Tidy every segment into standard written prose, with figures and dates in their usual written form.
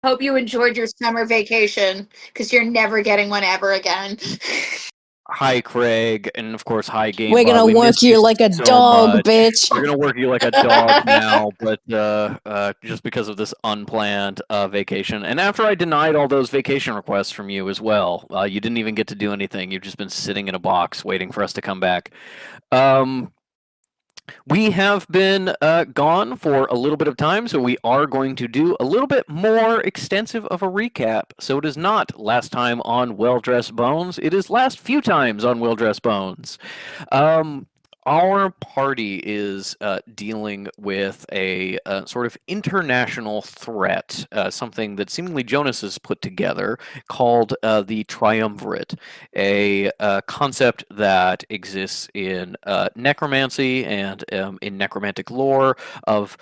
Hope you enjoyed your summer vacation because you're never getting one ever again. Hi, Craig, and of course, hi, We're Gamebot. gonna We work missed you you like a so dog, much. bitch. We're gonna work you like a dog now, but just because of this unplanned vacation, and after I denied all those vacation requests from you as well, you didn't even get to do anything. You've just been sitting in a box waiting for us to come back. Um, we have been gone for a little bit of time, so we are going to do a little bit more extensive of a recap. So it is not last time on Well Dressed Bones, it is last few times on Well Dressed Bones. Um, our party is dealing with a sort of international threat, something that seemingly Jonas has put together called the Triumvirate, a concept that exists in necromancy and in necromantic lore of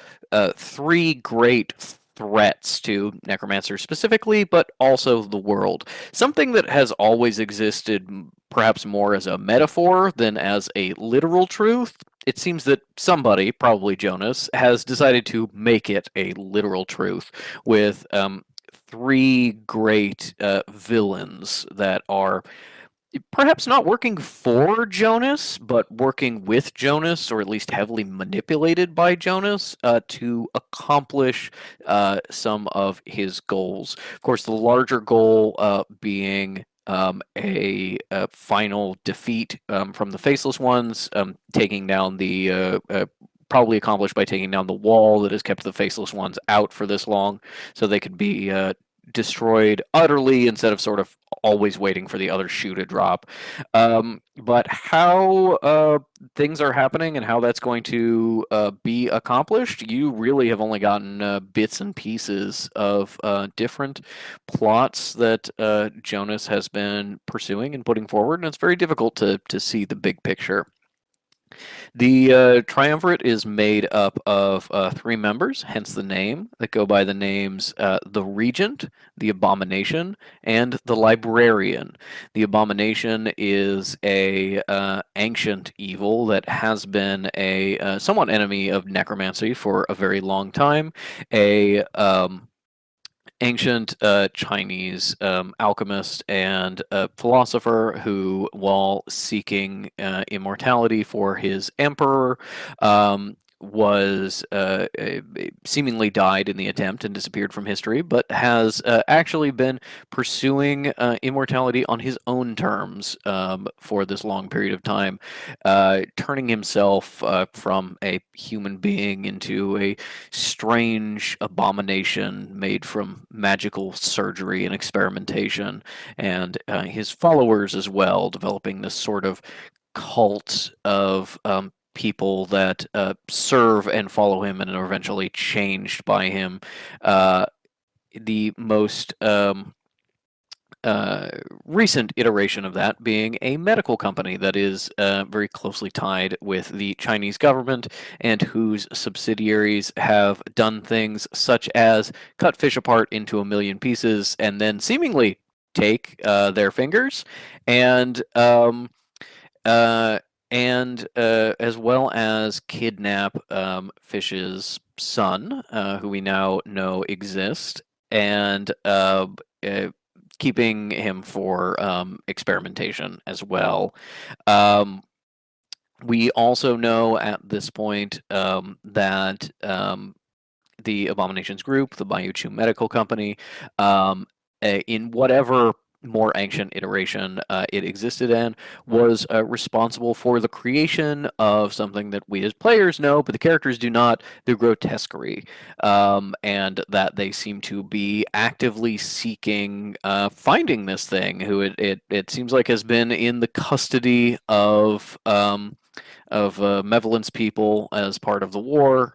three great threats to necromancers specifically, but also the world. Something that has always existed, perhaps more as a metaphor than as a literal truth. It seems that somebody, probably Jonas, has decided to make it a literal truth with three great villains that are perhaps not working for Jonas, but working with Jonas, or at least heavily manipulated by Jonas, to accomplish some of his goals. Of course, the larger goal being a final defeat from the Faceless Ones, taking down probably accomplished by taking down the wall that has kept the Faceless Ones out for this long, so they could be destroyed utterly instead of sort of always waiting for the other shoe to drop. But how things are happening and how that's going to be accomplished, you really have only gotten bits and pieces of different plots that Jonas has been pursuing and putting forward, and it's very difficult to see the big picture. The triumvirate is made up of three members, hence the name, that go by the names the Regent, the Abomination, and the Librarian. The Abomination is a ancient evil that has been a somewhat enemy of necromancy for a very long time. A ancient Chinese alchemist and philosopher who, while seeking immortality for his emperor, was seemingly died in the attempt and disappeared from history, but has actually been pursuing immortality on his own terms for this long period of time, turning himself from a human being into a strange abomination made from magical surgery and experimentation, and his followers as well, developing this sort of cult of people that serve and follow him and are eventually changed by him. Uh, the most uh, recent iteration of that being a medical company that is very closely tied with the Chinese government and whose subsidiaries have done things such as cut fish apart into a million pieces and then seemingly take their fingers and uh, as well as kidnap Fish's son, who we now know exists, and uh, keeping him for experimentation as well. Um, we also know at this point that the Abominations Group, the Bayuchu Medical Company, in whatever more ancient iteration it existed in, was responsible for the creation of something that we as players know, but the characters do not, the grotesquerie, and that they seem to be actively seeking finding this thing, who it seems like has been in the custody of Mevlance people as part of the war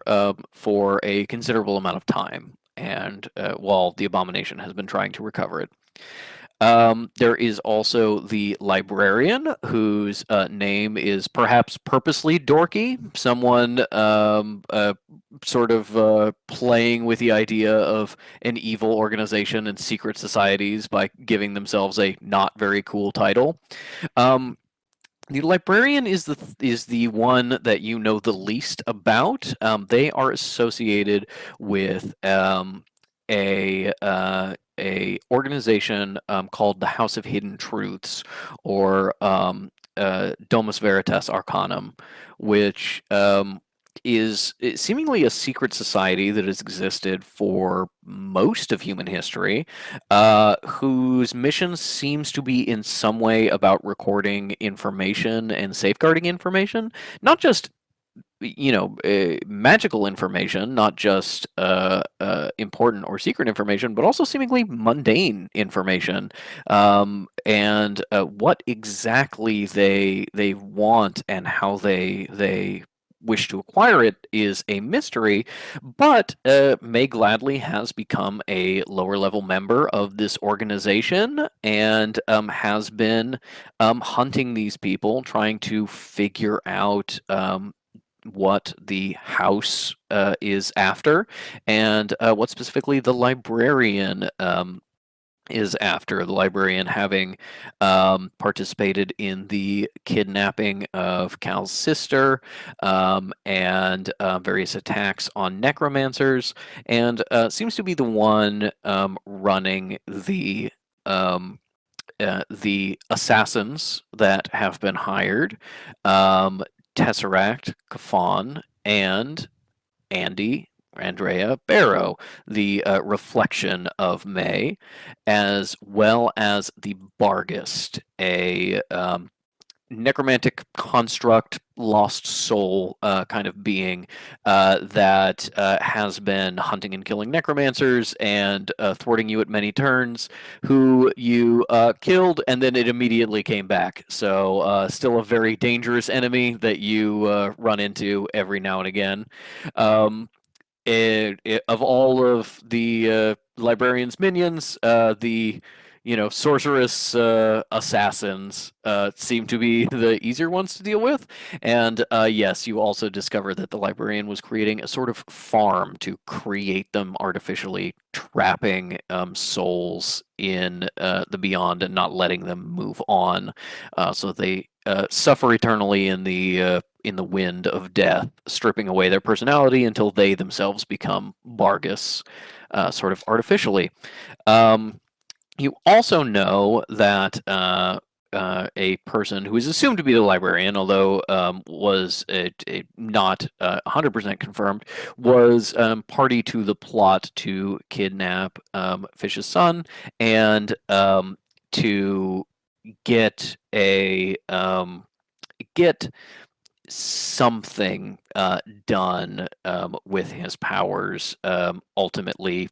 for a considerable amount of time, and while the Abomination has been trying to recover it. There is also the librarian, whose name is perhaps purposely dorky. Someone sort of playing with the idea of an evil organization and secret societies by giving themselves a not very cool title. Um, the librarian is the one that you know the least about. They are associated with a organization called the House of Hidden Truths, or Domus Veritas Arcanum, which is seemingly a secret society that has existed for most of human history, whose mission seems to be in some way about recording information and safeguarding information, not just magical information, not just important or secret information, but also seemingly mundane information. And what exactly they want and how they wish to acquire it is a mystery, but May Gladly has become a lower level member of this organization and has been hunting these people, trying to figure out what the house is after, and what specifically the librarian is after. The librarian having participated in the kidnapping of Cal's sister, and various attacks on necromancers, and seems to be the one running the assassins that have been hired. Tesseract, Kafan, and Andrea Barrow, the reflection of May, as well as the Barghest, a necromantic construct, lost soul kind of being that has been hunting and killing necromancers and thwarting you at many turns, who you killed, and then it immediately came back. So still a very dangerous enemy that you run into every now and again. Of all of the librarian's minions, the sorceress assassins seem to be the easier ones to deal with. And yes, you also discover that the librarian was creating a sort of farm to create them artificially, trapping souls in the beyond and not letting them move on, so they suffer eternally in the wind of death, stripping away their personality until they themselves become Barghest, sort of artificially. You also know that a person who is assumed to be the librarian, although was not 100% confirmed, was party to the plot to kidnap Fish's son and to get get something done with his powers, ultimately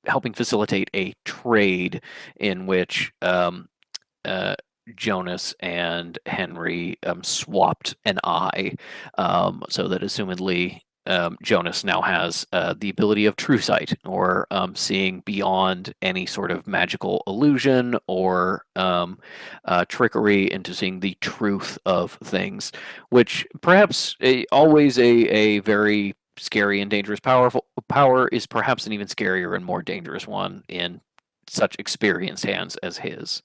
helping facilitate a trade in which Jonas and Henry swapped an eye, so that assumedly Jonas now has the ability of true sight, or seeing beyond any sort of magical illusion or trickery, into seeing the truth of things, which perhaps always a very scary and dangerous power is perhaps an even scarier and more dangerous one in such experienced hands as his.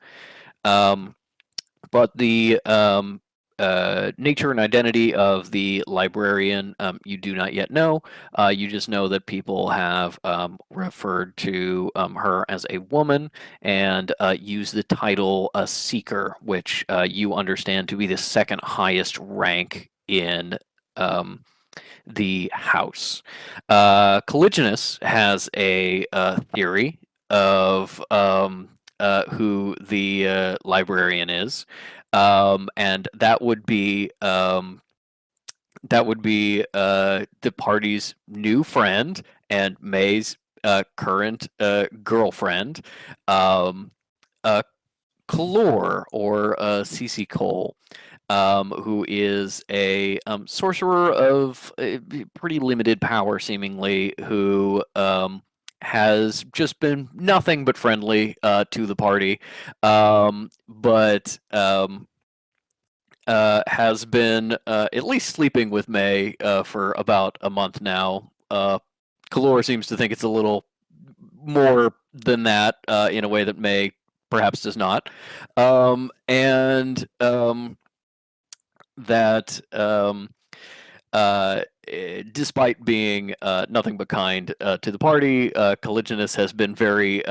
But the nature and identity of the librarian, you do not yet know. You just know that people have referred to her as a woman and use the title a seeker, which you understand to be the second highest rank in the house. Caliginus has a theory of who the librarian is, and that would be the party's new friend and May's current girlfriend, Kalor, or Cece Cole, who is a sorcerer of pretty limited power, seemingly, who has just been nothing but friendly to the party, but has been at least sleeping with May for about a month now. Kalor seems to think it's a little more than that, in a way that May perhaps does not. And that despite being nothing but kind to the party, Calligenus has been very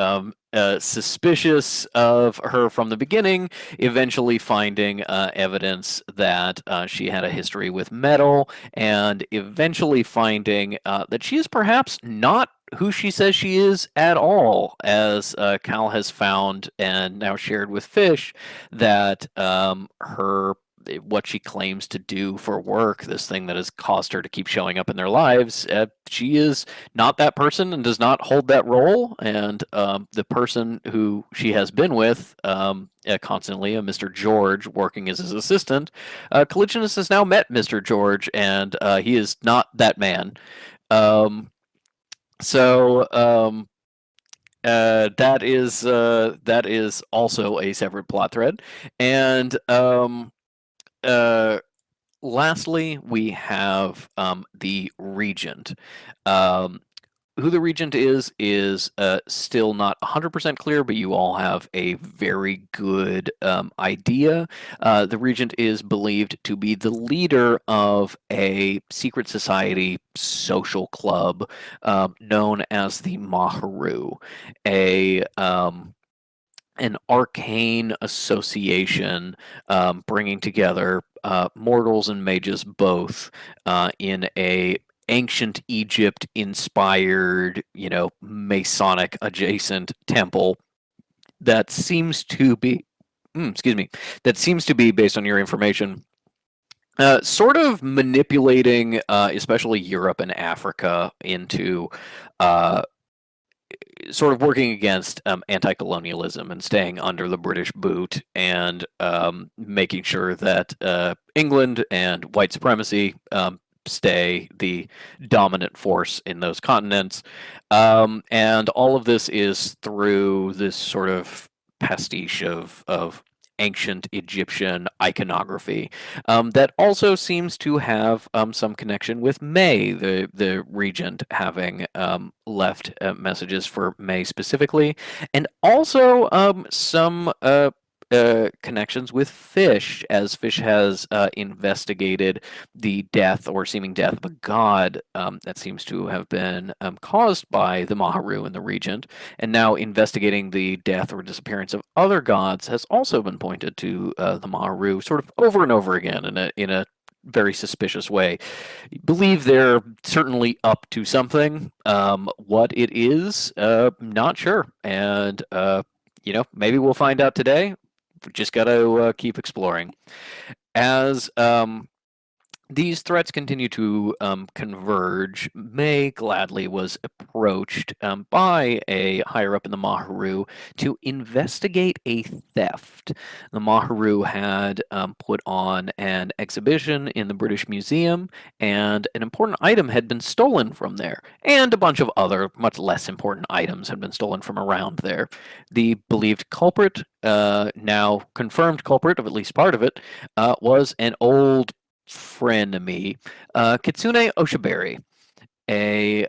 suspicious of her from the beginning, eventually finding evidence that she had a history with metal, and eventually finding that she is perhaps not who she says she is at all, as Cal has found and now shared with Fish that her what she claims to do for work, this thing that has caused her to keep showing up in their lives, she is not that person and does not hold that role. And the person who she has been with constantly, Mr. George, working as his assistant, Calligenus has now met Mr. George, and he is not that man. That is also a separate plot thread, and uh, lastly, we have the Regent. Who the Regent is still not 100% clear, but you all have a very good idea. The Regent is believed to be the leader of a secret society social club known as the Maharu, an arcane association bringing together mortals and mages both in a ancient Egypt inspired, Masonic adjacent temple that seems to be, based on your information, sort of manipulating, especially Europe and Africa, into sort of working against anti-colonialism and staying under the British boot, and making sure that England and white supremacy stay the dominant force in those continents. And all of this is through this sort of pastiche of ancient Egyptian iconography that also seems to have some connection with May, the regent, having left messages for May specifically, and also some connections with Fish, as Fish has investigated the death or seeming death of a god that seems to have been caused by the Maharu and the Regent, and now investigating the death or disappearance of other gods has also been pointed to the Maharu sort of over and over again in a very suspicious way. Believe they're certainly up to something. What it is, not sure, and maybe we'll find out today. We just got to keep exploring. As these threats continue to converge, May gladly was approached by a higher up in the Maharu to investigate a theft. The Maharu had put on an exhibition in the British Museum, and an important item had been stolen from there, and a bunch of other much less important items had been stolen from around there. The believed culprit, now confirmed culprit of at least part of it, was an old frenemy, Kitsune Oshiberi, a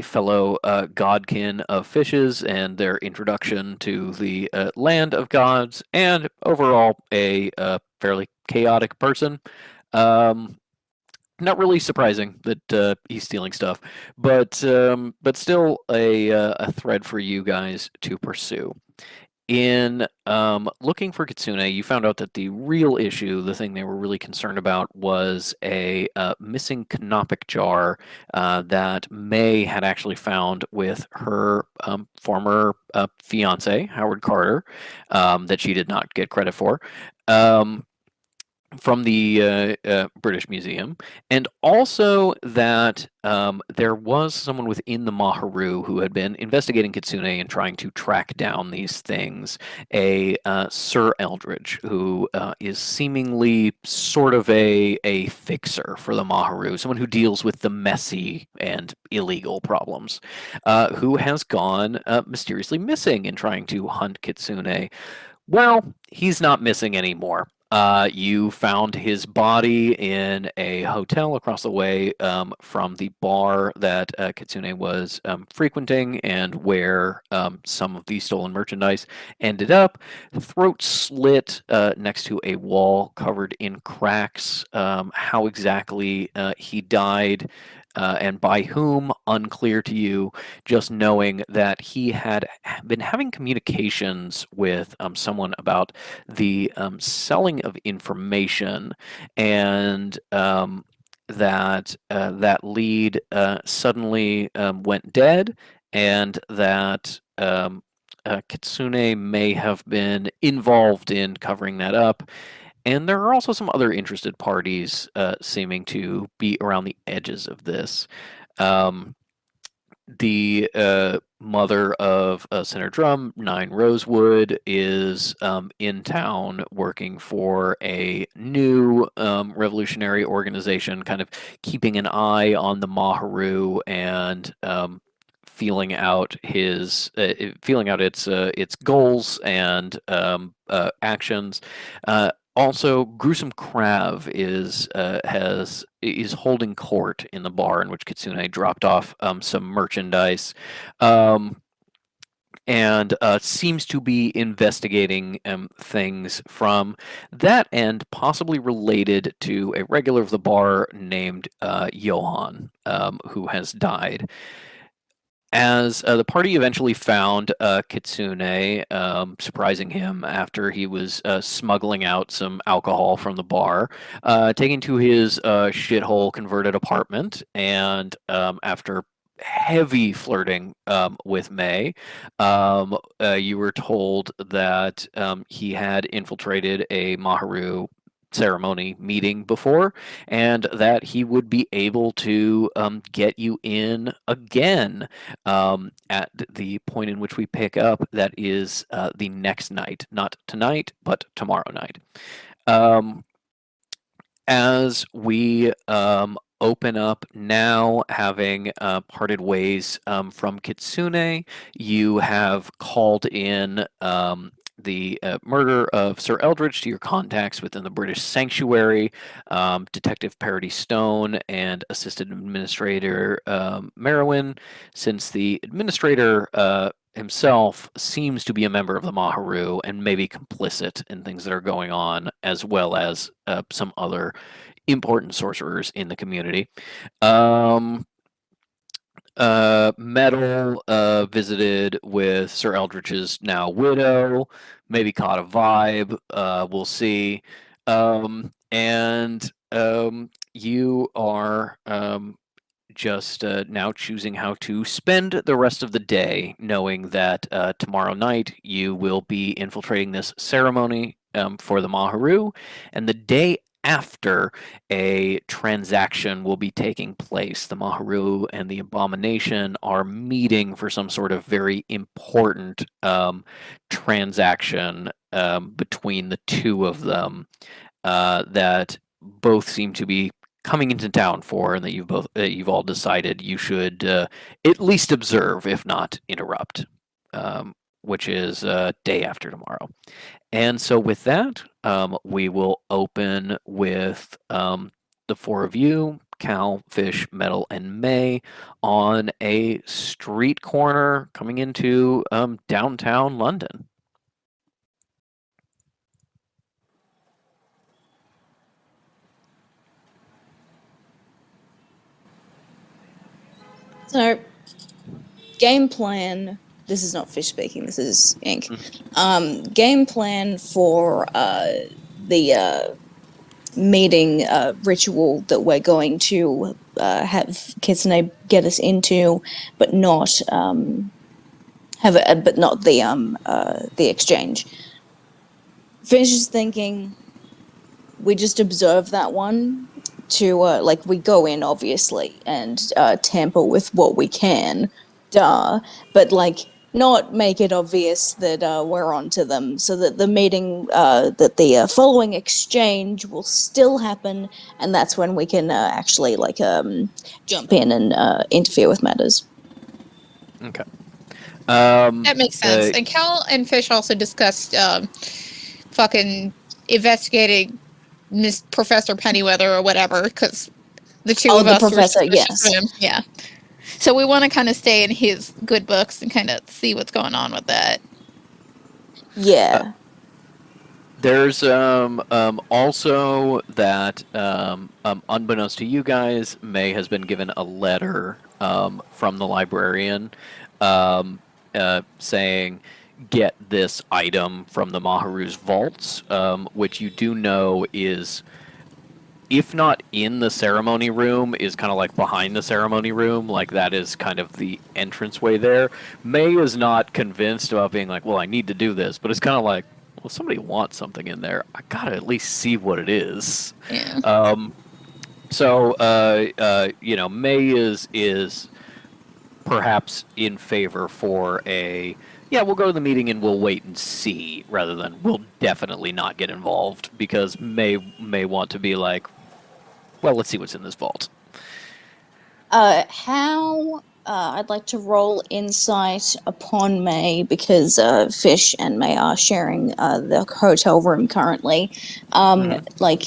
fellow godkin of fishes, and their introduction to the land of gods, and overall a fairly chaotic person. Not really surprising that he's stealing stuff, but still a thread for you guys to pursue. In looking for Kitsune, you found out that the real issue, the thing they were really concerned about, was a missing canopic jar that May had actually found with her former fiance, Howard Carter, that she did not get credit for. From the British Museum, and also that there was someone within the Maharu who had been investigating Kitsune and trying to track down these things, a Sir Eldridge, who is seemingly sort of a fixer for the Maharu, someone who deals with the messy and illegal problems, who has gone mysteriously missing in trying to hunt Kitsune. Well, he's not missing anymore. You found his body in a hotel across the way from the bar that Kitsune was frequenting, and where some of the stolen merchandise ended up. Throat slit next to a wall covered in cracks. How exactly he died and by whom, unclear to you, just knowing that he had been having communications with someone about the selling of information, and that lead suddenly went dead, and that Kitsune may have been involved in covering that up. And there are also some other interested parties seeming to be around the edges of this. Um, the mother of Senator Drum, Nine Rosewood, is in town working for a new revolutionary organization, kind of keeping an eye on the Maharu and feeling out its goals and actions. Also, Gruesome Krav is holding court in the bar in which Kitsune dropped off some merchandise, and seems to be investigating things from that end, possibly related to a regular of the bar named Johan, who has died. As the party eventually found Kitsune, surprising him after he was smuggling out some alcohol from the bar, taken to his shithole converted apartment, and after heavy flirting with May, you were told that he had infiltrated a Maharu ceremony meeting before, and that he would be able to get you in again at the point in which we pick up. That is the next night, not tonight, but tomorrow night. As we open up now, having parted ways from Kitsune, you have called in the murder of Sir Eldridge to your contacts within the British Sanctuary, Detective Parody Stone and Assistant Administrator Merowyn, since the Administrator himself seems to be a member of the Maharu and maybe complicit in things that are going on, as well as some other important sorcerers in the community. Metal visited with Sir Eldritch's now widow, maybe caught a vibe. We'll see. And you are just now choosing how to spend the rest of the day, knowing that tomorrow night you will be infiltrating this ceremony for the Maharu, and the day after, a transaction will be taking place. The Maharu and the Abomination are meeting for some sort of very important transaction between the two of them that both seem to be coming into town for, and that you've all decided you should at least observe, if not interrupt, which is day after tomorrow. And so with that, we will open with the four of you, Cal, Fish, Metal, and May, on a street corner coming into downtown London. So, game plan. This is not Fish speaking. This is Ink. Game plan for the meeting ritual that we're going to have Kitsune get us into, but not but not the exchange. Fish is thinking we just observe that one to like, we go in obviously and tamper with what we can, but like not make it obvious that we're onto them, so that the meeting, that the following exchange will still happen, and that's when we can actually like jump in and interfere with matters. Okay. That makes sense. And Cal and Fish also discussed fucking investigating Miss Professor Pennyweather or whatever, because the two Oh, of the us were professor, suspicious of yes. him. Yeah. So we want to kind of stay in his good books and kind of see what's going on with that. Yeah. There's also that unbeknownst to you guys, May has been given a letter from the librarian saying, "Get this item from the Maharu's vaults," which you do know is, if not in the ceremony room, is kind of like behind the ceremony room. Like that is kind of the entranceway there. May is not convinced about being like, well, I need to do this, but it's kind of like, well, somebody wants something in there. I gotta at least see what it is. Yeah. So May is perhaps in favor for a, yeah, we'll go to the meeting and we'll wait and see, rather than we'll definitely not get involved, because May want to be like, well, let's see what's in this vault. I'd like to roll insight upon May, because Fish and May are sharing the hotel room currently. Like,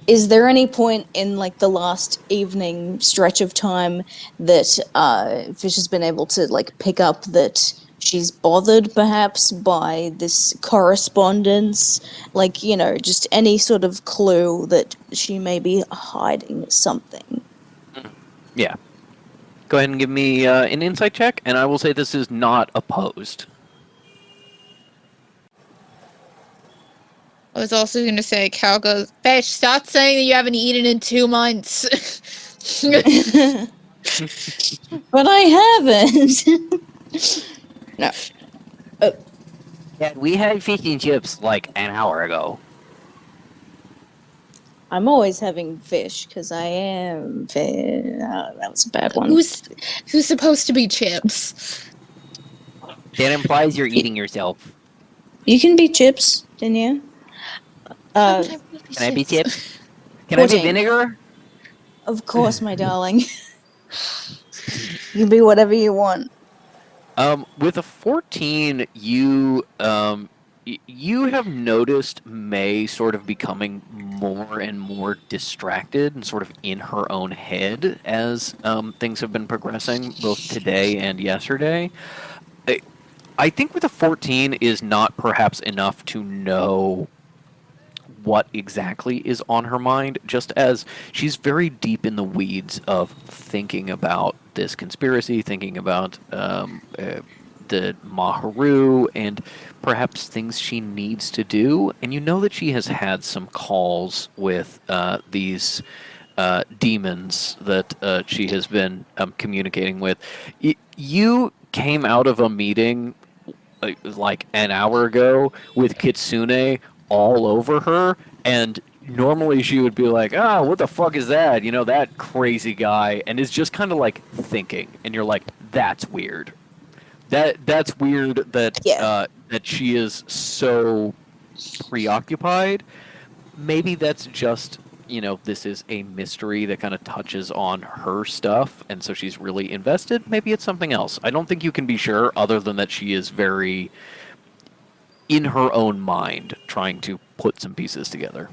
is there any point in like the last evening stretch of time that Fish has been able to like pick up that she's bothered perhaps by this correspondence? Like, you know, just any sort of clue that she may be hiding something. Yeah. Go ahead and give me an insight check, and I will say this is not opposed. I was also going to say, Cal goes, Fish, stop saying that you haven't eaten in 2 months. But I haven't. No. Yeah, we had fish and chips like an hour ago. I'm always having fish because I am fish. That was a bad one. Who's supposed to be Chips? That implies you're eating yourself. You can be Chips, didn't you? Can I be Chips? Can I be 14. vinegar? Of course, my darling. You can be whatever you want. With a 14, you have noticed May sort of becoming more and more distracted and sort of in her own head as things have been progressing, both today and yesterday. I think with a 14 is not perhaps enough to know what exactly is on her mind, just as she's very deep in the weeds of thinking about this conspiracy, thinking about the Maharu, and perhaps things she needs to do. And you know that she has had some calls with these demons that she has been communicating with. You came out of a meeting like an hour ago with Kitsune all over her, and normally she would be like, ah, what the fuck is that? You know, that crazy guy, and is just kind of like thinking, and you're like, that's weird. That's weird that that she is so preoccupied. Maybe that's just, you know, this is a mystery that kind of touches on her stuff, and so she's really invested. Maybe it's something else. I don't think you can be sure, other than that she is very in her own mind trying to put some pieces together.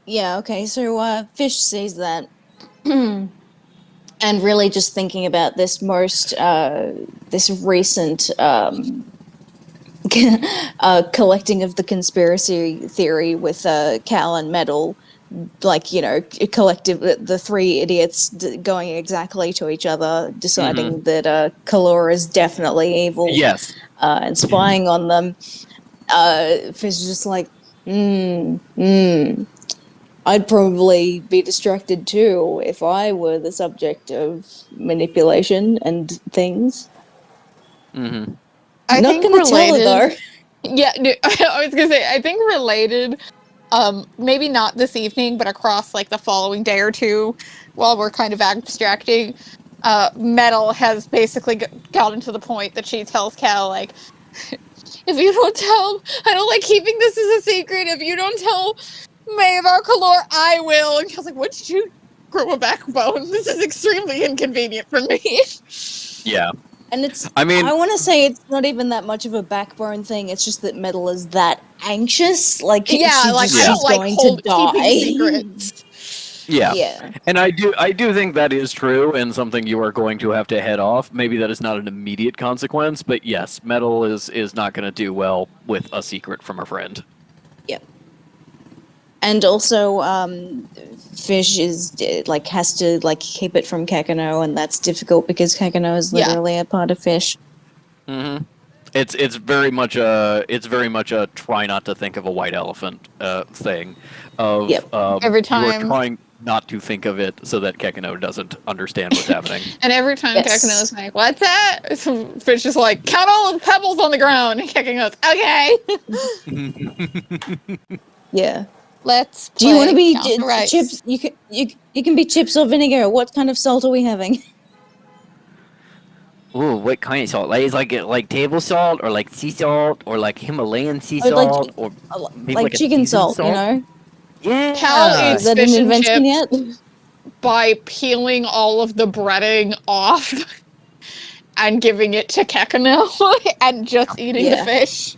Yeah, okay, so Fish sees that. And really just thinking about this this recent collecting of the conspiracy theory with Cal and Metal, like, you know, collective, the three idiots going exactly to each other, deciding that Kalora is definitely evil. Yes. And spying on them. Fish is just like, I'd probably be distracted too if I were the subject of manipulation and things. Mm-hmm. I Not think gonna tell her though. Yeah, no, I was gonna say, I think related, maybe not this evening, but across like the following day or two, while we're kind of abstracting, Metal has basically gotten to the point that she tells Cal, like, if you don't tell, I don't like keeping this as a secret, if you don't tell May about Kalor, I will. And Cal's like, what, did you grow a backbone? This is extremely inconvenient for me. Yeah. And it's, I mean- I want to say it's not even that much of a backbone thing. It's just that Metal is that anxious. Like, Yeah, she like just, I don't she's like going to die. keeping secrets. Yeah. Yeah. And I do think that is true and something you are going to have to head off. Maybe that is not an immediate consequence, but yes, Metal is not going to do well with a secret from a friend. Yep. And also, Fish is like has to like keep it from Kakano, and that's difficult because Kakano is Yeah. literally a part of Fish. Mm-hmm. It's very much a try not to think of a white elephant thing. Of Yep. Every you time. are trying not to think of it so that Kekano doesn't understand what's happening. And every time Yes. Kekken is like, "What's that?" Fish is like, "Count all the pebbles on the ground." And Kekken goes, "Okay, Yeah. let's." Do you want to play be Count the Rice." chips? You can be chips or vinegar. What kind of salt are we having? Ooh, what kind of salt? Like is like table salt or like sea salt or like Himalayan sea Or, like, salt or maybe like a chicken seasoned salt, you know? Yeah. Cal Is eats that fish an and invention chips yet? by peeling all of the breading off and giving it to Kekano and just eating the Yeah. fish.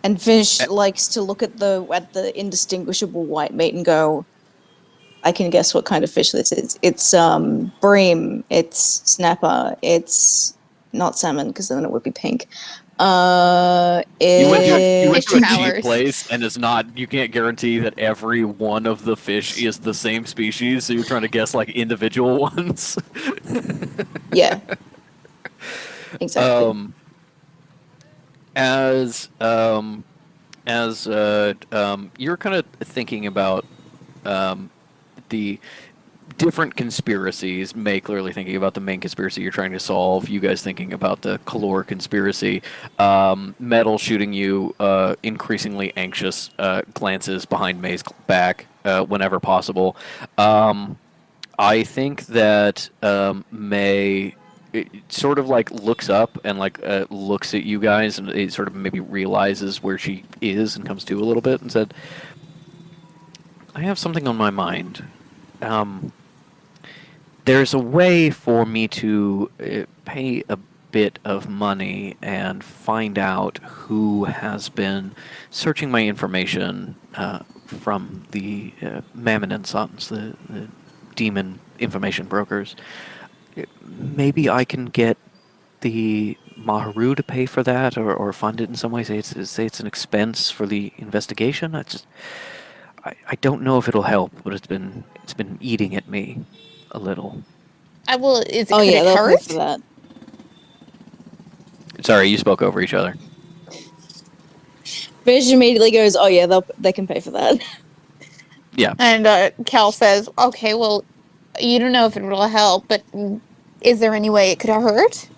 And Fish likes to look at the indistinguishable white meat and go, I can guess what kind of fish this is. It's bream, it's snapper, it's not salmon because then it would be pink. You went to a Fish cheap towers. place and it's not. You can't guarantee that every one of the fish is the same species. So you're trying to guess like individual ones. Yeah. Exactly. You're kind of thinking about the different conspiracies. May clearly thinking about the main conspiracy you're trying to solve. You guys thinking about the Kalor conspiracy. Metal shooting you increasingly anxious glances behind May's back whenever possible. I think that May it sort of like looks up and like looks at you guys and it sort of maybe realizes where she is and comes to a little bit and said, I have something on my mind. There's a way for me to pay a bit of money and find out who has been searching my information from the Mammon and Sons, the demon information brokers. Maybe I can get the Maharu to pay for that or fund it in some way. Say it's an expense for the investigation. I don't know if it'll help, but it's been eating at me a little. I will. Is Oh could yeah, it they'll pay hurt? for that. Sorry, you spoke over each other. Fish immediately goes, oh yeah, they can pay for that. Yeah. And Cal says, "Okay, well, you don't know if it will help, but is there any way it could hurt?"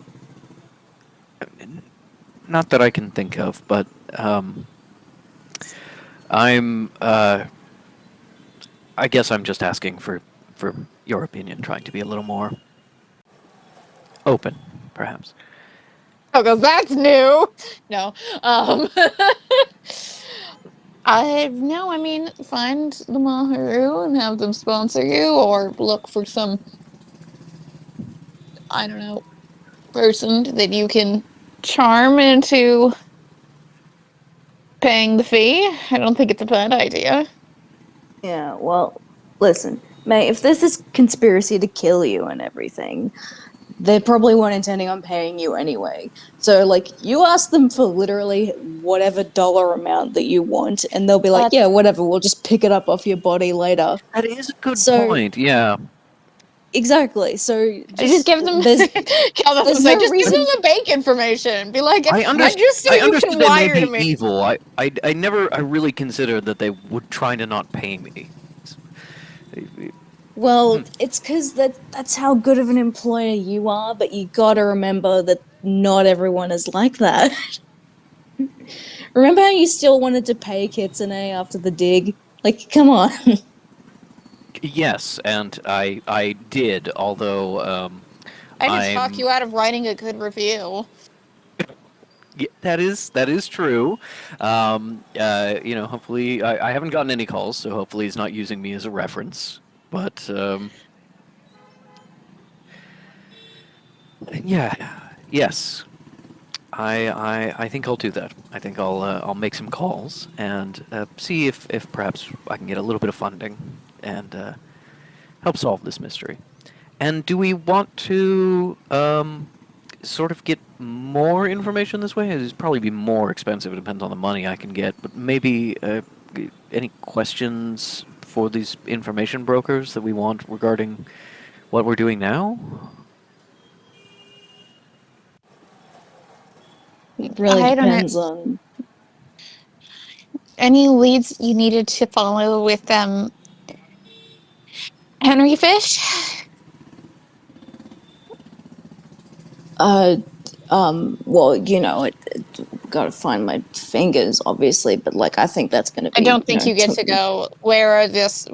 Not that I can think of, but I guess I'm just asking for your opinion, trying to be a little more open, perhaps. Oh, goes, that's new. No. I mean, find the Maharu and have them sponsor you, or look for some, I don't know, person that you can charm into paying the fee. I don't think it's a bad idea. Yeah, well, listen, May, if there's this conspiracy to kill you and everything, they probably weren't intending on paying you anyway. So, like, you ask them for literally whatever dollar amount that you want, and they'll be like, yeah, whatever, we'll just pick it up off your body later. That is a good So- point. Yeah. Exactly, so Just give them. there's- Cal doesn't there's say, no just give them reason- the bank information. Be like, I just so I you understood can they may wire be me. evil. I really considered that they would try to not pay me. Well, it's because that's how good of an employer you are, but you gotta remember that not everyone is like that. Remember how you still wanted to pay Kitsune after the dig? Like, come on. Yes, and I did, although I didn't talk I'm- you out of writing a good review. that is true. Hopefully, I haven't gotten any calls, so hopefully he's not using me as a reference. But yeah, yes, I think I'll do that. I think I'll make some calls and see if perhaps I can get a little bit of funding and help solve this mystery. And do we want to sort of get more information this way? It'd probably be more expensive. It depends on the money I can get. But maybe any questions for these information brokers that we want regarding what we're doing now? It really I don't know. depends on. Any leads you needed to follow with Henry Fish? Well, gotta find my fingers, obviously, but like, I think that's gonna be. I don't think you get to go. Where are these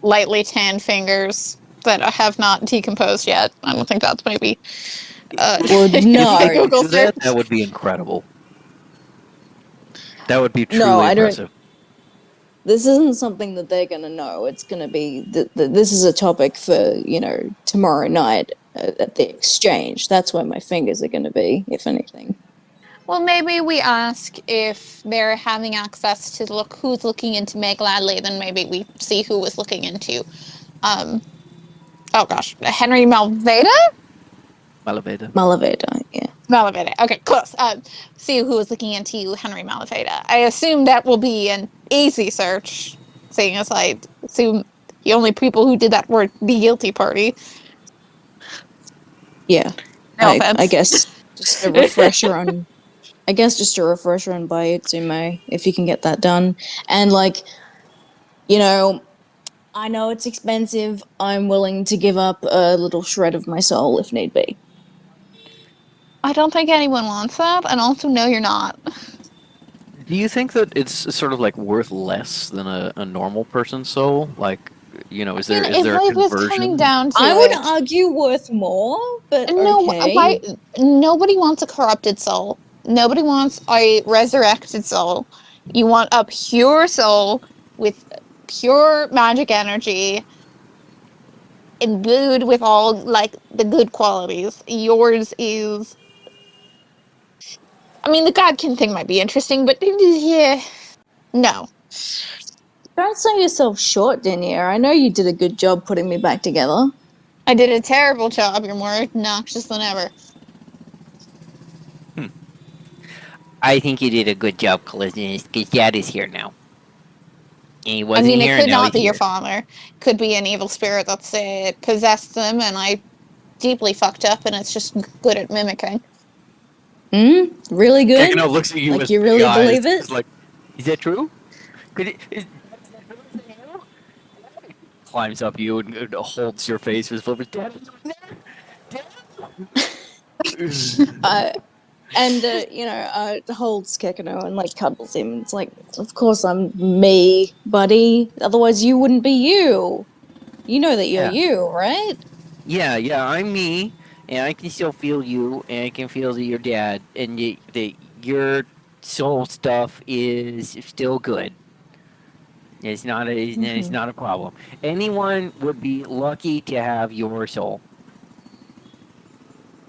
lightly tanned fingers that have not decomposed yet? I don't think that's maybe. Well, no. If you Google do that, search. that would be incredible. That would be truly No, I don't. impressive. This isn't something that they're gonna know. It's gonna be this is a topic for tomorrow night at the exchange. That's where my fingers are gonna be, if anything. Well, maybe we ask if they're having access to who's looking into Meg Ladley. Then maybe we see who was looking into. Henry Malveda. Malaveda, yeah. Malaveda. Okay, close. See who was looking into Henry Malaveda. I assume that will be an easy search, seeing as I assume the only people who did that were the guilty party. Yeah. No offense. I guess just a refresher on. I guess just a refresher on Bayutsume, if you can get that done. And I know it's expensive. I'm willing to give up a little shred of my soul if need be. I don't think anyone wants that, and also no, you're not. Do you think that it's sort of like worth less than a normal person's soul? Like, is there if a it was conversion? coming down to I would it, argue worth more, but no, okay. why? Nobody wants a corrupted soul. Nobody wants a resurrected soul. You want a pure soul with pure magic energy, imbued with all like the good qualities. Yours is. I mean, the Godkin thing might be interesting, but yeah, no. Don't sell yourself short, Denier. I know you did a good job putting me back together. I did a terrible job. You're more obnoxious than ever. I think you did a good job, Colizinus, because Dad is here now. And he I wasn't mean, here, it could and now not he's be your here. father. Could be an evil spirit that's possessed them, and I deeply fucked up, and it's just good at mimicking. Really good? Gekino looks at you Like, with you really big eyes. believe it? It's like, is that true? Climbs up you and holds your face with flippers. Dad is over there. Holds Kekino and like cuddles him. It's like, of course I'm me, buddy. Otherwise you wouldn't be you. You know that you're Yeah. you, right? Yeah, I'm me, and I can still feel you, and I can feel that you're Dad, and that your soul stuff is still good. It's not a problem. Anyone would be lucky to have your soul.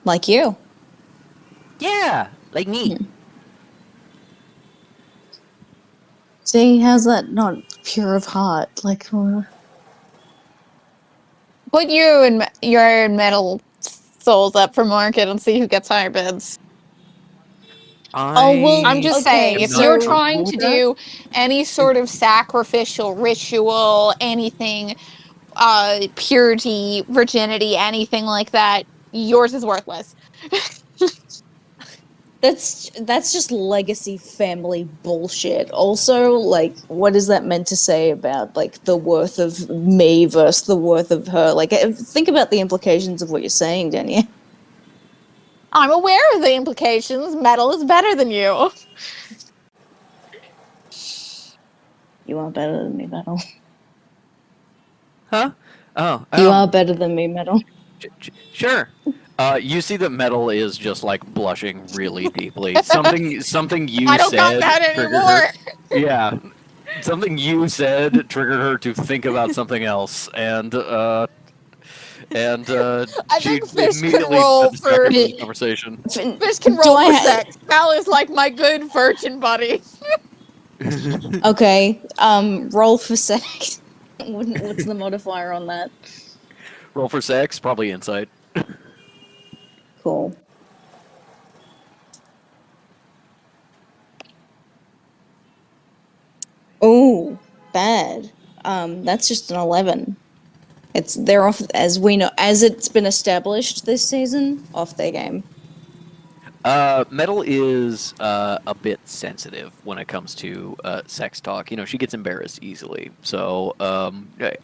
Like you. Yeah, like me. See, how's that not pure of heart? Like, Put you and your Iron Metal souls up for market and see who gets higher bids. I'm just saying, if not you're comfortable trying to with that. do any sort of sacrificial ritual, anything, purity, virginity, anything like that, yours is worthless. that's just legacy family bullshit. Also, like, what is that meant to say about like the worth of me versus the worth of her? Like, think about the implications of what you're saying, Daniel. I'm aware of the implications. Metal is better than you. You are better than me, Metal. Huh? Oh. You are better than me, Metal. Sure. You see that Metal is just like blushing really deeply. Something you I don't got said that triggered her. anymore. Yeah, something you said triggered her to think about something else, and I she think Fish can immediately roll got distracted for from the conversation. Fish can Do roll I for ha- sex. Mal is like my good virgin buddy. Okay, roll for sex. What's the modifier on that? Roll for sex, probably insight. Cool. Oh, bad. That's just an 11. They're off, as we know, as it's been established this season, off their game. Metal is a bit sensitive when it comes to sex talk. You know, she gets embarrassed easily. So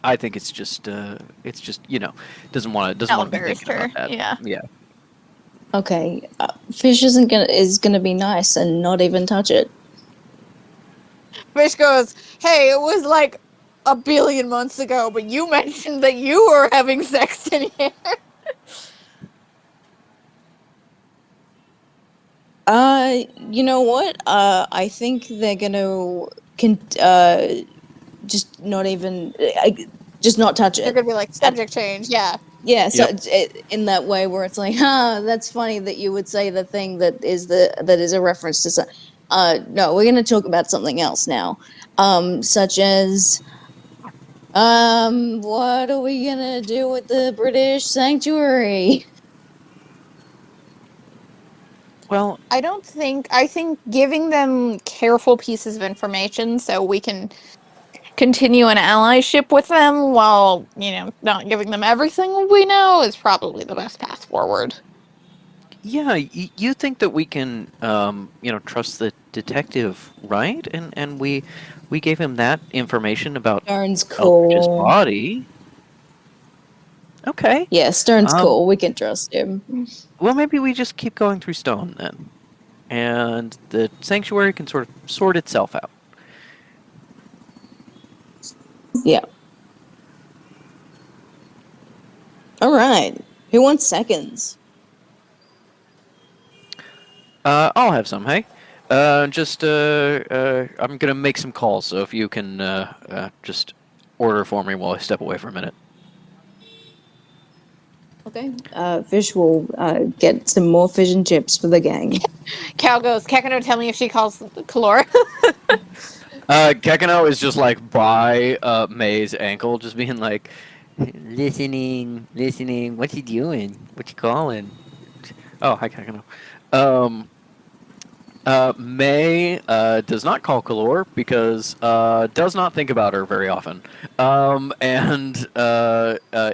I think it's just doesn't want to I'll be embarrass thinking about her. that. Yeah. Yeah. Okay, Fish is gonna be nice and not even touch it. Fish goes, "Hey, it was like a billion months ago, but you mentioned that you were having sex in here." You know what? I think they're gonna just not even, just not touch They're it. gonna be like subject change. Yeah. Yeah, so Yep. in that way where it's like, that's funny that you would say the thing that is a reference to some. No, we're gonna talk about something else now, such as, what are we gonna do with the British sanctuary? Well, I think giving them careful pieces of information so we can continue an allyship with them while, not giving them everything we know is probably the best path forward. yeah, you think that we can, trust the detective, right? And we gave him that information about Stern's Eldridge's cool. body. Okay. Yeah, Stern's Um, cool. We can trust him. Well, maybe we just keep going through Stone then, and the sanctuary can sort of sort itself out. Yeah. All right. Who wants seconds? I'll have some. Hey, I'm gonna make some calls, so if you can just order for me while I step away for a minute. Okay. Fish will get some more fish and chips for the gang. Cal goes, Kekano, tell me if she calls Kalora. Kekano is just like by May's ankle, just being like, Listening. What's he doing? What you calling? "Oh, hi, Kekano." May does not call Kalor because does not think about her very often, and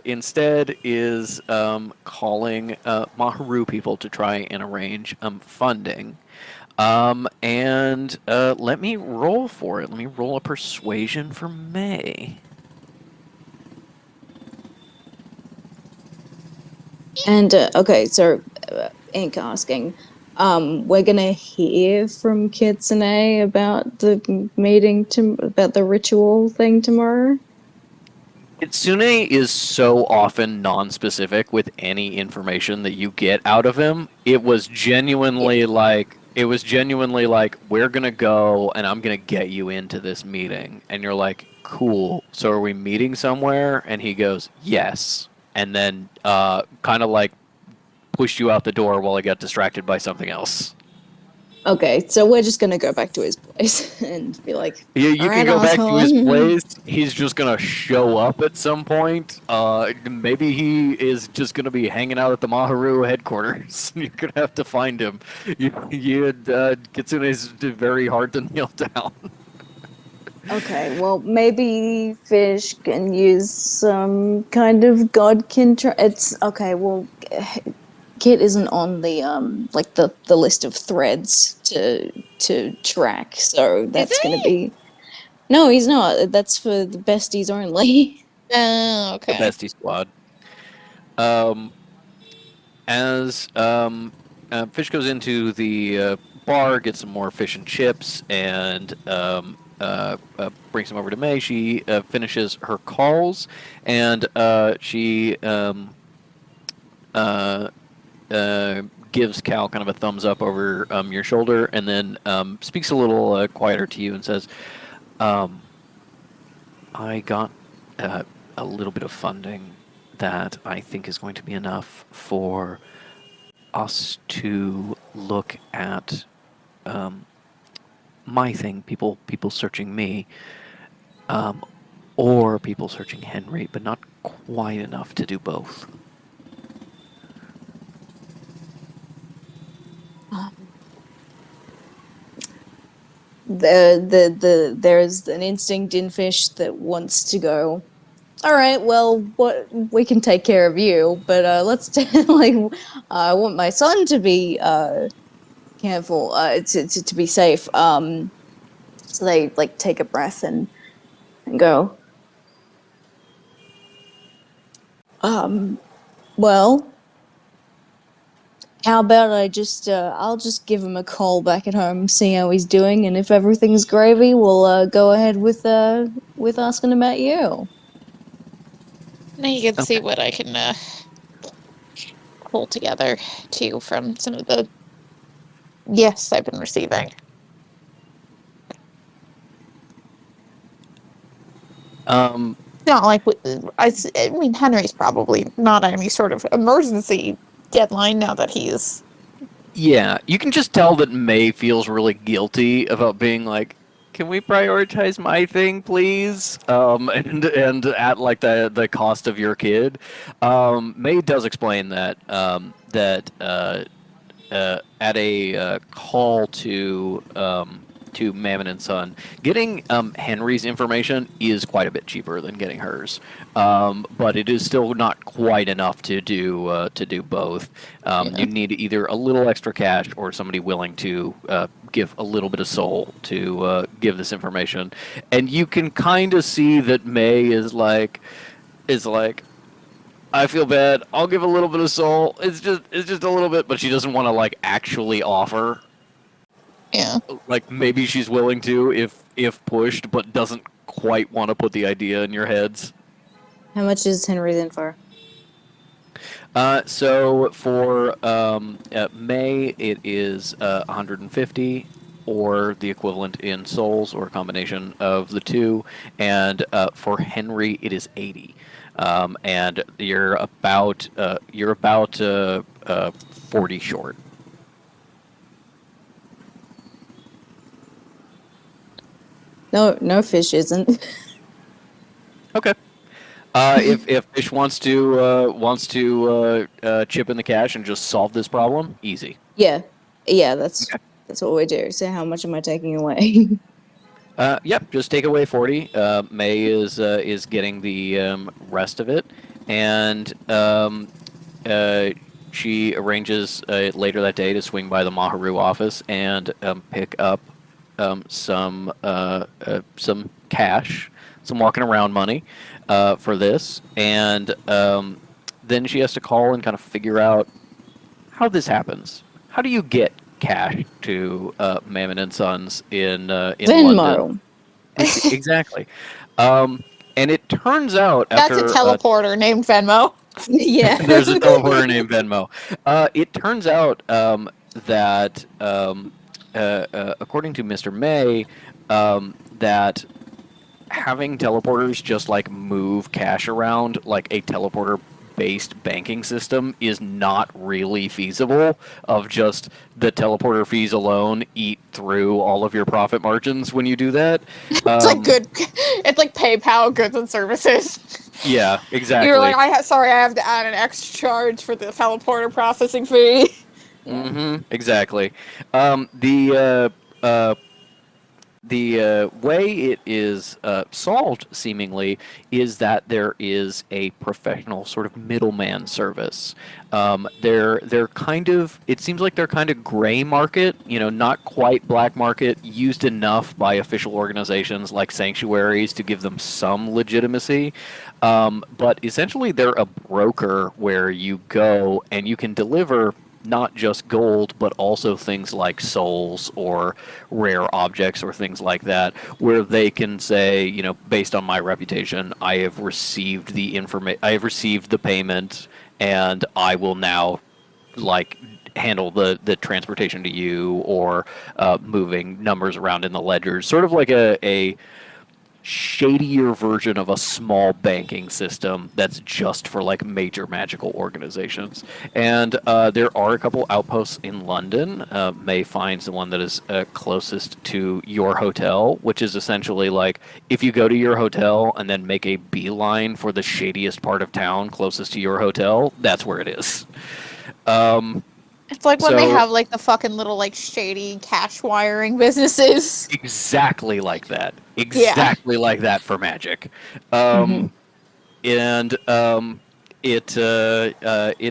instead is calling Maharu people to try and arrange funding. And let me roll for it. Let me roll a persuasion for May. And okay, so Ink asking, we're gonna hear from Kitsune about the meeting about the ritual thing tomorrow. Kitsune is so often non-specific with any information that you get out of him. It was genuinely like we're gonna go and I'm gonna get you into this meeting, and you're like, cool. So are we meeting somewhere? And he goes, yes, and then kind of like pushed you out the door while I got distracted by something else. Okay, so we're just gonna go back to his place and be like, You "All can right, go back to his asshole." place. He's just gonna show up at some point. Maybe he is just gonna be hanging out at the Maharu headquarters. You're gonna have to find him. Kitsune is very hard to nail down. Okay, well, maybe Fish can use some kind of god it's okay, well, Kit isn't on the like the list of threads to track, so that's gonna be. No, he's not. That's for the besties only. Oh, The okay. bestie squad. As Fish goes into the bar, gets some more fish and chips, and brings them over to May. She finishes her calls, and she gives Cal kind of a thumbs up over your shoulder, and then speaks a little quieter to you and says, I got a little bit of funding that I think is going to be enough for us to look at my thing, people searching me, or people searching Henry, but not quite enough to do both. There's an instinct in Fish that wants to go, all right, well, what we can take care of you, but I want my son to be careful, to be safe. So they like take a breath and go. Well, how about I'll just give him a call back at home, see how he's doing, and if everything's gravy, we'll go ahead with asking about you. Now you can see Okay. what I can pull together too from some of the gifts I've been receiving. Not like I mean, Henry's probably not on any sort of emergency deadline now that he's. Yeah, you can just tell that May feels really guilty about being like, "Can we prioritize my thing, please?" And at like the cost of your kid. May does explain that at a call to Mammon and Son, getting Henry's information is quite a bit cheaper than getting hers, but it is still not quite enough to do both. You need either a little extra cash or somebody willing to give a little bit of soul to give this information, and you can kind of see that May is like, I feel bad. I'll give a little bit of soul. It's just a little bit, but she doesn't want to like actually offer. Yeah. Like maybe she's willing to if pushed, but doesn't quite want to put the idea in your heads. How much is Henry in for? So for May, it is 150, or the equivalent in souls, or a combination of the two. And for Henry, it is 80. And you're about 40 short. No, Fish isn't. Okay. If Fish wants to chip in the cash and just solve this problem, easy. Yeah, that's what we do. So how much am I taking away? Yep, just take away 40. May is getting the rest of it, and she arranges later that day to swing by the Maharu office and pick up some cash, some walking around money for this, and then she has to call and kind of figure out how this happens. How do you get cash to Mammon and Sons in Venmo. London? Exactly. And it turns out That's after a teleporter named Venmo. Yeah. there's a teleporter named Venmo. It turns out that according to Mr. May, that having teleporters just like move cash around like a teleporter based banking system is not really feasible. Of just the teleporter fees alone eat through all of your profit margins when you do that. It's like good. It's like PayPal goods and services. Yeah, exactly. You're like, I have to add an extra charge for the teleporter processing fee. Mm-hmm. Exactly. The way it is solved, seemingly, is that there is a professional sort of middleman service. They're kind of, it seems like they're kind of gray market, not quite black market, used enough by official organizations like sanctuaries to give them some legitimacy. But essentially, they're a broker where you go and you can deliver not just gold, but also things like souls or rare objects or things like that, where they can say, based on my reputation, I have received the payment, and I will now like handle the transportation to you or moving numbers around in the ledgers, sort of like a shadier version of a small banking system that's just for like major magical organizations. And there are a couple outposts in London. May finds the one that is closest to your hotel, which is essentially like if you go to your hotel and then make a beeline for the shadiest part of town closest to your hotel, that's where it is. It's like when they So- have like the fucking little like shady cash wiring businesses. Exactly like that. Exactly like that for magic. And it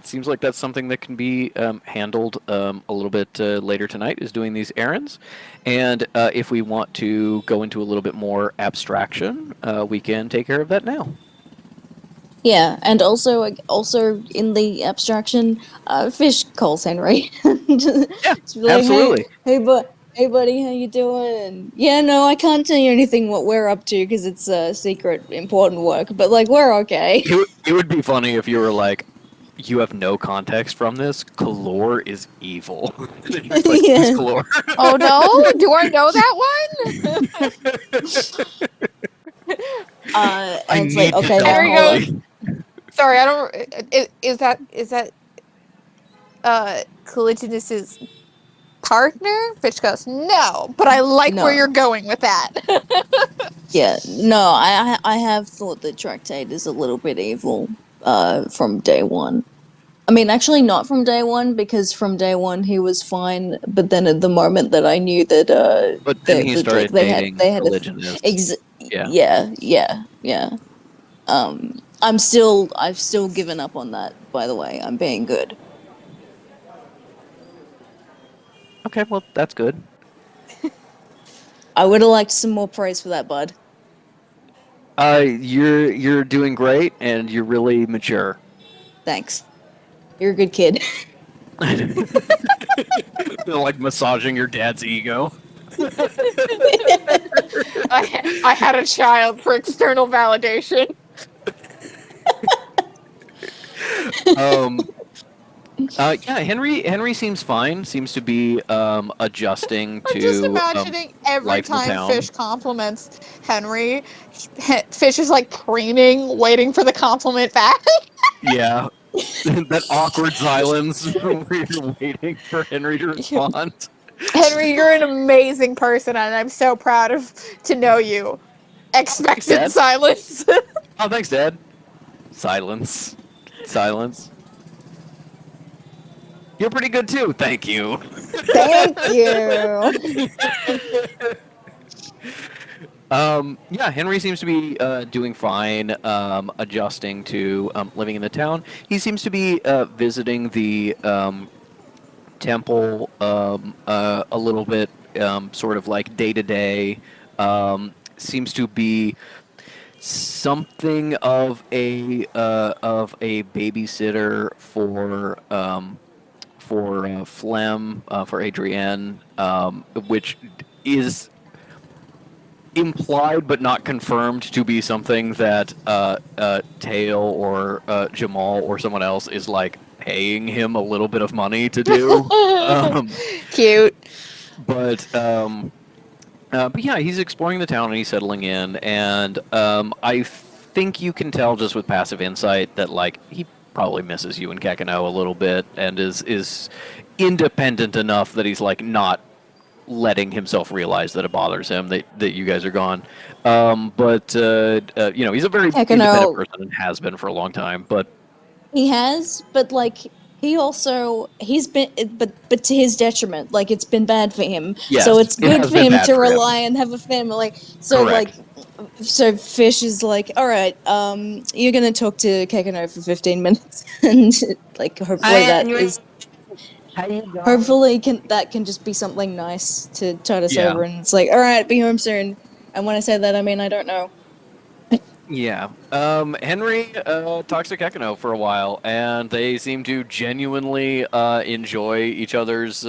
seems like that's something that can be handled a little bit later tonight, is doing these errands. And if we want to go into a little bit more abstraction, we can take care of that now. Yeah, and also in the abstraction, Fish calls Henry. Yeah, Just be like, absolutely. Hey, buddy, how you doing? Yeah, no, I can't tell you anything what we're up to because it's secret, important work. But like, we're okay. It would be funny if you were like, you have no context from this. Kalor is evil. Then you're like, Yeah. who's Kalor? Oh no! Do I know that one? And it's like, okay, There we now, go. Sorry, I don't. Is that Caligulus' partner? Fish goes, no, but I like No. where you're going with that. yeah, no, I have thought that Tractate is a little bit evil from day one. I mean, actually, not from day one, because from day one he was fine. But then at the moment that I knew that, But then he started dating they had a religionists. yeah. I've still given up on that. By the way, I'm being good. Okay, well, that's good. I would have liked some more praise for that, bud. You're doing great, and you're really mature. Thanks. You're a good kid. Like massaging your dad's ego. I had a child for external validation. Yeah, Henry seems fine. Seems to be adjusting to I'm just imagining every life in the time town. Fish compliments Henry, Fish is like preening, waiting for the compliment back. Yeah. That awkward silence where you're waiting for Henry to respond. Henry, you're an amazing person, and I'm so proud to know you. Expected Dad. silence. Oh, thanks, Dad. Silence. You're pretty good too. Thank you. Thank you. Yeah, Henry seems to be doing fine, adjusting to living in the town. He seems to be visiting the temple a little bit, sort of like day to day. Seems to be something of a babysitter for Flem, for Adrienne, which is implied but not confirmed to be something that Tail or Jamal or someone else is like paying him a little bit of money to do. Cute. But yeah, he's exploring the town and he's settling in, and I think you can tell just with passive insight that like he probably misses you and Kakano a little bit, and is independent enough that he's like not letting himself realize that it bothers him that you guys are gone. But you know, he's a very independent person and has been for a long time. But He has, but like he's been, but to his detriment. Like it's been bad for him. Yes, so it's it good has for been him bad to for him. rely and have a family. So Correct. so Fish is like, all right, you're gonna talk to Kekano for 15 minutes, and like hopefully that can just be something nice to tide us Yeah. over. And it's like, all right, be home soon. And when I say that, I mean I don't know. Yeah. Henry talks to Kekino for a while, and they seem to genuinely enjoy each other's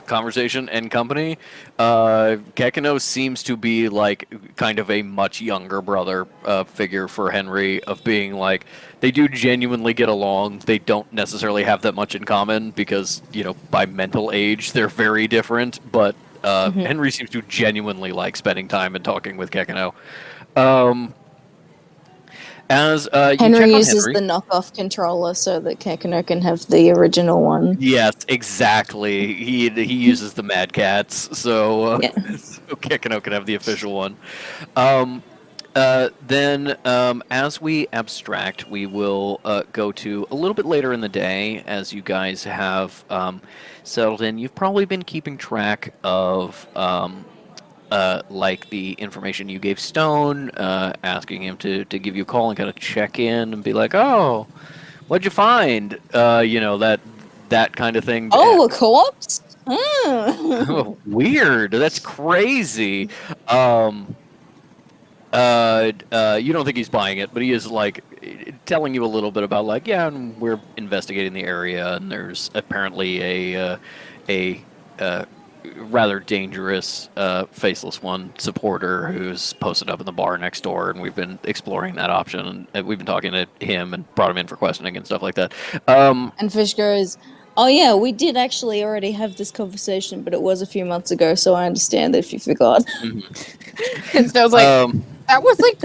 conversation and company. Kekino seems to be like kind of a much younger brother figure for Henry, of being like they do genuinely get along. They don't necessarily have that much in common because, by mental age, they're very different, but Mhm. Henry seems to genuinely like spending time and talking with Kekino. Um, as you check Henry on uses Henry. the knockoff controller so that Kekino can have the original one. Yes, exactly. He uses the Mad Cats, so Yeah. so Kekino can have the official one. Then, as we abstract, we will go to a little bit later in the day, as you guys have settled in. You've probably been keeping track of like the information you gave Stone, asking him to give you a call and kind of check in and be like, "Oh, what'd you find?" That kind of thing. Oh, a corpse? Hmm. Weird. That's crazy. You don't think he's buying it, but he is like telling you a little bit about like, yeah, and we're investigating the area, and there's apparently a rather dangerous faceless one supporter who's posted up in the bar next door, and we've been exploring that option, and we've been talking to him and brought him in for questioning and stuff like that. And Fish goes, "Oh yeah, we did actually already have this conversation, but it was a few months ago, so I understand if you forgot." And Snow's like, Um, that was like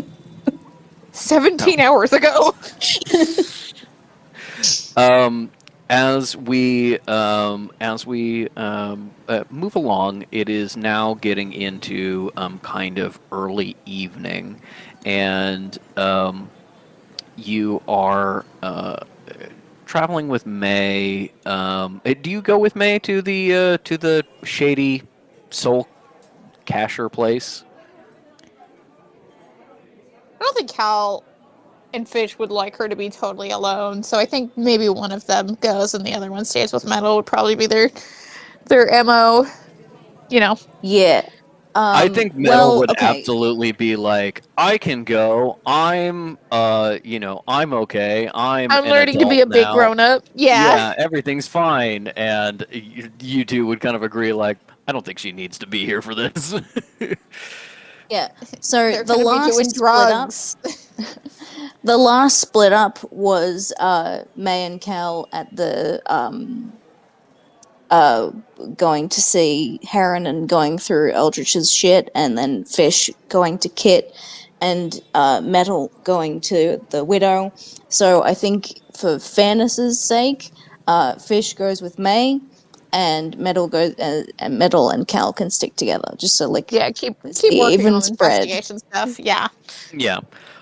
17 hours ago. as we move along, it is now getting into kind of early evening, and you are traveling with May. Do you go with May to the shady soul casher place? I don't think Cal and Fish would like her to be totally alone, so I think maybe one of them goes and the other one stays with Metal would probably be their MO, Yeah. I think Metal would okay. absolutely be like, I can go. I'm I'm okay. I'm I'm an learning to be adult a big now. grown up. Yeah. Yeah, everything's fine. And you two would kind of agree, like, I don't think she needs to be here for this. Yeah. So They're the gonna be last doing split up, drugs. the last split up was May and Cal at the going to see Heron and going through Eldritch's shit, and then Fish going to Kit, and Metal going to the Widow. So I think for fairness's sake, Fish goes with May, and Metal goes, and Metal and Cal can stick together, just so like Yeah, keep it's working even on spread. investigation stuff. Yeah. Yeah.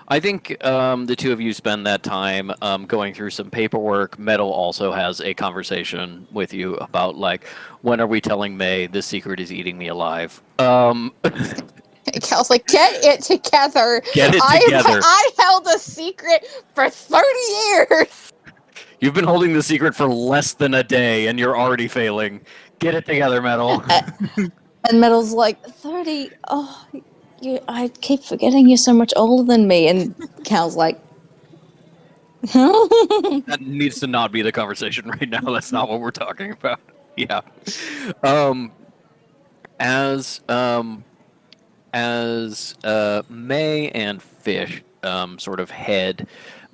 I think the two of you spend that time going through some paperwork. Metal also has a conversation with you about, like, when are we telling May this secret is eating me alive? Cal's like, get it together. Get it together. I held a secret for 30 years. You've been holding the secret for less than a day, and you're already failing. Get it together, Metal. And Metal's like, 30, oh, I keep forgetting you're so much older than me. And Cal's like, That needs to not be the conversation right now. That's not what we're talking about. Yeah. As May and Fish sort of head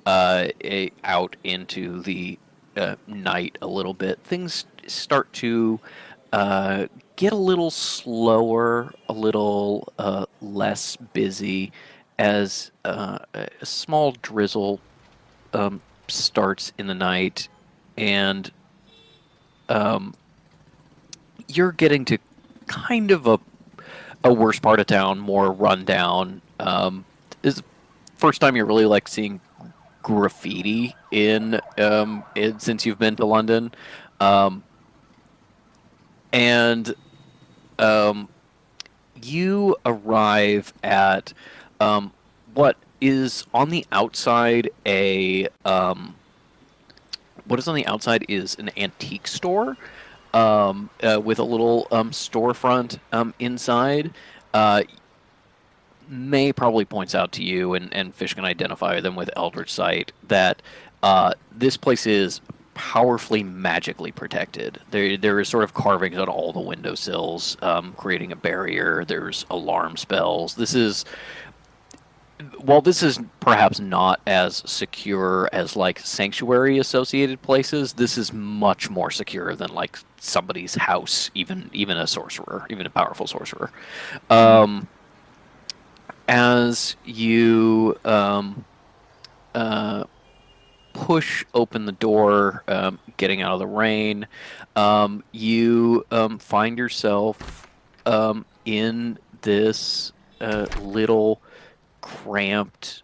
out into the night a little bit, things start to get a little slower, a little less busy, as a small drizzle starts in the night, and you're getting to kind of a worse part of town, more rundown. This is the first time you're really like seeing graffiti since you've been to London, and you arrive at what is on the outside is an antique store with a little storefront inside. May probably points out to you, and Fish can identify them with Eldritch Sight, that this place is powerfully magically protected. There is sort of carvings on all the windowsills, creating a barrier. There's alarm spells. While this is perhaps not as secure as like sanctuary associated places, this is much more secure than like somebody's house, even a sorcerer, even a powerful sorcerer. As you push open the door, getting out of the rain, you find yourself in this little cramped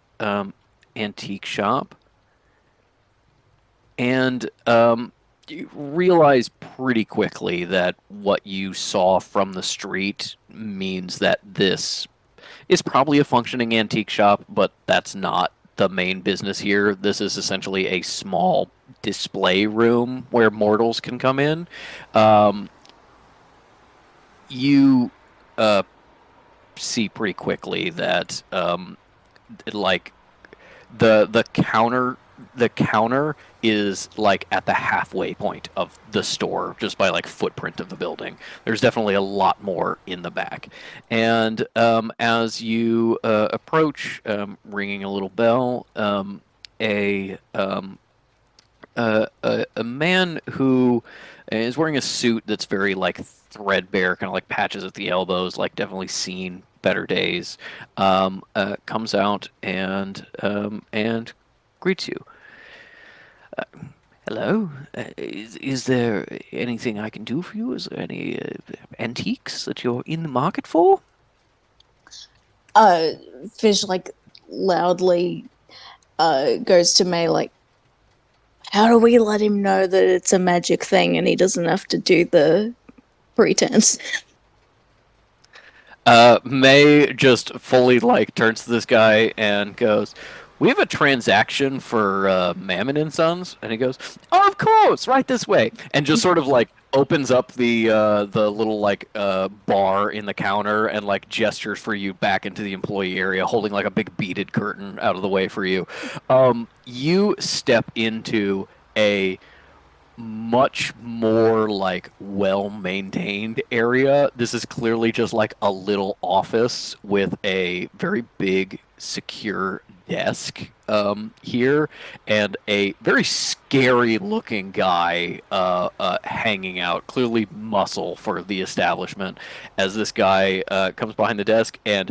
antique shop, and you realize pretty quickly that what you saw from the street means that this is probably a functioning antique shop, but that's not the main business here. This is essentially a small display room where mortals can come in. You see pretty quickly that like the counter is like at the halfway point of the store, just by like footprint of the building. There's definitely a lot more in the back. And as you approach, ringing a little bell, a man who is wearing a suit that's very like threadbare, kind of like patches at the elbows, like definitely seen better days, comes out and greets you. Hello. Is there anything I can do for you? Is there any antiques that you're in the market for? Fish like loudly goes to May like, how do we let him know that it's a magic thing and he doesn't have to do the pretense? May just fully like turns to this guy and goes, "We have a transaction for Mammon and Sons," and he goes, "Oh, of course, right this way," and just sort of like opens up the little like bar in the counter and like gestures for you back into the employee area, holding like a big beaded curtain out of the way for you. You step into a much more like well-maintained area. This is clearly just like a little office with a very big secure desk here, and a very scary looking guy hanging out, clearly muscle for the establishment, as this guy comes behind the desk and,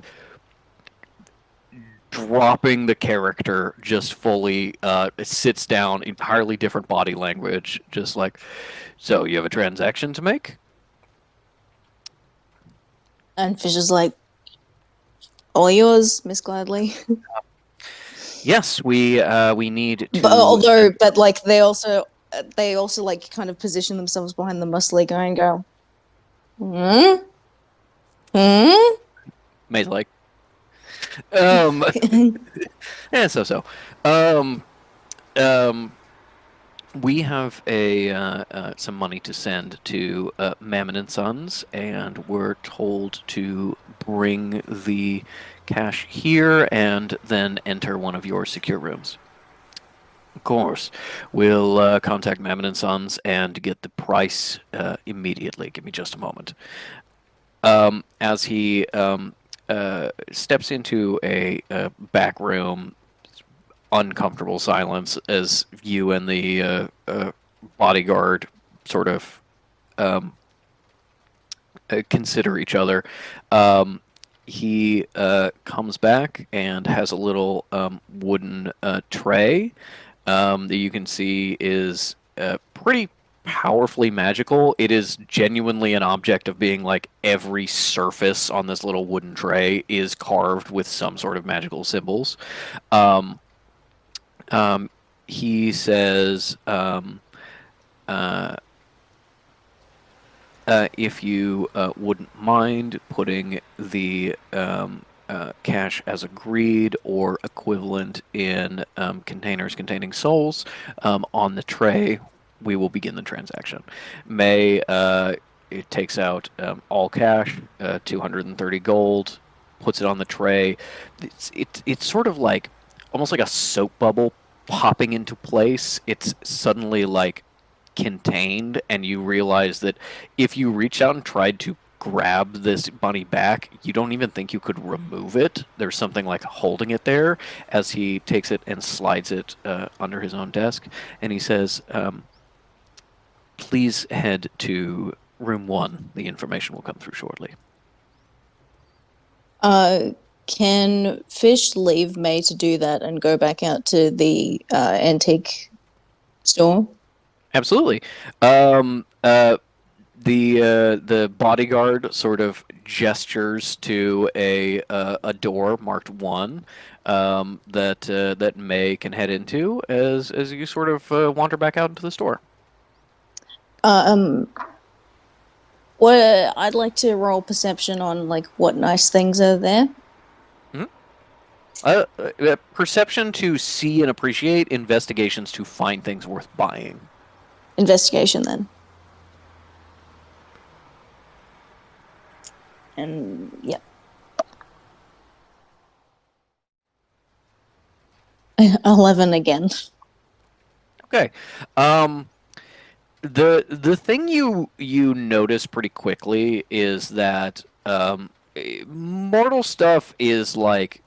dropping the character, just fully sits down, entirely different body language, just like, "So you have a transaction to make?" And Fish is like, all yours, Miss Gladly. Yes, we need to. But like they also like kind of position themselves behind the muscly guy and go, May's like, yeah, so. We have some money to send to Mammon and Sons, and we're told to bring the cash here and then enter one of your secure rooms. Of course, we'll contact Mammon and Sons and get the price immediately. Give me just a moment. As he steps into a back room, uncomfortable silence as you and the bodyguard sort of consider each other. He comes back and has a little wooden tray that you can see is pretty powerfully magical. It is genuinely an object of being like every surface on this little wooden tray is carved with some sort of magical symbols. He says, if you wouldn't mind putting the cash as agreed or equivalent in containers containing souls on the tray, we will begin the transaction. May it takes out all cash, 230 gold, puts it on the tray. It's sort of like almost like a soap bubble popping into place. It's suddenly like contained, and you realize that if you reached out and tried to grab this bunny back, you don't even think you could remove it. There's something like holding it there as he takes it and slides it under his own desk, and he says, please head to room 1. The information will come through shortly. Can Fish leave May to do that and go back out to the antique store? Absolutely. The bodyguard sort of gestures to a door marked 1 that May can head into as you sort of wander back out into the store. Well, I'd like to roll perception on like what nice things are there. Perception to see and appreciate, investigations to find things worth buying. Investigation then. And yeah. 11 again. Okay. The thing you notice pretty quickly is that mortal stuff is like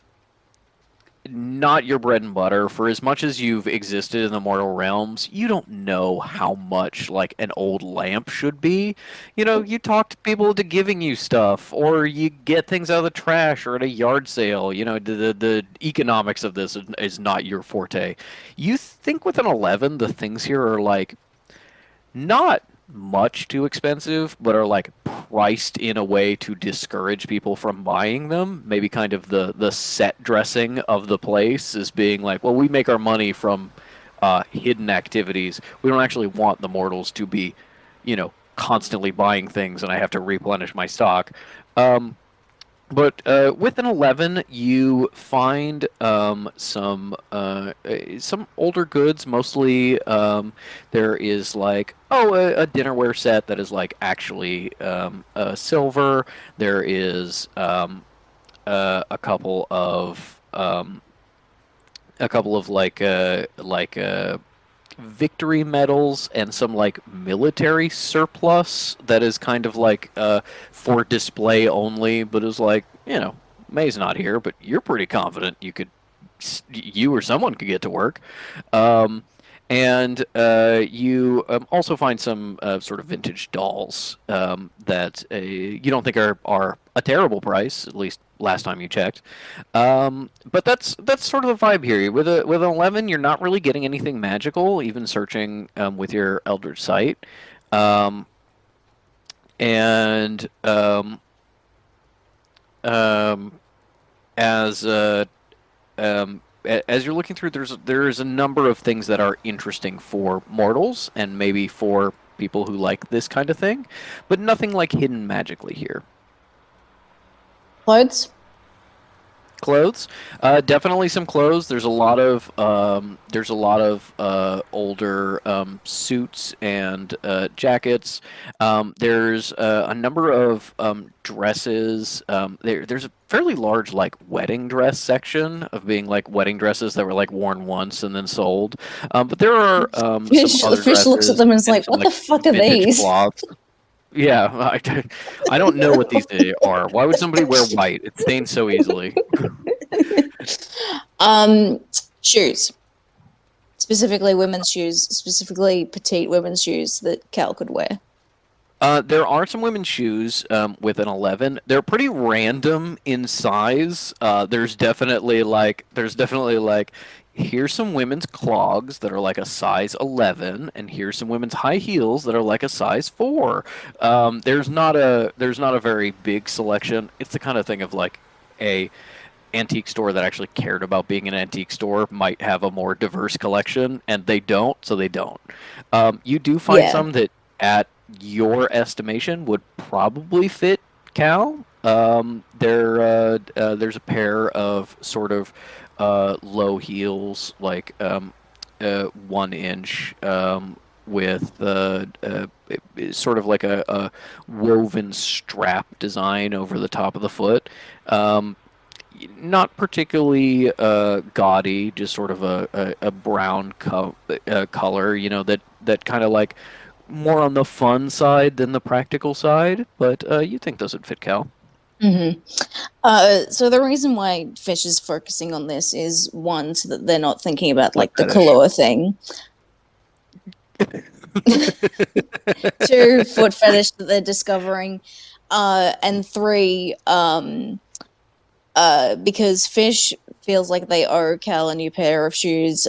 not your bread and butter. For as much as you've existed in the mortal realms, you don't know how much like an old lamp should be. You know, you talk to people into giving you stuff, or you get things out of the trash or at a yard sale. You know, the economics of this is not your forte. You think with an 11, the things here are like not much too expensive, but are like priced in a way to discourage people from buying them. Maybe kind of the set dressing of the place is being like, well, we make our money from hidden activities. We don't actually want the mortals to be, you know, constantly buying things, and I have to replenish my stock. But with an 11, you find some older goods. Mostly, there is like a dinnerware set that is like actually silver. There is a couple of victory medals and some like military surplus that is kind of like for display only, but is like, you know, May's not here, but you're pretty confident you or someone could get to work. And you also find some sort of vintage dolls that you don't think are a terrible price, at least last time you checked. But that's sort of the vibe here. With an 11, you're not really getting anything magical, even searching with your Eldritch Sight. As you're looking through, there's a number of things that are interesting for mortals and maybe for people who like this kind of thing, but nothing like hidden magically here. Clothes? Definitely some clothes. There's a lot of older suits and jackets. There's a number of dresses. There's a fairly large like wedding dress section of being like wedding dresses that were like worn once and then sold. But there are Fish, some other Fish looks at them and is and like, some, what the fuck are vintage these? cloths. Yeah, I don't know what these are. Why would somebody wear white? It stains so easily. Shoes. Specifically women's shoes, specifically petite women's shoes that Cal could wear. There are some women's shoes with an 11. They're pretty random in size. There's definitely like here's some women's clogs that are like a size 11, and here's some women's high heels that are like a size 4. There's not a very big selection. It's the kind of thing of like a antique store that actually cared about being an antique store might have a more diverse collection, and they don't, so they don't. You do find some that, at your estimation, would probably fit Cal. There's a pair of sort of low heels, like 1 inch with sort of like a woven strap design over the top of the foot. Not particularly gaudy, just sort of a brown color, you know, that kind of like more on the fun side than the practical side, but you think those would fit Cal. So the reason why Fish is focusing on this is one, so that they're not thinking about like the fetish. Kalua thing. 2, foot fetish that they're discovering, and 3, because Fish feels like they owe Cal a new pair of shoes.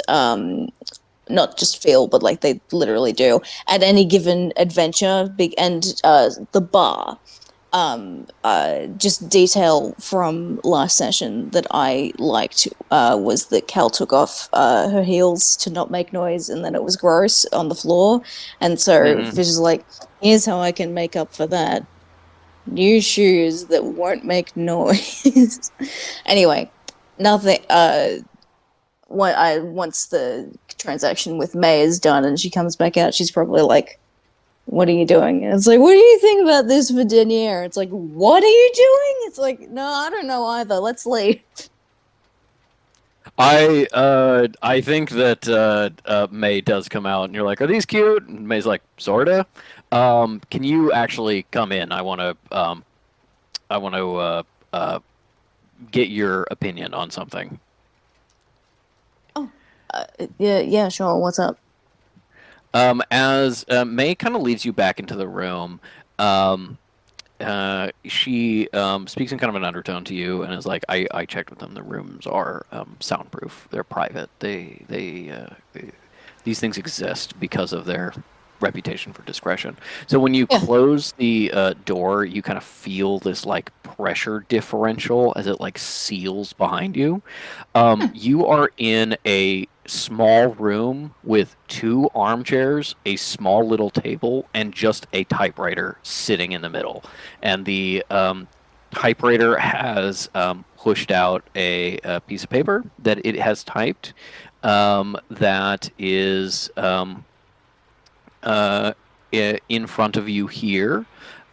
Not just feel, but like they literally do at any given adventure. The bar. Just detail from last session that I liked was that Cal took off her heels to not make noise, and then it was gross on the floor. And so Fish is like, here's how I can make up for that. New shoes that won't make noise. Anyway, nothing. Once the transaction with May is done and she comes back out, she's probably like, what are you doing? And it's like, what do you think about this for Denier? It's like, what are you doing? It's like, no, I don't know either. Let's leave. I think that May does come out, and you're like, "Are these cute?" And May's like, "Sorta." Can you actually come in? I want to get your opinion on something. Yeah, sure. What's up? As May kind of leads you back into the room, she speaks in kind of an undertone to you and is like, I checked with them. The rooms are soundproof. They're private. These things exist because of their reputation for discretion. So when you close the door, you kind of feel this like pressure differential as it like seals behind you. You are in a small room with 2 armchairs, a small little table, and just a typewriter sitting in the middle. And the typewriter has pushed out a piece of paper that it has typed that is in front of you here,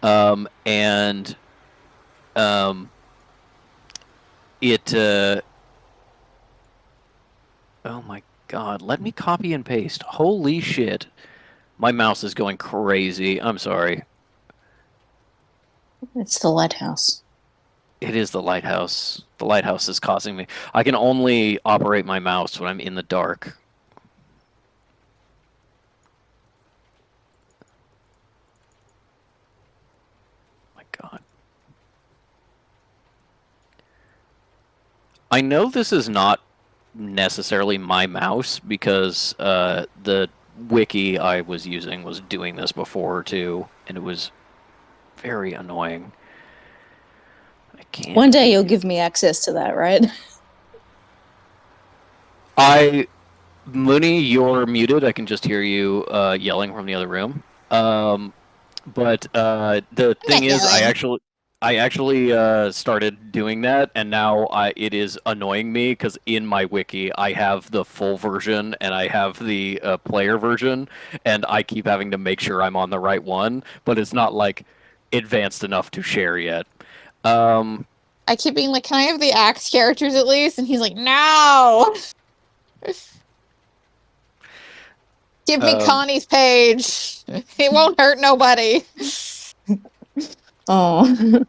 and it. Oh my god, let me copy and paste. Holy shit. My mouse is going crazy. I'm sorry. It's the lighthouse. It is the lighthouse. The lighthouse is causing me. I can only operate my mouse when I'm in the dark. My god. I know this is not necessarily my mouse because the wiki I was using was doing this before too, and it was very annoying. I can't. One day you'll give me access to that, right? Mooney, you're muted. I can just hear you yelling from the other room. But the thing is, I actually started doing that, and now it is annoying me because in my wiki I have the full version and I have the player version, and I keep having to make sure I'm on the right one, but it's not like advanced enough to share yet. I keep being like, can I have the Axe characters at least? And he's like, no! Give me Connie's page. It won't hurt nobody. Oh.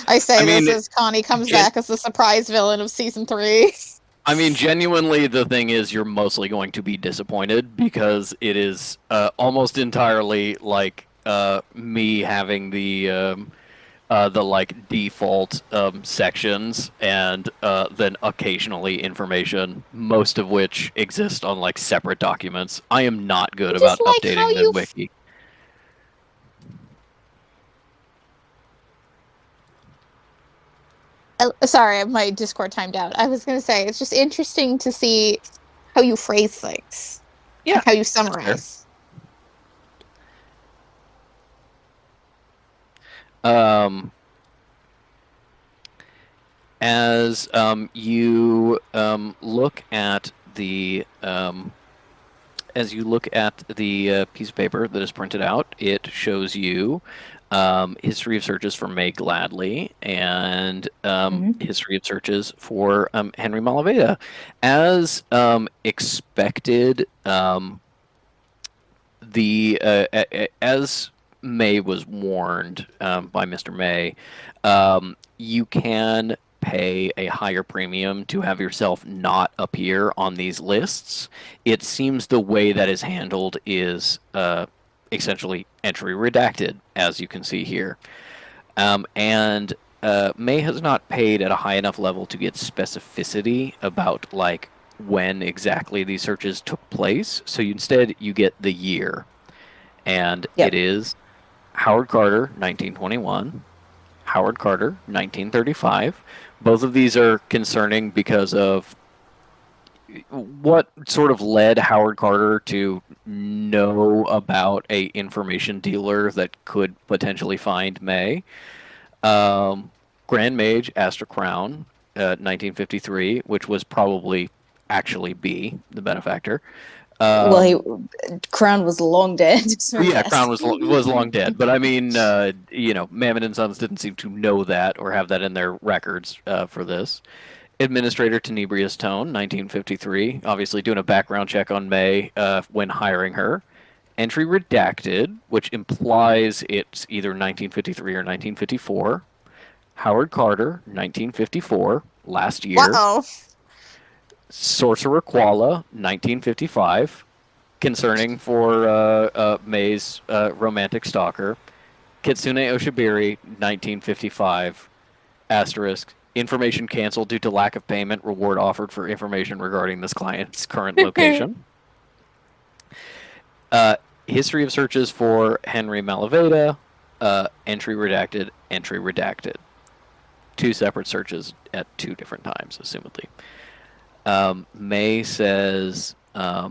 I say this as Connie comes back as the surprise villain of season 3. I mean, genuinely, the thing is, you're mostly going to be disappointed because it is almost entirely like me having the like default sections and then occasionally information, most of which exist on like separate documents. I am not good about updating the wiki. Sorry, my Discord timed out. I was going to say, it's just interesting to see how you phrase things. Yeah. How you summarize. As you look at the as you look at the piece of paper that is printed out, it shows you history of searches for May Gladly and history of searches for Henry Malaveda. As expected, as May was warned by Mr. May, you can pay a higher premium to have yourself not appear on these lists. It seems the way that is handled is essentially entry redacted, as you can see here. And May has not paid at a high enough level to get specificity about like when exactly these searches took place. So instead you get the year. And it is Howard Carter, 1921. Howard Carter, 1935. Both of these are concerning because of what sort of led Howard Carter to know about a information dealer that could potentially find May. Grand Mage Astor Crown, 1953, which was probably actually B, the benefactor. Crown was long dead. So yeah, Crown was long dead. But I mean, Mammon and Sons didn't seem to know that or have that in their records for this. Administrator Tenebrious Tone, 1953, obviously doing a background check on May when hiring her. Entry redacted, which implies it's either 1953 or 1954. Howard Carter, 1954, last year. Uh-oh. Sorcerer Koala, 1955, concerning for May's romantic stalker. Kitsune Oshibiri, 1955, asterisk, information canceled due to lack of payment, reward offered for information regarding this client's current location. History of searches for Henry Malaveda, entry redacted, entry redacted. Two separate searches at two different times, assumedly. May says, I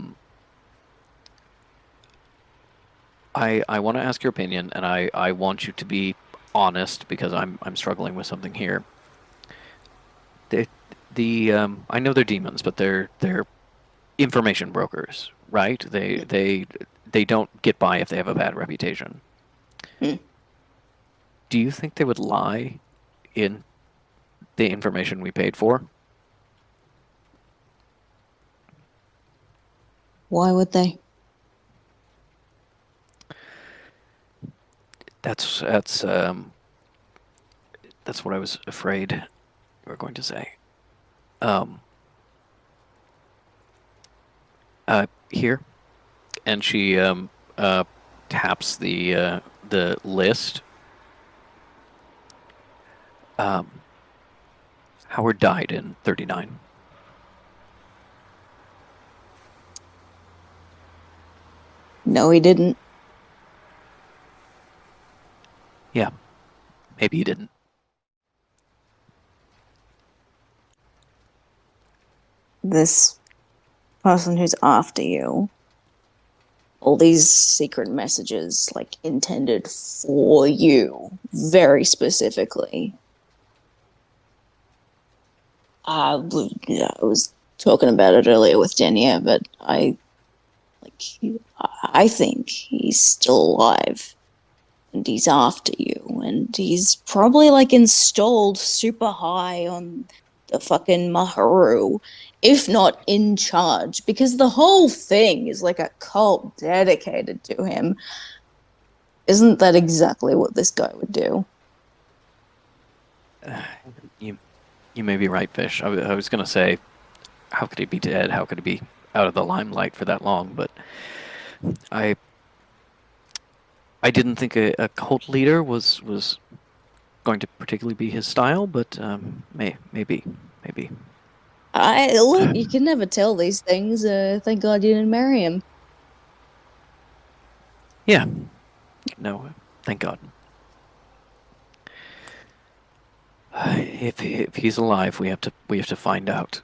want to ask your opinion, and I want you to be honest because I'm struggling with something here. I know they're demons, but they're information brokers, right? They don't get by if they have a bad reputation. Do you think they would lie in the information we paid for? Why would they? That's what I was afraid you were going to say. Here, and she taps the list. Howard died in 1939. No, he didn't. Yeah, maybe he didn't. This person who's after you, all these secret messages, like, intended for you, very specifically. I was talking about it earlier with Danielle, but I think he's still alive. And he's after you, and he's probably, like, installed super high on the fucking Maharu, if not in charge, because the whole thing is like a cult dedicated to him. Isn't that exactly what this guy would do? You may be right, Fish. I was going to say, how could he be dead? How could he be out of the limelight for that long? But I didn't think a cult leader was going to particularly be his style, but maybe. Look, you can never tell these things. Thank God you didn't marry him. Yeah. No, thank God. If he's alive, we have to find out,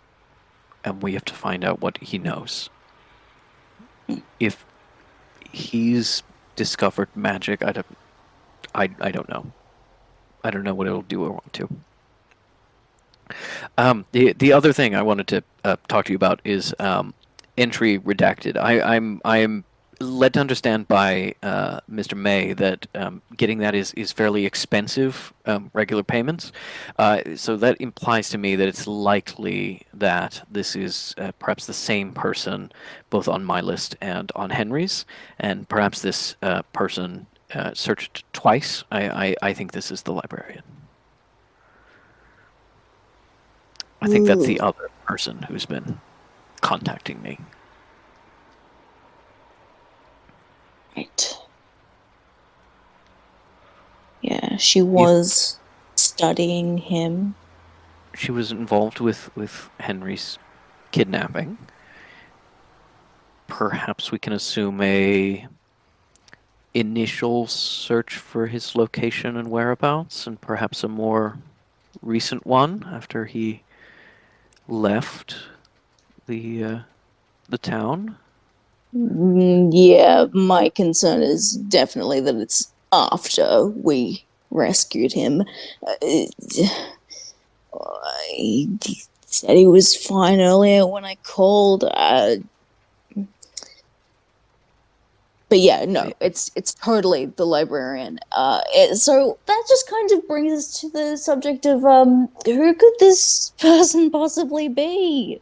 and we have to find out what he knows. If he's discovered magic, I don't know. I don't know what it'll do or want to. The other thing I wanted to talk to you about is entry redacted. I'm led to understand by Mr. May that getting that is fairly expensive, regular payments. So that implies to me that it's likely that this is perhaps the same person, both on my list and on Henry's, and perhaps this person searched twice. I think this is the librarian. I think that's the other person who's been contacting me. Right. Yeah, she was studying him. She was involved with Henry's kidnapping. Perhaps we can assume a initial search for his location and whereabouts, and perhaps a more recent one after he left the town. Yeah, my concern is definitely that it's after we rescued him. He said he was fine earlier when I called. But yeah, no, it's totally the librarian. So that just kind of brings us to the subject of who could this person possibly be?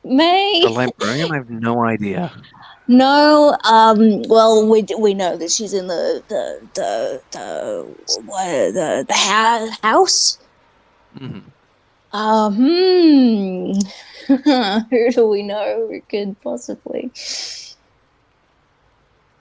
May? The librarian? I have no idea. No, well, we know that she's in the house. Mhm. Who do we know who could possibly?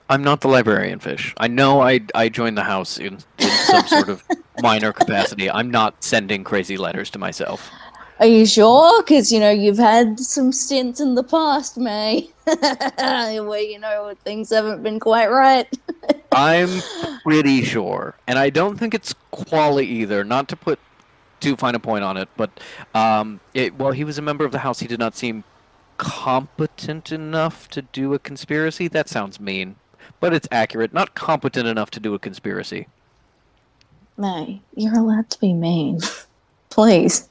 I'm not the librarian, Fish. I know I joined the house in some sort of minor capacity. I'm not sending crazy letters to myself. Are you sure? Because, you've had some stints in the past, May, where, things haven't been quite right. I'm pretty sure. And I don't think it's Quali either, not to put too fine a point on it, but while he was a member of the house, he did not seem competent enough to do a conspiracy. That sounds mean, but it's accurate. Not competent enough to do a conspiracy. May, you're allowed to be mean. Please.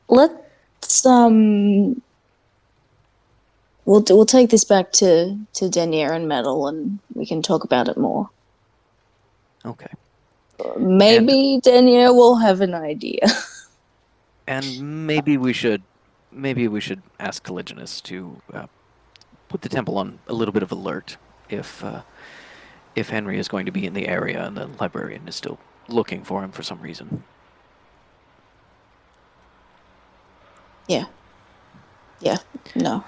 Let's we'll take this back to Denier and Metal, and we can talk about it more. Okay. Maybe Denier will have an idea. And maybe we should ask Caligulus to put the temple on a little bit of alert if Henry is going to be in the area and the librarian is still looking for him for some reason. Yeah. No,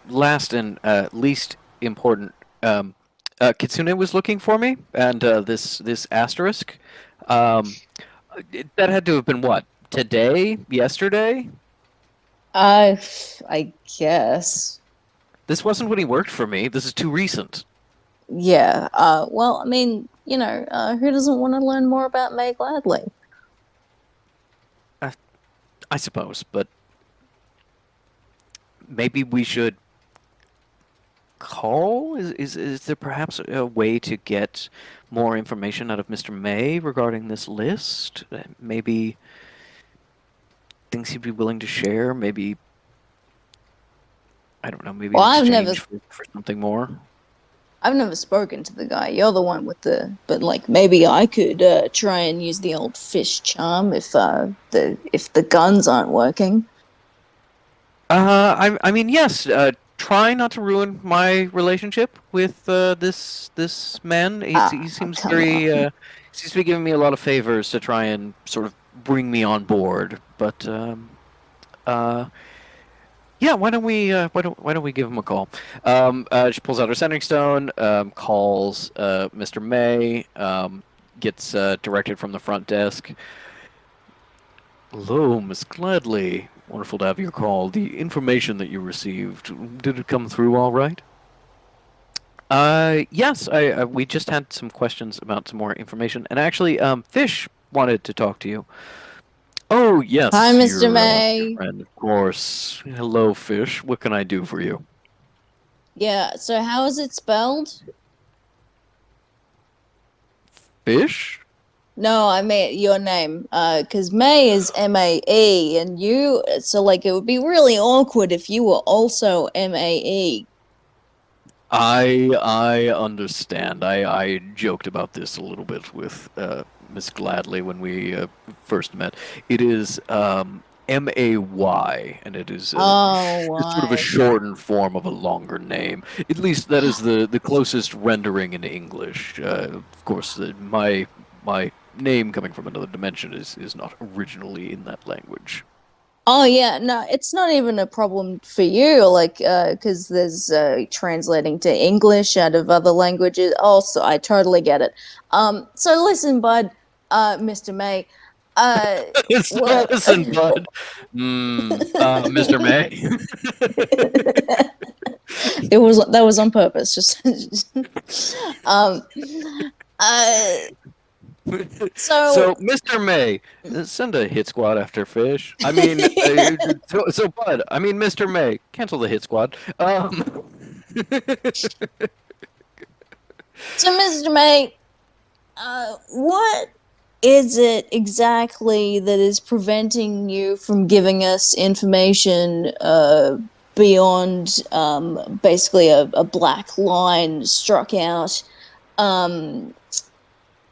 last and least important, Kitsune was looking for me, and this asterisk, that had to have been what? Today? Yesterday? I guess. This wasn't when he worked for me. This is too recent. Yeah. Well, I mean, who doesn't want to learn more about May Gladly? I suppose, but maybe we should call? Is there perhaps a way to get more information out of Mr. May regarding this list? Maybe things he'd be willing to share? Maybe, I don't know, maybe Well, exchange for something more? I've never spoken to the guy. You're the one with but maybe I could try and use the old fish charm if the guns aren't working. I mean, yes. Try not to ruin my relationship with this man. He seems very seems to be giving me a lot of favors to try and sort of bring me on board. But yeah, why don't we give him a call? She pulls out her sending stone, calls Mr. May, gets directed from the front desk. Hello, Miss Gladly. Wonderful to have your call. The information that you received, did it come through all right? Yes. We just had some questions about some more information, and actually, Fish wanted to talk to you. Oh, yes. Hi, Mr. Your May. friend, of course. Hello, Fish. What can I do for you? Yeah, so how is it spelled? Fish? No, I meant your name. Because May is Mae, and you. So, like, it would be really awkward if you were also Mae. I understand. I joked about this a little bit with Miss Gladly when we first met. It is May, and it is Oh, it's sort of a why? shortened form of a longer name. At least that is the closest rendering in English. Of course, my name coming from another dimension is not originally in that language. Oh yeah, no, it's not even a problem for you, like, because there's translating to English out of other languages. Also, I totally get it. So listen, bud, Mr. May, uh, what? Listen, bud. Mr. May. It was that was on purpose. Just, um, uh, so So, Mr. May, send a hit squad after Fish. I mean, Bud. I mean, Mr. May, cancel the hit squad. so Mr. May, what is it exactly that is preventing you from giving us information beyond basically a black line struck out um,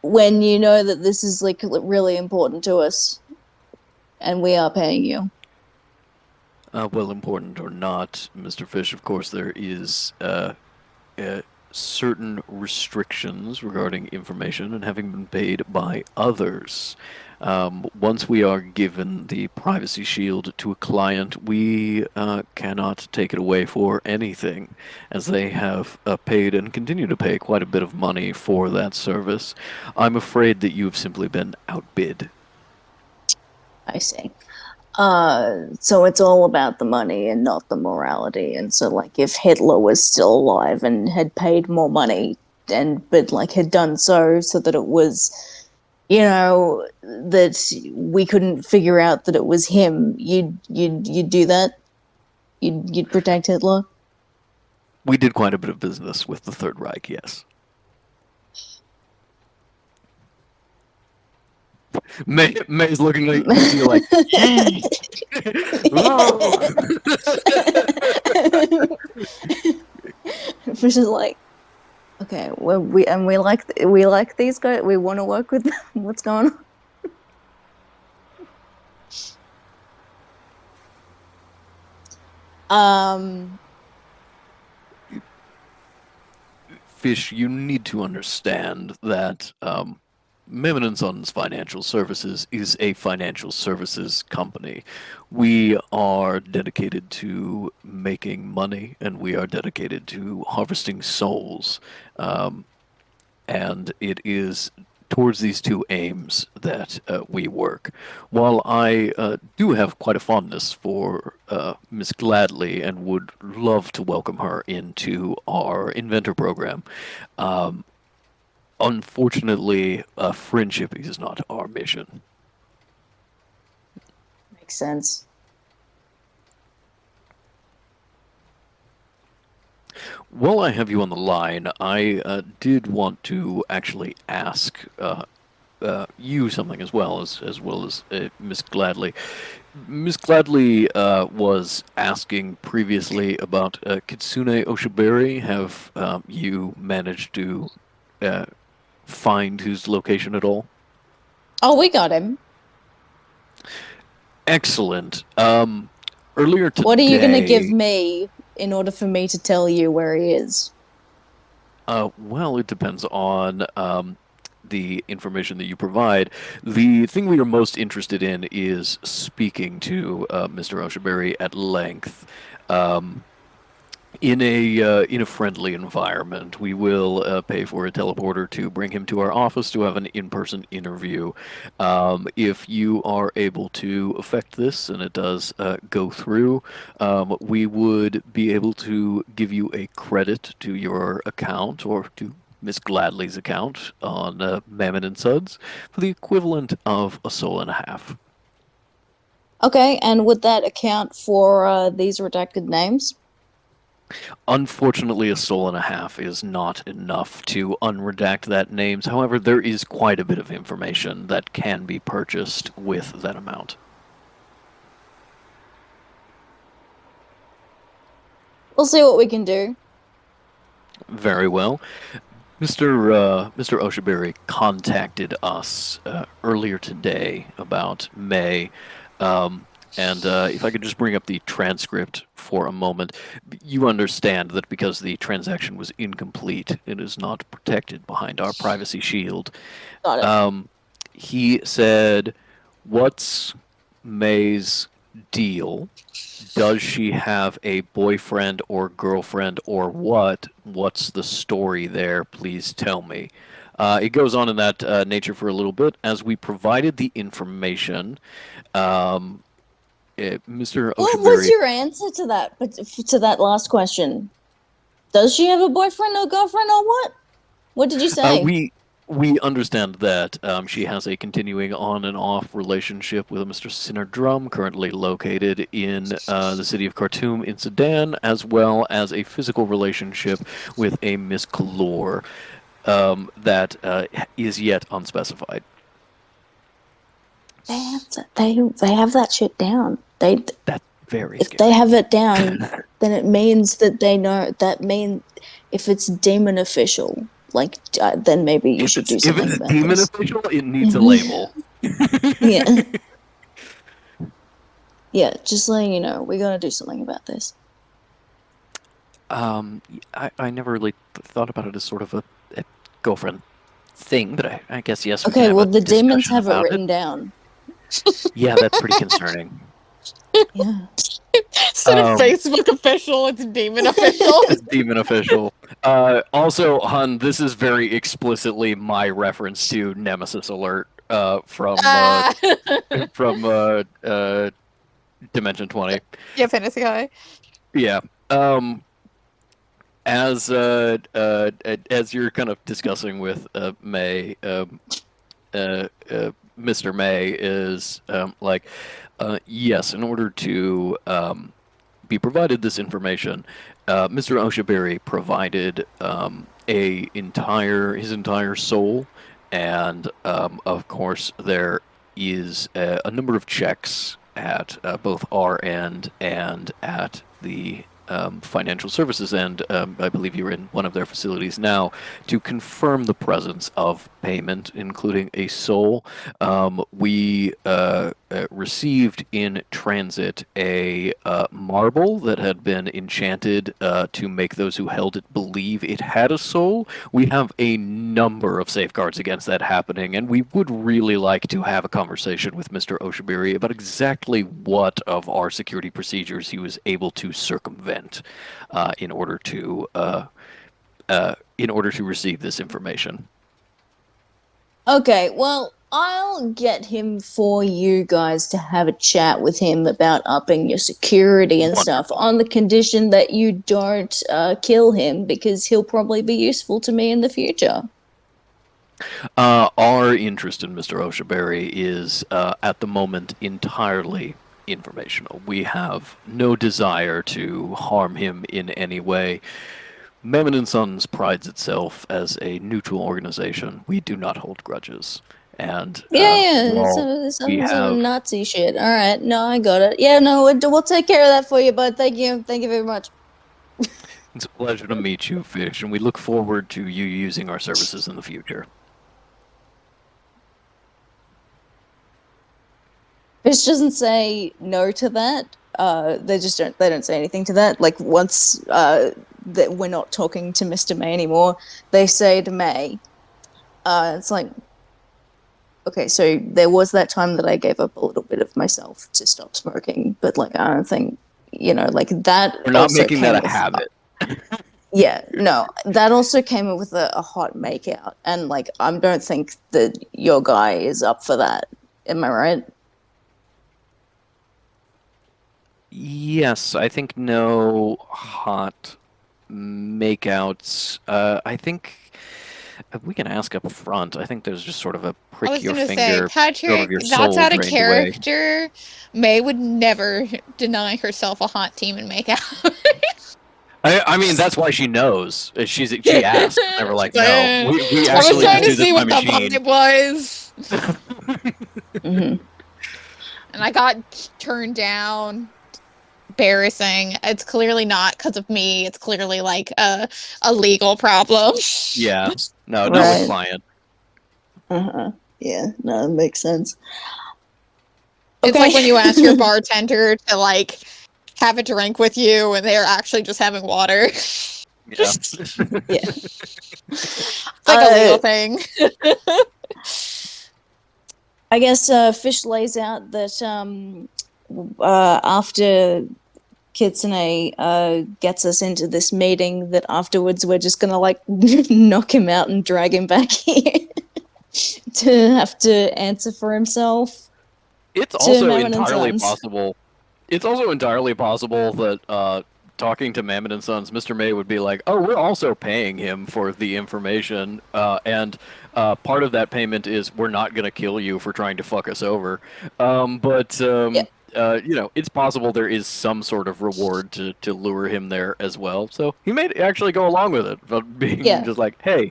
when you know that this is like really important to us and we are paying you? Well, important or not, Mr. Fish, of course, there is certain restrictions regarding information and having been paid by others. Once we are given the privacy shield to a client, we cannot take it away for anything, as they have paid and continue to pay quite a bit of money for that service. I'm afraid that you've simply been outbid. I see. So it's all about the money and not the morality. And so, like, if Hitler was still alive and had paid more money, but like had done so that it was, that we couldn't figure out that it was him, you'd do that. You'd protect Hitler. We did quite a bit of business with the Third Reich, yes. May's looking at you like, Fish is like, okay, well, we like these guys. We want to work with them. What's going on? Fish, you need to understand that Memmon and Sons Financial Services is a financial services company. We are dedicated to making money, and we are dedicated to harvesting souls. And it is towards these two aims that we work. While I do have quite a fondness for Miss Gladly and would love to welcome her into our inventor program, unfortunately, friendship is not our mission. Makes sense. While I have you on the line, I did want to actually ask you something as well as Miss Gladly. Miss Gladly was asking previously about Kitsune Oshibari. Have you managed to find his location at all? Oh, we got him. Excellent. Earlier today. What are you going to give me in order for me to tell you where he is? Well, it depends on the information that you provide. The thing we are most interested in is speaking to Mr. Oshibari at length. In a friendly environment, we will pay for a teleporter to bring him to our office to have an in-person interview. If you are able to effect this and it does go through, we would be able to give you a credit to your account or to Miss Gladly's account on Mammon and Suds for the equivalent of a soul and a half. Okay, and would that account for these redacted names? Unfortunately, a soul and a half is not enough to unredact that names. However, there is quite a bit of information that can be purchased with that amount. We'll see what we can do. Very well. Mr. Oshibury contacted us earlier today about May, and if I could just bring up the transcript for a moment, you understand that because the transaction was incomplete, it is not protected behind our privacy shield. Got it. He said, "What's May's deal? Does she have a boyfriend or girlfriend or what? What's the story there? Please tell me." It goes on in that nature for a little bit. As we provided the information, Mr. What was Oshibury, your answer to that? But to that last question, does she have a boyfriend or girlfriend or what? What did you say? we understand that she has a continuing on and off relationship with a Mr. Sinner Drum, currently located in the city of Khartoum in Sudan, as well as a physical relationship with a Miss Kalor that is yet unspecified. They have that shit down. That's very If scary. they have it down, then it means that they know. If it's demon official, like then maybe you should do If something it's about demon this. official, it needs a label. Yeah. Yeah, just letting you know, we gotta do something about this. I never really thought about it as sort of a girlfriend thing, but I guess yes. We can Okay, have well a the demons discussion have it about written down. Yeah, that's pretty concerning. Yeah. Instead of Facebook official, it's demon official. It's demon official. Also, Hun, this is very explicitly my reference to Nemesis Alert from Dimension 20. Yeah, fantasy guy. Yeah. As you're kind of discussing with May, Mr. May is like, yes, in order to be provided this information, Mr. Oshibury provided his entire soul, and of course there is a number of checks at both our end and at the financial services end. I believe you're in one of their facilities now to confirm the presence of payment, including a soul. We received in transit a marble that had been enchanted to make those who held it believe it had a soul. We have a number of safeguards against that happening, and we would really like to have a conversation with Mr. Oshibury about exactly what of our security procedures he was able to circumvent in order to receive this information. Okay, well, I'll get him for you guys to have a chat with him about upping your security and stuff on the condition that you don't kill him, because he'll probably be useful to me in the future. Our interest in Mr. Oshibury is at the moment entirely informational. We have no desire to harm him in any way. Mammon & Sons prides itself as a neutral organization. We do not hold grudges. And some Nazi shit. All right, no, I got it. Yeah, no, we'll take care of that for you, bud. Thank you very much. It's a pleasure to meet you, Fish, and we look forward to you using our services in the future. Fish doesn't say no to that. They don't say anything to that. Like, once that we're not talking to Mr. May anymore, they say to May, it's like, okay, so there was that time that I gave up a little bit of myself to stop smoking, but like, I don't think, like that. We're not making that a habit. Yeah, no, that also came with a hot makeout, and like, I don't think that your guy is up for that. Am I right? Yes, I think no hot makeouts. I think we can ask up front. I think there's just sort of a I prick was your gonna finger, say, Patrick, your that's soul out of drained away. character. May would never deny herself a hot team and make out. I mean, that's why she knows. She asked. And they were like, no, we I was actually trying do to this see by what the machine. vibe was, Hmm. and I got turned down. Embarrassing. It's clearly not because of me. It's clearly like a legal problem. Yeah. No, not Right. with client. Yeah, no, that makes sense. It's like when you ask your bartender to like have a drink with you, and they're actually just having water. Yeah. Yeah. It's like a legal thing. I guess Fish lays out that after Kitsune gets us into this meeting, that afterwards we're just gonna like knock him out and drag him back here to have to answer for himself. It's To also Mammon and entirely Sons. possible. It's also entirely possible that talking to Mammon and Sons, Mr. May would be like, "Oh, we're also paying him for the information, and part of that payment is we're not going to kill you for trying to fuck us over." You know, it's possible there is some sort of reward to lure him there as well. So he may actually go along with it, but being Yeah. just like, "Hey,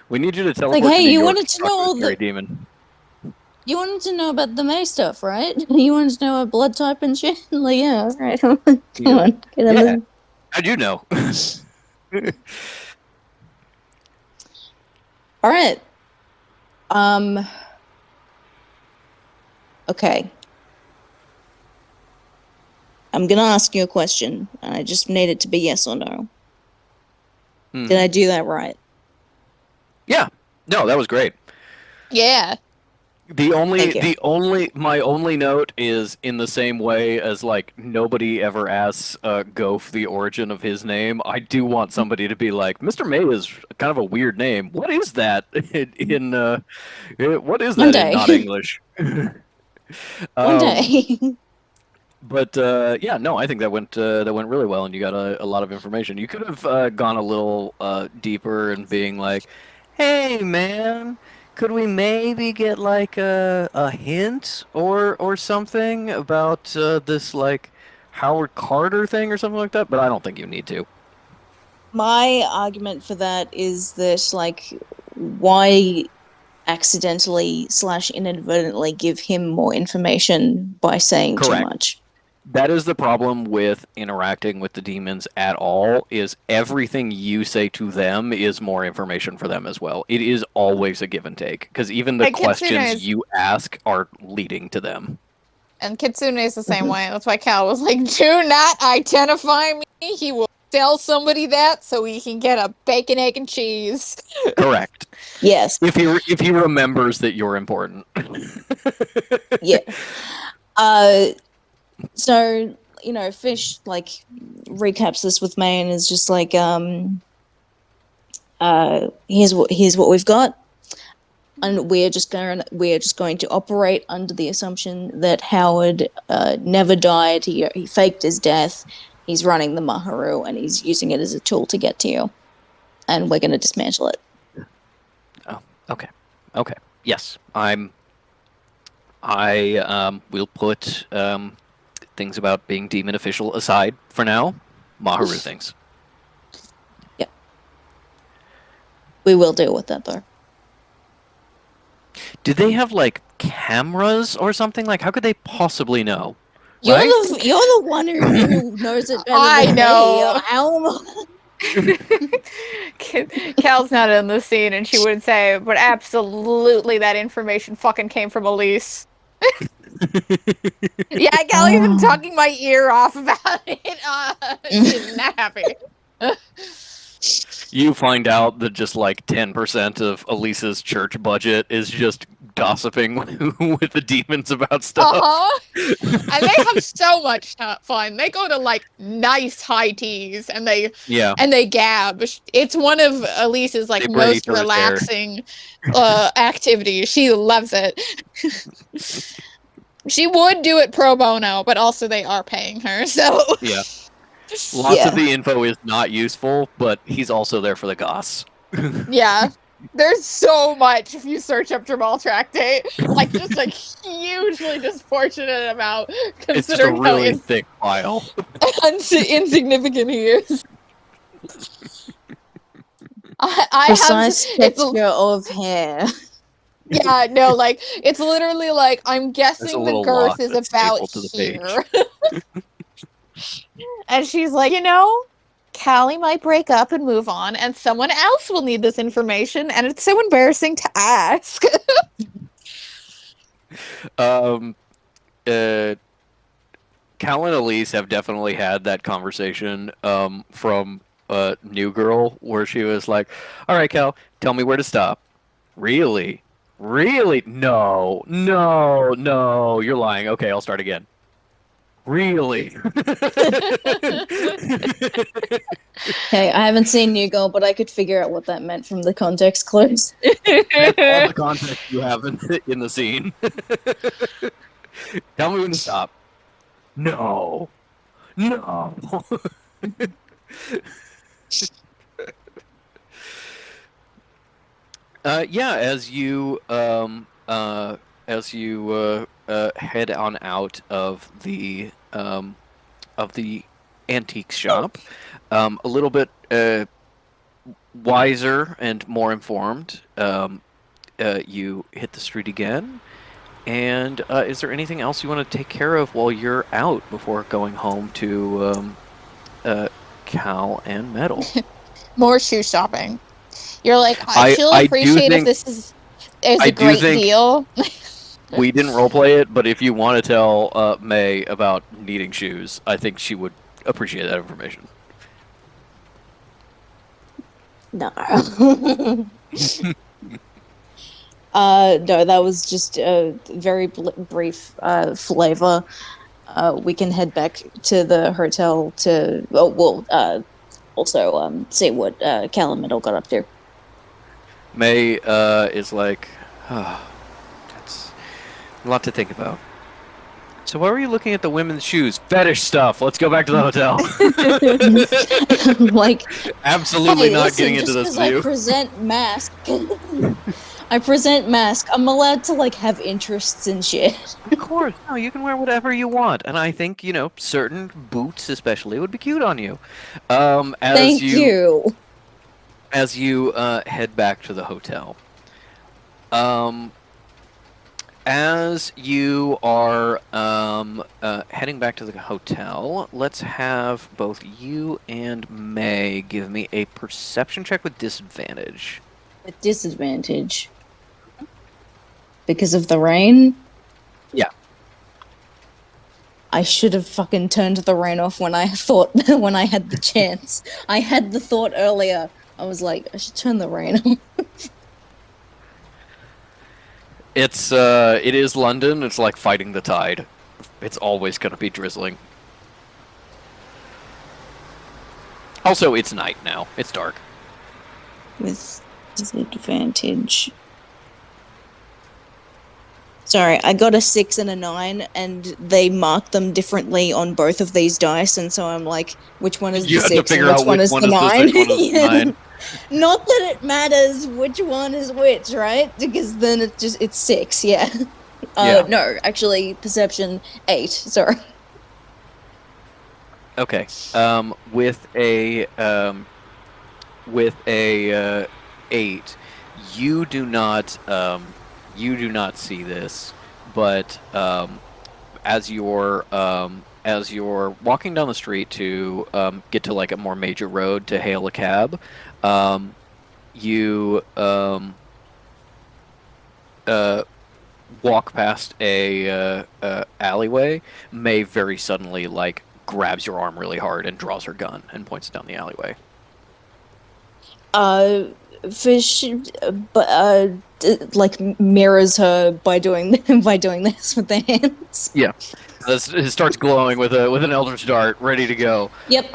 we need you to teleport Like, hey, to New you York wanted to talk know this all scary the- demon." You wanted to know about the May stuff, right? You wanted to know our blood type and shit? Like, yeah, all right. Come on. Get on Yeah. the- How'd you know? All right. Okay. I'm gonna ask you a question, and I just need it to be yes or no. Hmm. Did I do that right? Yeah. No, that was great. Yeah. Thank you. My only note is in the same way as like nobody ever asks Goaf the origin of his name. I do want somebody to be like, Mr. May is kind of a weird name. What is that what is One that in day. not English? One day. But yeah, no, I think that went really well, and you got a lot of information. You could have gone a little deeper and being like, "Hey, man, could we maybe get like a hint or something about this like Howard Carter thing or something like that?" But I don't think you need to. My argument for that is that, like, why accidentally / inadvertently give him more information by saying too Correct. much? That is the problem with interacting with the demons at all, is everything you say to them is more information for them as well. It is always a give and take, because even the Like, Kitsune questions is- you ask are leading to them. And Kitsune is the same way. That's why Cal was like, "Do not identify me. He will tell somebody that so he can get a bacon, egg, and cheese." Correct. Yes. If he remembers that you're important. Yeah. So, you know, Fish like recaps this with May and is just like, here's what we've got, and we're just going to operate under the assumption that Howard never died. He faked his death. He's running the Maharu and he's using it as a tool to get to you, and we're going to dismantle it. Oh, okay. Okay. Yes. I will put things about being demon official aside for now. Maharu things. Yep. We will deal with that though. Did they have like cameras or something? Like, how could they possibly know? You're Right? you're the one who knows it better I than know. me. How Cal's not in the scene, and she would say, "But absolutely, that information fucking came from Elise." Yeah, Cal even talking my ear off about it. She's not happy. You find out that just like 10% of Elisa's church budget is just gossiping with the demons about stuff. Uh-huh. And they have so much fun. They go to like nice high teas and they gab. It's one of Elise's like They bring most each other's hair. relaxing activities. She loves it. She would do it pro bono, but also they are paying her, so Yeah. Lots Yeah. of the info is not useful, but he's also there for the goss. yeah. There's so much if you search up Jamal Tractate. Like just like hugely disfortunate amount It's just a considering really how thick file. insignificant he is. I Precise have it's texture of hair. yeah, no, like it's literally like I'm There's a guessing the little girth lock is that's about stapled to the here. And she's like, Callie might break up and move on, and someone else will need this information, and it's so embarrassing to ask. Um, uh, Cal and Elise have definitely had that conversation from New Girl, where she was like, "All right, Cal, tell me where to stop." Really? Really? No, no, no, you're lying. Okay, I'll start again. Really? Hey, I haven't seen New Girl, but I could figure out what that meant from the context clues. That's all the context you have in the scene. Tell me when to stop. No. No. Yeah, as you head on out of the antique shop, a little bit wiser and more informed, you hit the street again. And is there anything else you want to take care of while you're out before going home to Cal and Metal? More shoe shopping. You're like, I she'll do appreciate if think this is I a do great think deal. we didn't roleplay it, but if you want to tell May about needing shoes, I think she would appreciate that information. No. No, that was just a very brief flavor. We can head back to the hotel to, also see what Cal and Middle got up to. May is like, oh, that's a lot to think about. So why were you looking at the women's shoes? Fetish stuff. Let's go back to the hotel. Like, Absolutely hey, not listen, getting into just this 'cause with you. I present mask. I present mask. I'm allowed to like have interests in shit. Of course. No, you can wear whatever you want. And I think, certain boots especially would be cute on you. Thank you. As you head back to the hotel. As you are heading back to the hotel, let's have both you and May give me a perception check with disadvantage. With disadvantage. Because of the rain? Yeah. I should have fucking turned the rain off when I thought, when I had the chance. I had the thought earlier. I was like, I should turn the rain off. It is London. It's like fighting the tide. It's always going to be drizzling. Also, it's night now. It's dark. With disadvantage. Sorry, I got a 6 and a 9, and they marked them differently on both of these dice, and so I'm like, which one is You the have to 6 and figure which out one which is one the is the 9? 6, one is the Yeah. 9. Not that it matters which one is which, right? Because then it's 6, yeah. Yeah. No, actually, perception 8, sorry. Okay. With a 8, you do not see this, but as you're walking down the street to get to like a more major road to hail a cab, you walk past a alleyway. May very suddenly like grabs your arm really hard and draws her gun and points it down the alleyway. Fish, like mirrors her by doing this with their hands. Yeah, it starts glowing with an Eldritch Dart ready to go. Yep.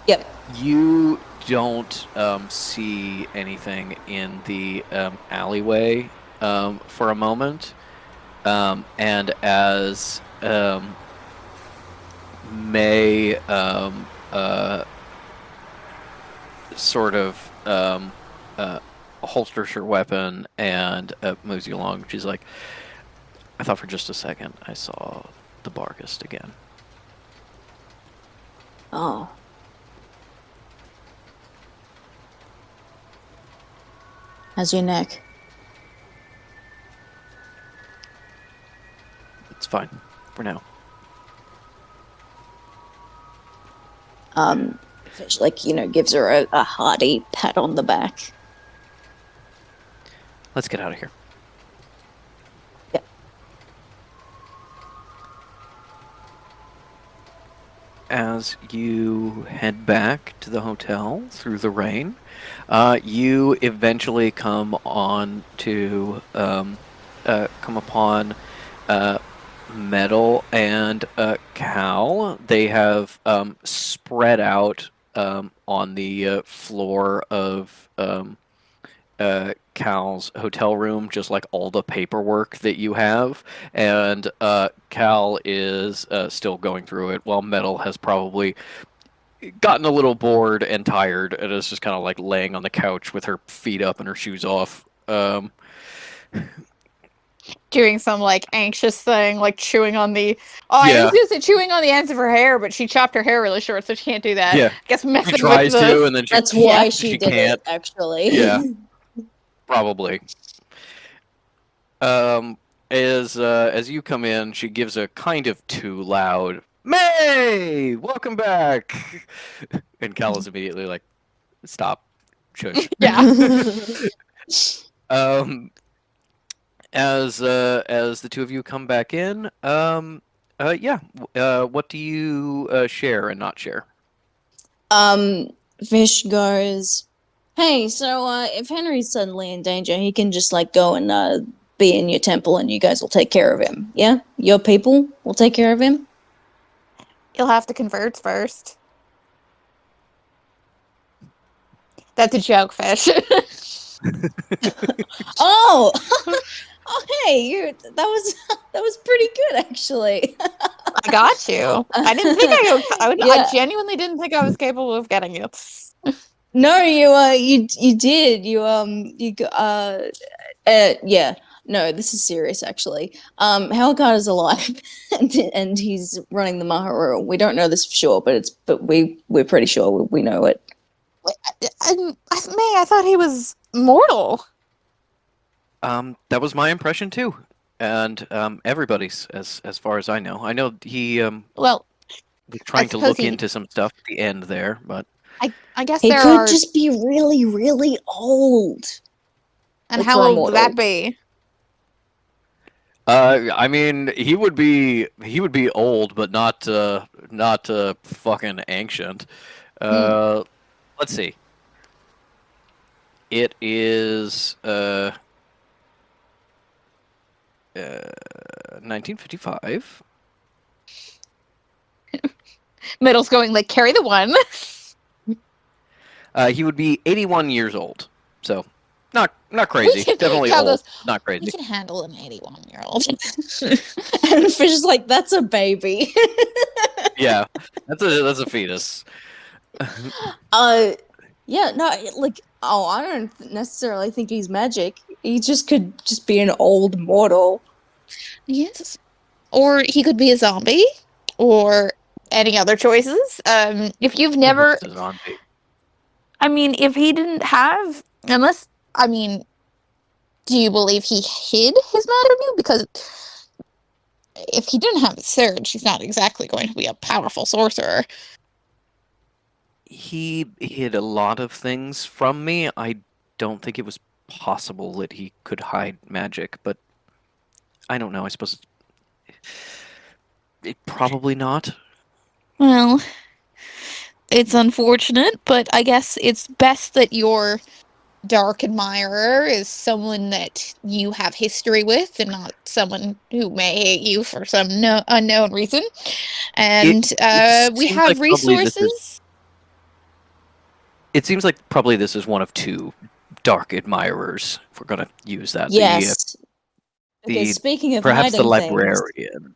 Yep. You don't see anything in the alleyway for a moment, and as May sort of holsters her weapon and moves you along. She's like, I thought for just a second I saw the Barghest again. Oh. How's your neck? It's fine for now. Fish, like, gives her a hearty pat on the back. Let's get out of here. Yeah. As you head back to the hotel through the rain, you eventually come on to come upon Metal and Cal. They have spread out on the floor of Cal's hotel room, just like all the paperwork that you have, and Cal is still going through it, while Metal has probably gotten a little bored and tired, and is just kind of like laying on the couch with her feet up and her shoes off. Doing some like anxious thing, like chewing on the. Oh, I Yeah. was gonna say chewing on the ends of her hair, but she chopped her hair really short, so she can't do that. Yeah. I guess She messing tries with to, the. and then she That's why Yeah. she did can't. it, actually. Yeah. Probably. As you come in, she gives a kind of too loud "May, welcome back," and Cal is immediately like, "Stop, shush." Yeah. As the two of you come back in, what do you share and not share? Fish goes, hey, so if Henry's suddenly in danger, he can just like go and be in your temple and you guys will take care of him. Yeah? Your people will take care of him? You'll have to convert first. That's a joke, Fish. Oh! Oh, hey, that was pretty good, actually. I got you. I didn't think I Yeah. genuinely didn't think I was capable of getting you. No, you did. Yeah. No, this is serious, actually. Helgard is alive, and he's running the Maharu. We don't know this for sure, but we're pretty sure we know it. I thought he was mortal. That was my impression too, and everybody's, as far as I know. I know he Well, was trying to suppose look he- into some stuff at the end there, but I guess He there could are. just be really, really old. And for how old immortal. would that be? I mean, he would be old, but not fucking ancient. Let's see. It is 1955. Middle's going like carry the one. He would be 81 years old. So, not crazy. can- Definitely Cal old. goes, Not We crazy. can handle an 81-year-old. And Fish is like, that's a baby. Yeah, that's a fetus. Yeah, no, like, I don't necessarily think he's magic. He just could just be an old mortal. Yes. Or he could be a zombie. Or any other choices. If you've never It's a zombie. I mean, if he didn't have do you believe he hid his matter from you? Because if he didn't have his surge, he's not exactly going to be a powerful sorcerer. He hid a lot of things from me. I don't think it was possible that he could hide magic, but I don't know. I suppose probably not. Well, it's unfortunate, but I guess it's best that your dark admirer is someone that you have history with and not someone who may hate you for some unknown reason. And we seems have like probably this is- resources. It seems like probably this is one of two dark admirers, if we're gonna use that. Yes. Okay, the- speaking of Perhaps the hiding things, librarian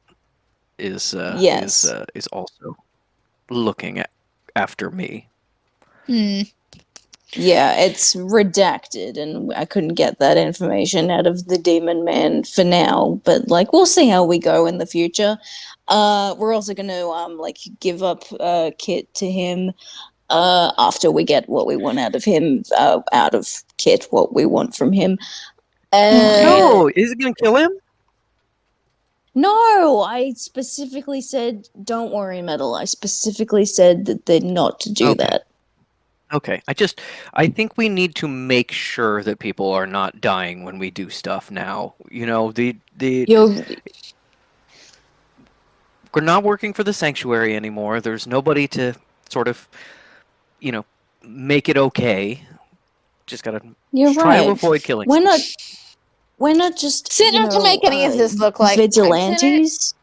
is Yes. is also looking after me. yeah, it's redacted, and I couldn't get that information out of the Demon Man for now. But like, we'll see how we go in the future. We're also going to like give up Kit to him. after we get what we want out of him, out of Kit what we want from him. No, is it gonna kill him? No, I specifically said, don't worry, Metal. I specifically said that they're not to do Okay. that. Okay, I think we need to make sure that people are not dying when we do stuff now. You know, You're we're not working for the sanctuary anymore. There's nobody to sort of, you know, make it okay. Just gotta you're try to right. avoid killing. We're not just Sinner can make any of this look like vigilantes.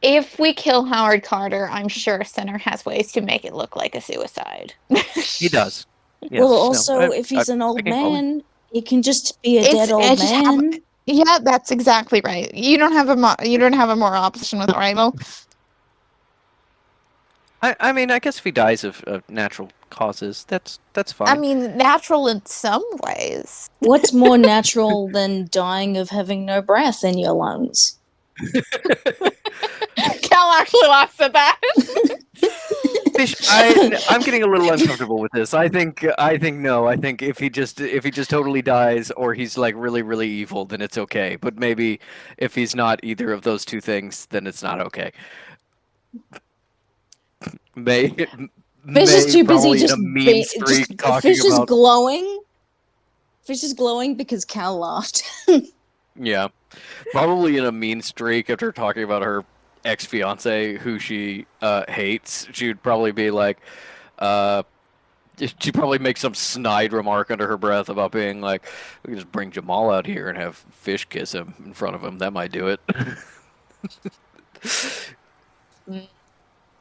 If we kill Howard Carter, I'm sure Sinner has ways to make it look like a suicide. He does. Yes, Well, no, also, if he's an old can follow. man, he can just be a It's- dead old it's just how- man. Yeah, that's exactly right. You don't have a moral opposition with that, right, Mo? I mean, I guess if he dies of natural causes, that's fine. I mean, natural in some ways. What's more natural than dying of having no breath in your lungs? Cal actually laughs at that. Fish, I'm getting a little uncomfortable with this. I think no. I think if he just totally dies, or he's like really evil, then it's okay. But maybe if he's not either of those two things, then it's not okay. Fish is too busy just Fish is glowing. Fish is glowing because Cal laughed. Yeah, probably in a mean streak after talking about her ex-fiance who she hates. She would probably be like, she'd probably make some snide remark under her breath about being like, we can just bring Jamal out here and have Fish kiss him in front of him. That might do it.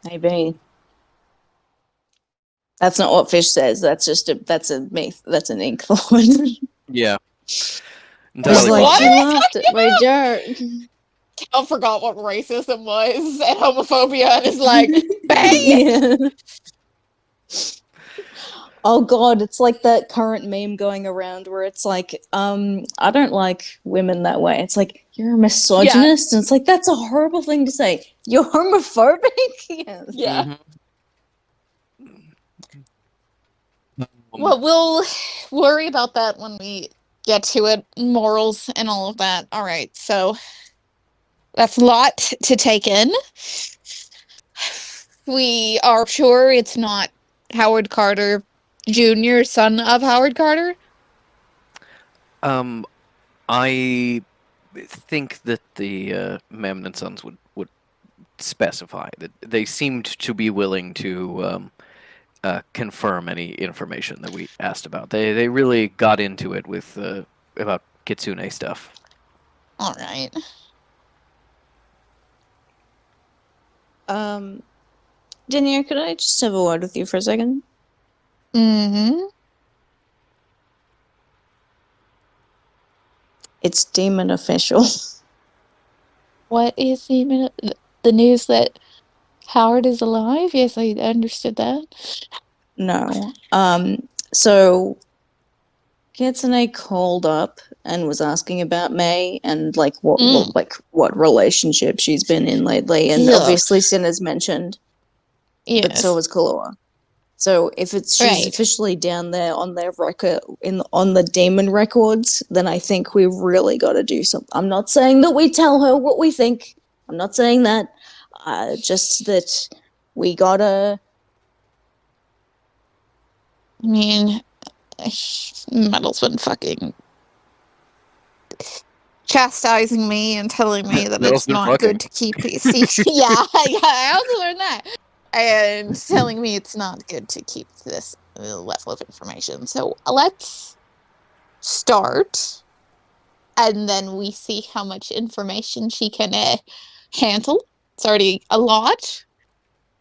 Maybe. That's not what Fish says. That's an ink thought. Yeah. It's like, What? you laughed at my joke. Cal forgot what racism was and homophobia and is like, bang! Yeah. Oh god, it's like that current meme going around where it's like, I don't like women that way. It's like, you're a misogynist, and it's like, that's a horrible thing to say. You're homophobic? Yes. Yeah. Mhm. Well, we'll worry about that when we get to it. Morals and all of that. All right, so that's a lot to take in. We are sure it's not Howard Carter Jr., son of Howard Carter? I think that the Mammon and Sons would specify that they seemed to be willing to confirm any information that we asked about. They really got into it with about Kitsune stuff. All right. Denier, could I just have a word with you for a second? Mm-hmm. It's Demon Official. What is the news that Howard is alive? Yes, I understood that. No. So Kitsune called up and was asking about May and like what relationship she's been in lately, and Yeah. obviously Sin has mentioned, Yes. but so was Kalua. So if she's Right. officially down there on their record on the demon records, then I think we really got to do something. I'm not saying that we tell her what we think. I'm not saying that. Just that we gotta. I mean, Metal's been fucking chastising me and telling me that Metal's it's been not fucking. good to keep these secrets. Yeah, I also learned that. And telling me it's not good to keep this level of information. So let's start, and then we see how much information she can handle. It's already a lot.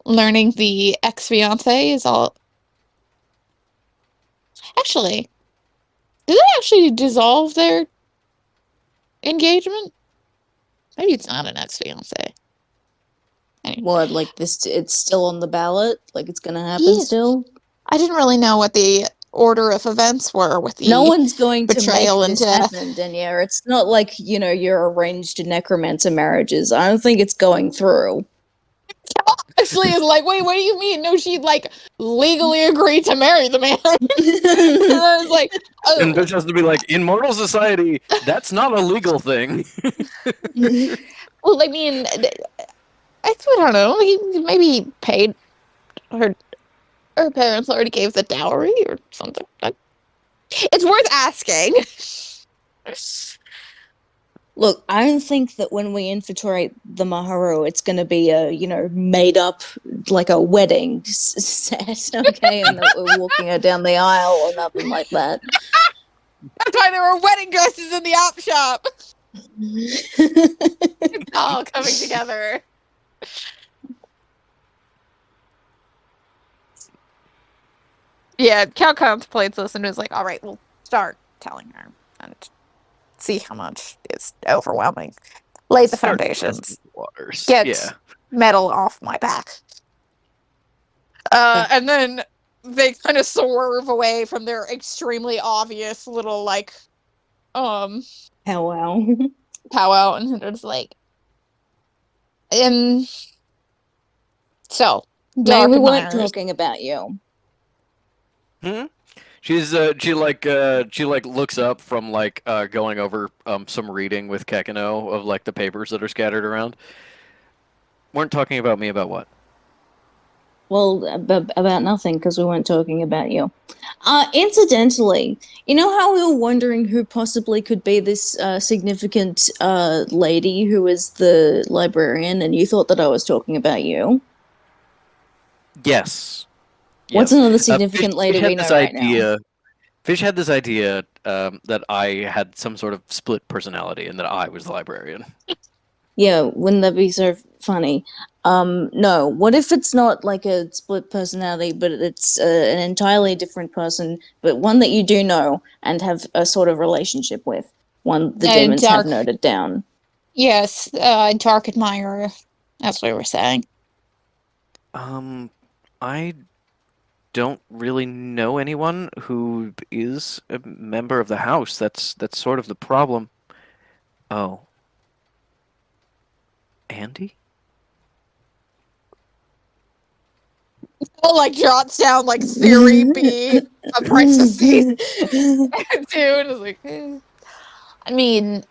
Learning the ex-fiance is all... Actually, did they actually dissolve their engagement? Maybe it's not an ex-fiance. Anyway, What, like this? It's still on the ballot. Like it's gonna happen Yeah. still. I didn't really know what the order of events were with the... No one's going to betrayal make and this death. happen, Denier. It's not like your arranged necromancer marriages. I don't think it's going through. Ashley is like, wait, what do you mean? No, she'd like legally agreed to marry the man. And I was like, And oh, Fish has to be like, in mortal society, that's not a legal thing. well, I mean, I don't know. He maybe paid her parents already gave the dowry or something. It's worth asking. Look, I don't think that when we infiltrate the Maharu, it's going to be a, made up, like a wedding set, okay? And that we're walking her down the aisle or nothing like that. That's why there were wedding dresses in the op shop. It's all coming together. Yeah, Cal contemplates this and is like, all right, we'll start telling her and see how much is overwhelming. Lay the Start foundations. testing the waters. Get Yeah. metal off my back. And then they kind of swerve away from their extremely obvious little, like, Wow. powwow, and it's like, so, No, Dark we weren't Admirers. talking about you. She's she looks up from going over some reading with Kekino of like the papers that are scattered around. Weren't talking about me about what? Well, about nothing, because we weren't talking about you. Incidentally, you know how we were wondering who possibly could be this significant lady who is the librarian, and you thought that I was talking about you? Yes. What's Yes. another significant Fish lady had we know this right now? idea. Fish had this idea that I had some sort of split personality and that I was the librarian. Yeah, wouldn't that be so funny? No, what if it's not like a split personality, but it's an entirely different person, but one that you do know and have a sort of relationship with? One the demons have noted down. Yes, Dark Admirer. That's what we were saying. I don't really know anyone who is a member of the house. That's sort of the problem. Oh. Andy? Oh, like jots down like Siri B, Apprentice C, too, and it's like, I mean,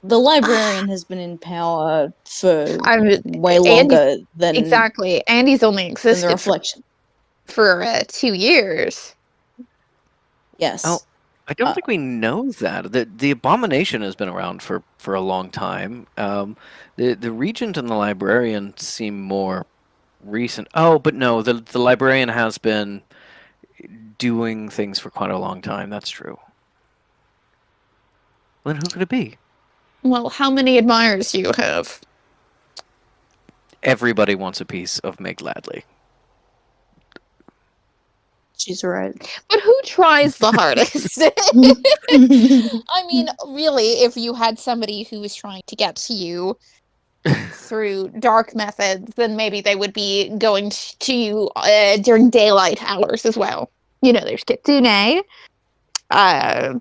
the librarian has been in power for I'm way longer than exactly. Andy's only than the existed reflection. for 2 years. Yes. Oh, I don't think we know that. The abomination has been around for a long time. The regent and the librarian seem more recent. Oh, but no, the librarian has been doing things for quite a long time. That's true. Then who could it be? Well, how many admirers do you have? Everybody wants a piece of Meg Ladley. She's right. But who tries the hardest? I mean, really, if you had somebody who was trying to get to you through dark methods, then maybe they would be going to you during daylight hours as well. You know, there's Kitsune. I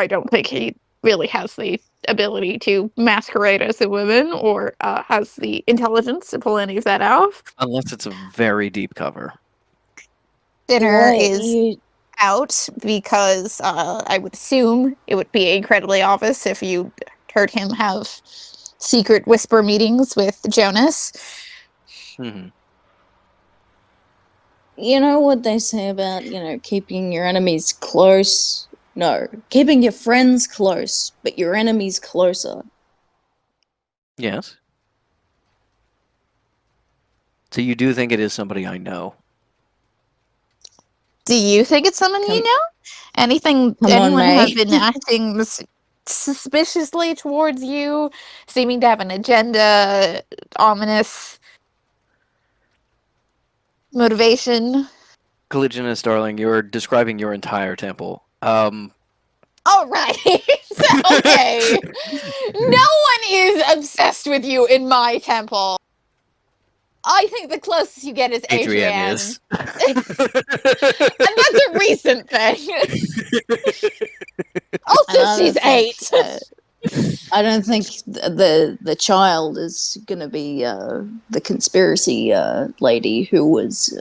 don't think he really has the ability to masquerade as a woman or has the intelligence to pull any of that off. Unless it's a very deep cover. Dinner is out because I would assume it would be incredibly obvious if you heard him have secret whisper meetings with Jonas. Mm-hmm. You know what they say about, keeping your enemies close? No, keeping your friends close, but your enemies closer. Yes. So you do think it is somebody I know? Do you think it's someone you know? Anyone has been acting suspiciously towards you, seeming to have an agenda, ominous motivation? Caligulus, darling, you're describing your entire temple. All right. Okay. No one is obsessed with you in my temple. I think the closest you get is Adrienne. Is. And that's a recent thing. Also, she's 8. I don't think the child is gonna be the conspiracy lady who was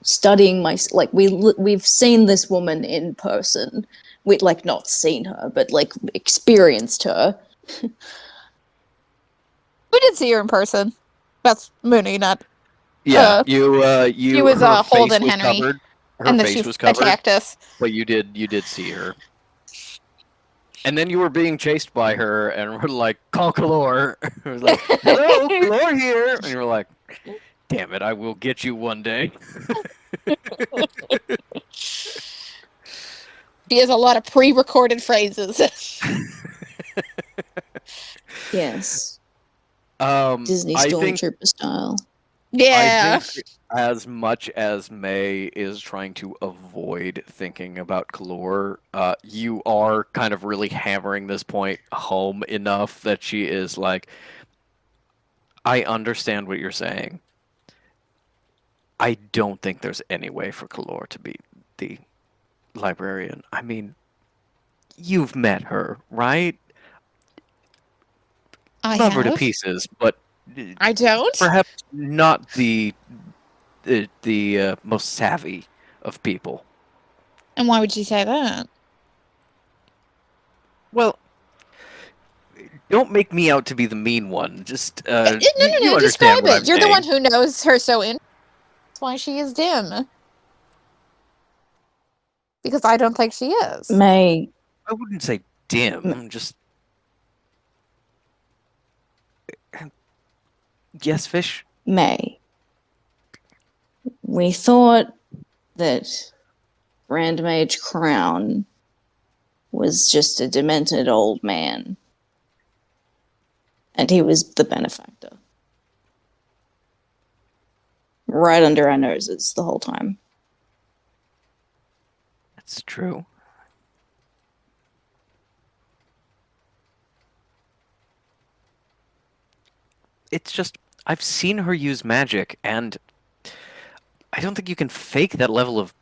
studying my like we've seen this woman in person. We like not seen her, but like experienced her. We did see her in person. That's Mooney, not Yeah, Uh, you she was, her face Holden was Henry, covered. Her and then face she was covered, attacked us. but you did see her. And then you were being chased by her, and we're like, "Call Kalor." It was like, "Hello, Kalor here," and you were like, "Damn it, I will get you one day." She has a lot of pre-recorded phrases. Yes, Um, Disney I think Stormtrooper style. Yeah. I think as much as May is trying to avoid thinking about Kalor, you are kind of really hammering this point home enough that she is like, I understand what you're saying. I don't think there's any way for Kalor to be the librarian. I mean, you've met her, right? I Love her to have. pieces, but I don't. perhaps not the most savvy of people. And why would you say that? Well, don't make me out to be the mean one. Just No. you understand Describe what it. I'm You're the saying. one who knows her so in. That's why she is dim. Because I don't think she is. May I wouldn't say dim. I'm just yes, fish. May. We thought that Randmage Crown was just a demented old man. And he was the benefactor. Right under our noses the whole time. That's true. It's just I've seen her use magic, and I don't think you can fake that level of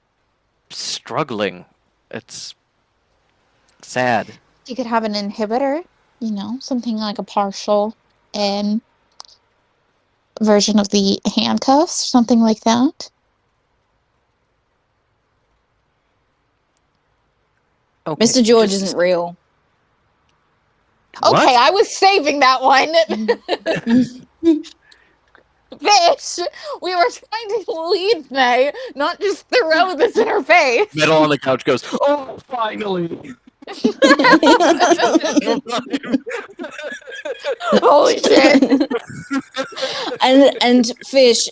struggling. It's sad. You could have an inhibitor, something like a partial version of the handcuffs, something like that. Okay, Mr. George just- isn't real. What? Okay, I was saving that one. Fish! We were trying to lead May, not just throw this in her face. Metal on the couch goes, "Oh, finally!" Holy shit. and Fish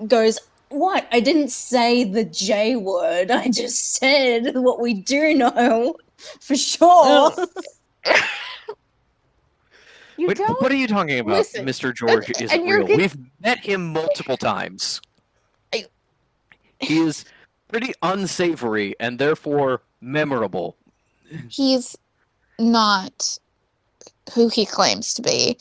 goes, what? I didn't say the J word. I just said what we do know for sure. You Wait, don't? what are you talking about? Listen, Mr. George and isn't you're real. getting- We've met him multiple times. I- He is pretty unsavory and therefore memorable. He's not who he claims to be.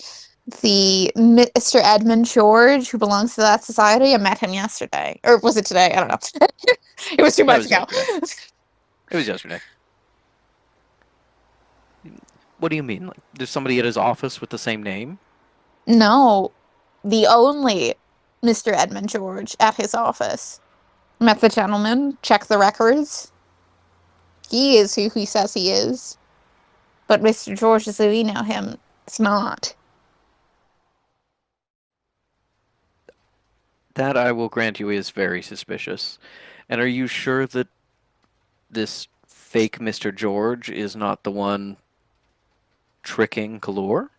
The Mr. Edmund George, who belongs to that society, I met him yesterday. Or was it today? I don't know. It was 2 months That ago. was It was yesterday. What do you mean? Like, there's somebody at his office with the same name? No, the only Mr. Edmund George at his office. Met the gentleman, checked the records. He is who he says he is. But Mr. George, as we know him, is not. That I will grant you is very suspicious. And are you sure that this fake Mr. George is not the one tricking Kalor?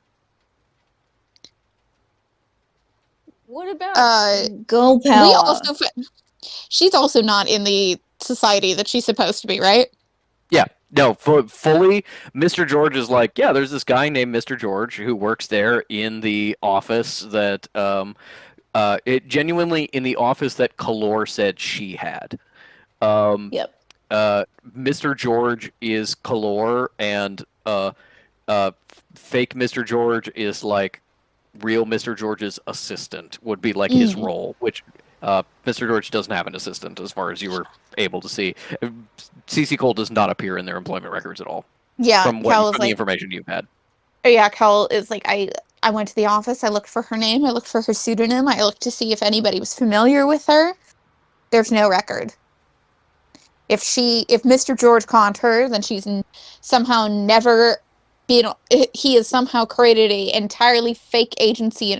What about girl We power? also she's also not in the society that she's supposed to be, right? Yeah, no, fully. Mr. George is like, yeah, there's this guy named Mr. George who works there in the office that, it genuinely in the office that Kalor said she had. Yep. Mr. George is Kalor, and fake Mr. George is like real Mr. George's assistant would be like his role, which Mr. George doesn't have an assistant as far as you were able to see. CC Cole does not appear in their employment records at all. Yeah, from Kel is the like, information you've had. yeah, Kel is like, I went to the office, I looked for her name, I looked for her pseudonym, I looked to see if anybody was familiar with her. There's no record. If Mr. George conned her, then she's somehow never been. He has somehow created a entirely fake agency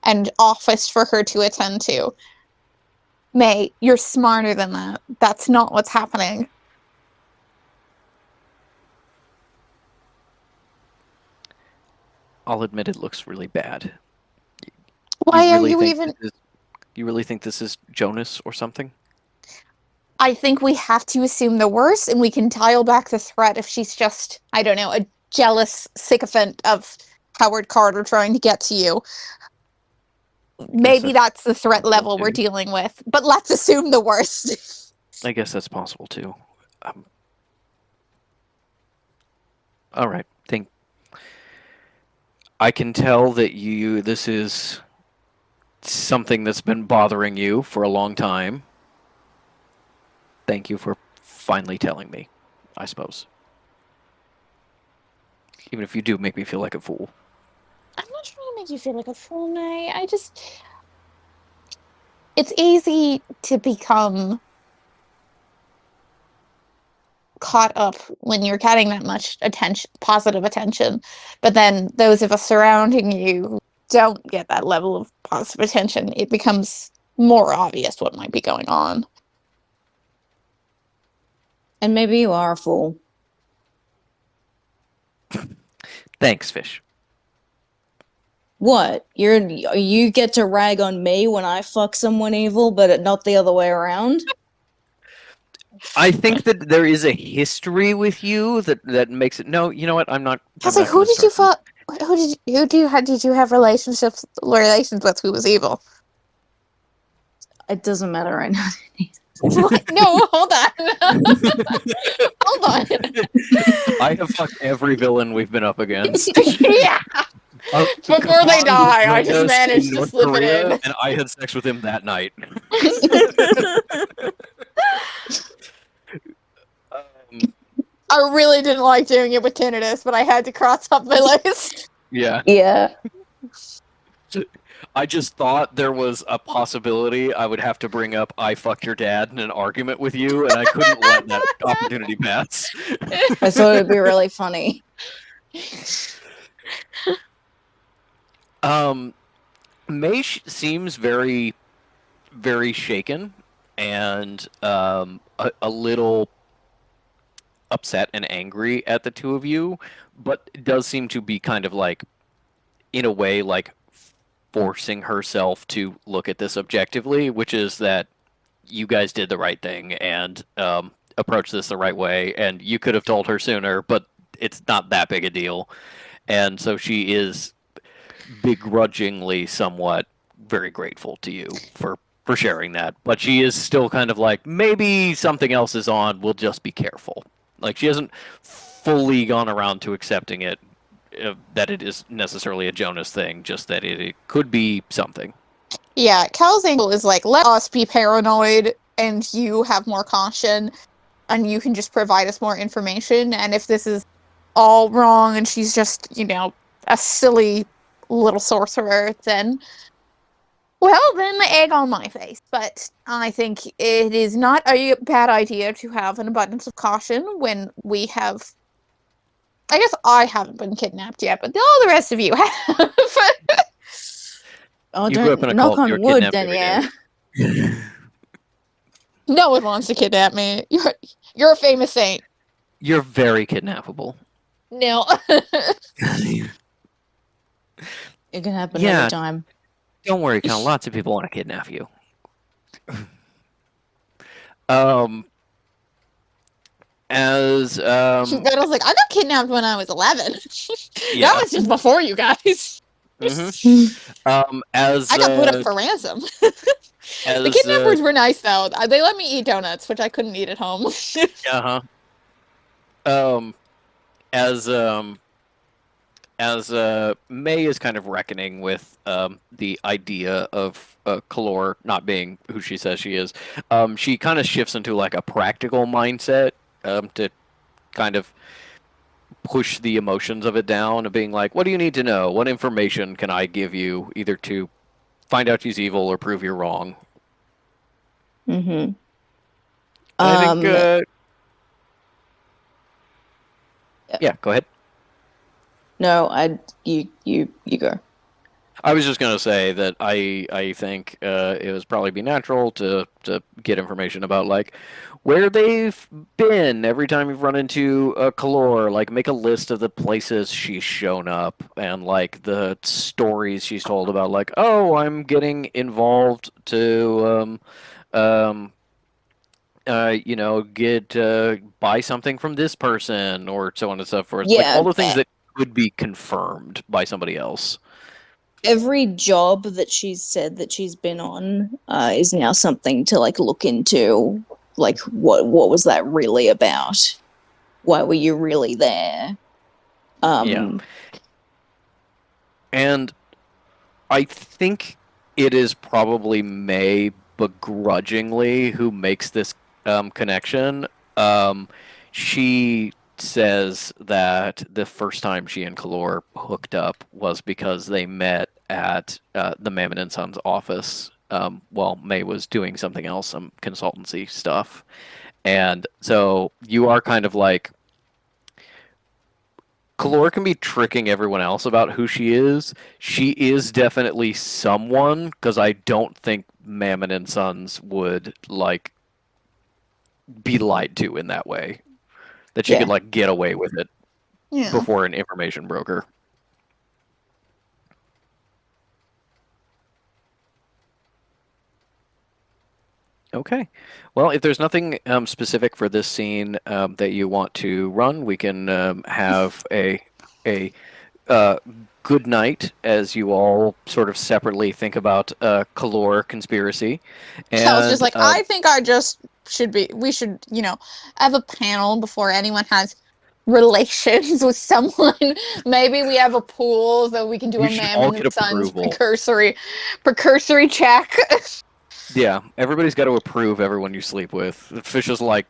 and office for her to attend to. May, you're smarter than that. That's not what's happening. I'll admit it looks really bad. Why are really you think even? you really think this is Jonas or something? I think we have to assume the worst, and we can dial back the threat if she's just, I don't know, a jealous sycophant of Howard Carter trying to get to you. Maybe that's the threat level we're dealing with, but let's assume the worst. I guess that's possible too. All right. I can tell that this is something that's been bothering you for a long time. Thank you for finally telling me, I suppose. Even if you do make me feel like a fool. I'm not trying to make you feel like a fool, May. It's easy to become caught up when you're getting that much attention, positive attention, but then those of us surrounding you don't get that level of positive attention. It becomes more obvious what might be going on. And maybe you are a fool. Thanks, Fish. What? You get to rag on me when I fuck someone evil, but not the other way around? I think that there is a history with you that makes it. No, you know what? I'm not. I was like, who did you fuck? Did you have relations with who was evil? It doesn't matter right now. No, hold on. Hold on. I have fucked every villain we've been up against. Yeah. Before they die, I just managed to slip it in. And I had sex with him that night. I really didn't like doing it with tinnitus, but I had to cross off my list. Yeah. Yeah. I just thought there was a possibility I would have to bring up I fucked your dad in an argument with you, and I couldn't let that opportunity pass. I thought it would be really funny. May seems very, very shaken and a little upset and angry at the two of you, but does seem to be kind of like, in a way, like forcing herself to look at this objectively, which is that you guys did the right thing and approached this the right way, and you could have told her sooner, but it's not that big a deal. And so she is begrudgingly somewhat very grateful to you for sharing that, but she is still kind of like, maybe something else is on, we'll just be careful. Like, she hasn't fully gone around to accepting it, that it is necessarily a Jonas thing, just that it could be something. Yeah, Cal's angle is like, let us be paranoid and you have more caution and you can just provide us more information, and if this is all wrong and she's just, a silly little sorcerer, then the egg on my face. But I think it is not a bad idea to have an abundance of caution when we have... I guess I haven't been kidnapped yet, but all the rest of you have. Oh, You grew up in don't a knock cult, you on were wood, kidnapped then, every yeah. day. No one wants to kidnap me. You're a famous saint. You're very kidnappable. No. It can happen Yeah. anytime. Don't worry, Cal. Lots of people want to kidnap you. Gretel's like, I got kidnapped when I was 11. Yeah. That was just before you guys. Mm-hmm. I got put up for ransom. The kidnappers were nice, though. They let me eat donuts, which I couldn't eat at home. As May is kind of reckoning with the idea of Kalor not being who she says she is, she kind of shifts into like a practical mindset to kind of push the emotions of it down and being like, what do you need to know? What information can I give you either to find out she's evil or prove you're wrong? Mm-hmm. And I think, yeah, go ahead. No, you go. I was just gonna say that I think it would probably be natural to get information about like where they've been every time you've run into Kalor. Like make a list of the places she's shown up and like the stories she's told about. Like, oh, I'm getting involved to get buy something from this person or so on and so forth. Like Yeah, all the things that could be confirmed by somebody else. every job that she's said that she's been on is now something to like look into. Like, what was that really about? Why were you really there? Yeah. And I think it is probably May begrudgingly who makes this connection. She says that the first time she and Kalor hooked up was because they met at the Mammon and Sons office while May was doing something else, some consultancy stuff. And so you are kind of like, Kalor can be tricking everyone else about who she is. She is definitely someone, because I don't think Mammon and Sons would like be lied to in that way. That she could like get away with it before an information broker. Okay. Well, if there's nothing specific for this scene that you want to run, we can have a good night as you all sort of separately think about Kalor conspiracy. And I was just like, I think we should, have a panel before anyone has relations with someone. Maybe we have a pool so we can do a Mammon and Sons precursory check. Yeah, everybody's got to approve everyone you sleep with. Fish is like,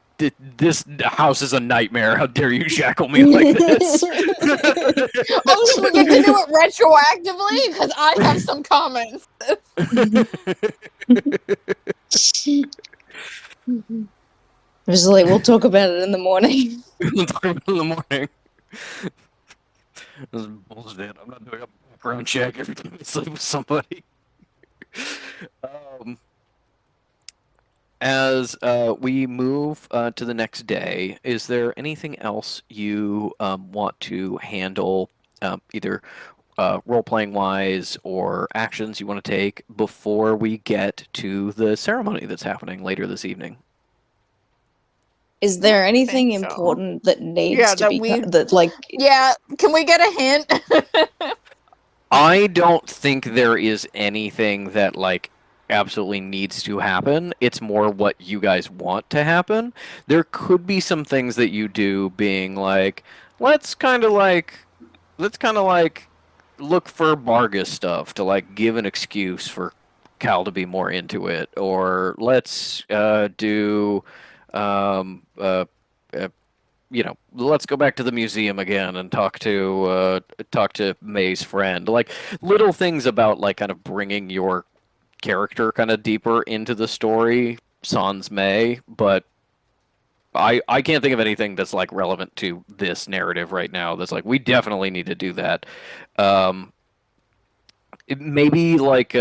this house is a nightmare. How dare you shackle me like this? We get to do it retroactively because I have some comments. I was like, we'll talk about it in the morning. We'll talk about it in the morning. This is bullshit. I'm not doing a background check every time I sleep with somebody. As we move to the next day, is there anything else you want to handle, either role-playing wise or actions you want to take before we get to the ceremony that's happening later this evening? Is there anything so. important that needs to that be we- that like? Yeah, can we get a hint? I don't think there is anything that like absolutely needs to happen. It's more what you guys want to happen. There could be some things that you do being like, let's kind of like look for Bargus stuff to like give an excuse for Cal to be more into it, or let's do let's go back to the museum again and talk to May's friend. Like little things about like kind of bringing your character kind of deeper into the story, sans May, but I can't think of anything that's like relevant to this narrative right now that's like we definitely need to do that. Maybe like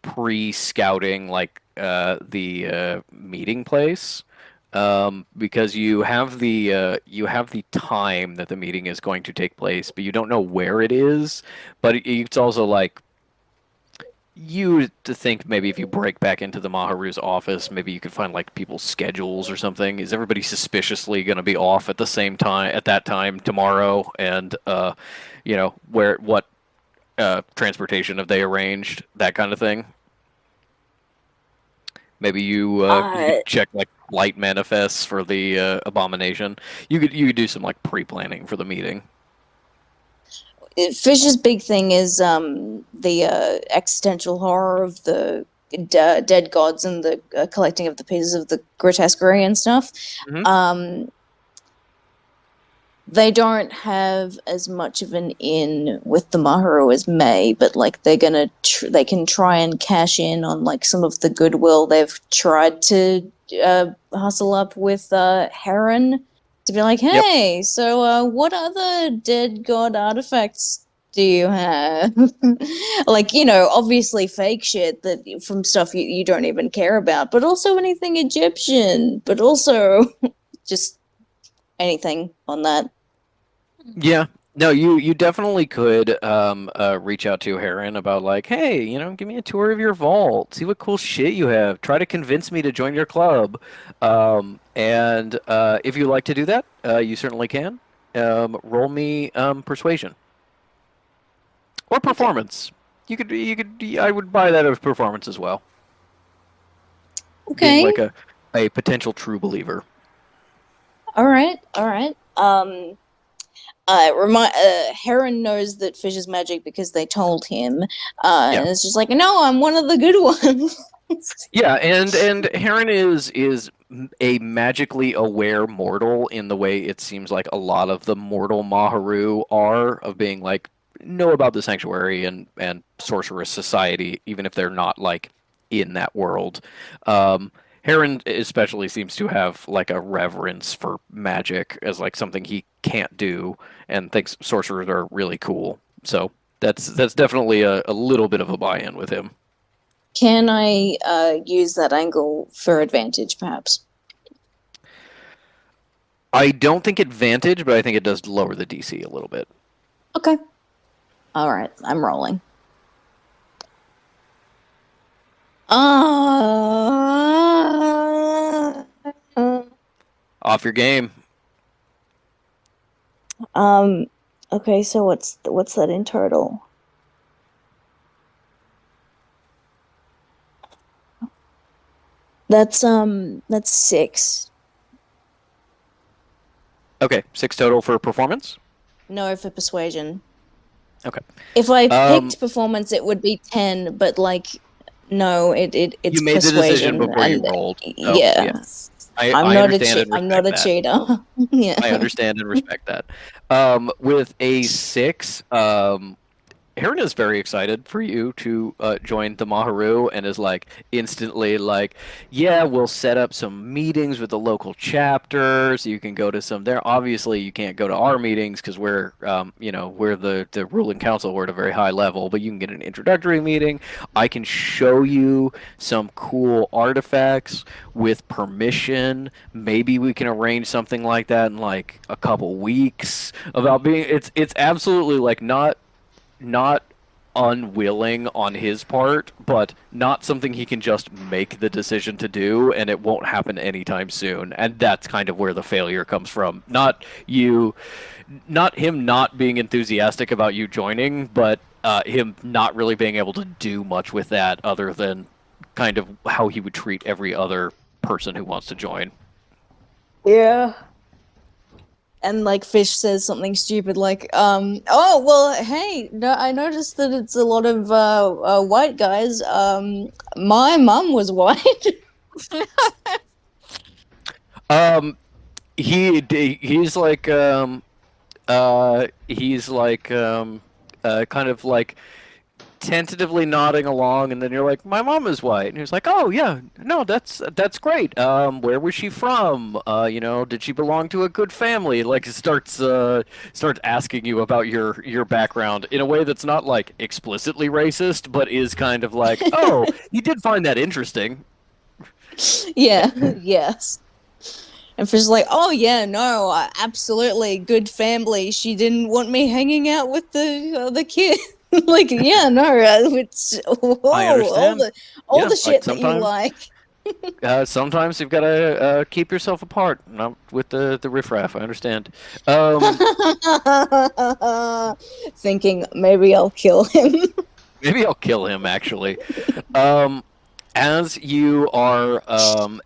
pre-scouting like the meeting place, because you have the time that the meeting is going to take place, but you don't know where it is. But it's also like you to think maybe if you break back into the Maharu's office, maybe you could find like people's schedules or something. Is everybody suspiciously going to be off at the same time at that time tomorrow? And what transportation have they arranged? That kind of thing. Maybe you could check like light manifests for the abomination. You could do some like pre-planning for the meeting. Fish's big thing is the existential horror of the dead gods and the collecting of the pieces of the grotesquerie and stuff. Mm-hmm. they don't have as much of an in with the Maharu as May, but like they're gonna they can try and cash in on like some of the goodwill they've tried to hustle up with Heron to be like, Yep. hey, so what other dead god artifacts do you have? Like, you know, obviously fake shit that from stuff you don't even care about, but also anything Egyptian, but also just anything on that. Yeah. No, you definitely could reach out to Heron about like, hey, you know, give me a tour of your vault, see what cool shit you have, try to convince me to join your club, and if you like to do that, you certainly can. Roll me persuasion or performance. You could. I would buy that as performance as well. Being Okay. like a potential true believer. All right. Heron knows that Fish is magic because they told him. Yeah. And it's just like, no, I'm one of the good ones. Yeah, and Heron is a magically aware mortal in the way it seems like a lot of the mortal Maharu are, of being like, know about the sanctuary and sorceress society, even if they're not like in that world. Heron especially seems to have like a reverence for magic as like something he can't do, and thinks sorcerers are really cool. So that's definitely a little bit of a buy-in with him. Can I use that angle for advantage, perhaps? I don't think advantage, but I think it does lower the DC a little bit. Okay. All right. I'm rolling. Off your game. Okay, so what's that in total? That's 6. Okay, 6 total for performance. No, for persuasion. Okay. If I picked performance, it would be 10, but like, no, it's You made the decision persuasion, before you and rolled. So, yeah. I I'm not a understand and I'm not a respect that. cheater. Yeah. I understand and respect that. With a 6, Heron is very excited for you to join the Maharu, and is like instantly like, yeah, we'll set up some meetings with the local chapter so you can go to some there. Obviously, you can't go to our meetings because we're, we're the ruling council. We're at a very high level, but you can get an introductory meeting. I can show you some cool artifacts with permission. Maybe we can arrange something like that in like a couple weeks. About being, it's absolutely like not unwilling on his part, but not something he can just make the decision to do, and it won't happen anytime soon. And that's kind of where the failure comes from. Not him not being enthusiastic about you joining, but him not really being able to do much with that other than kind of how he would treat every other person who wants to join. Yeah. And like Fish says something stupid like, oh well, hey, no, I noticed that it's a lot of white guys. My mum was white. He's like kind of like tentatively nodding along, and then you're like, my mom is white, and he's like, oh yeah, no, that's great. Where was she from? Did she belong to a good family? Like, starts asking you about your background in a way that's not like explicitly racist, but is kind of like, oh, you did find that interesting. Yeah. Yes. And Fish is like, oh yeah, no, absolutely good family. She didn't want me hanging out with the kid. Like, yeah, no, it's I understand. all Yeah, the shit that you like. Sometimes you've got to keep yourself apart, not with the riffraff. I understand. Thinking maybe I'll kill him. Maybe I'll kill him, actually. As you are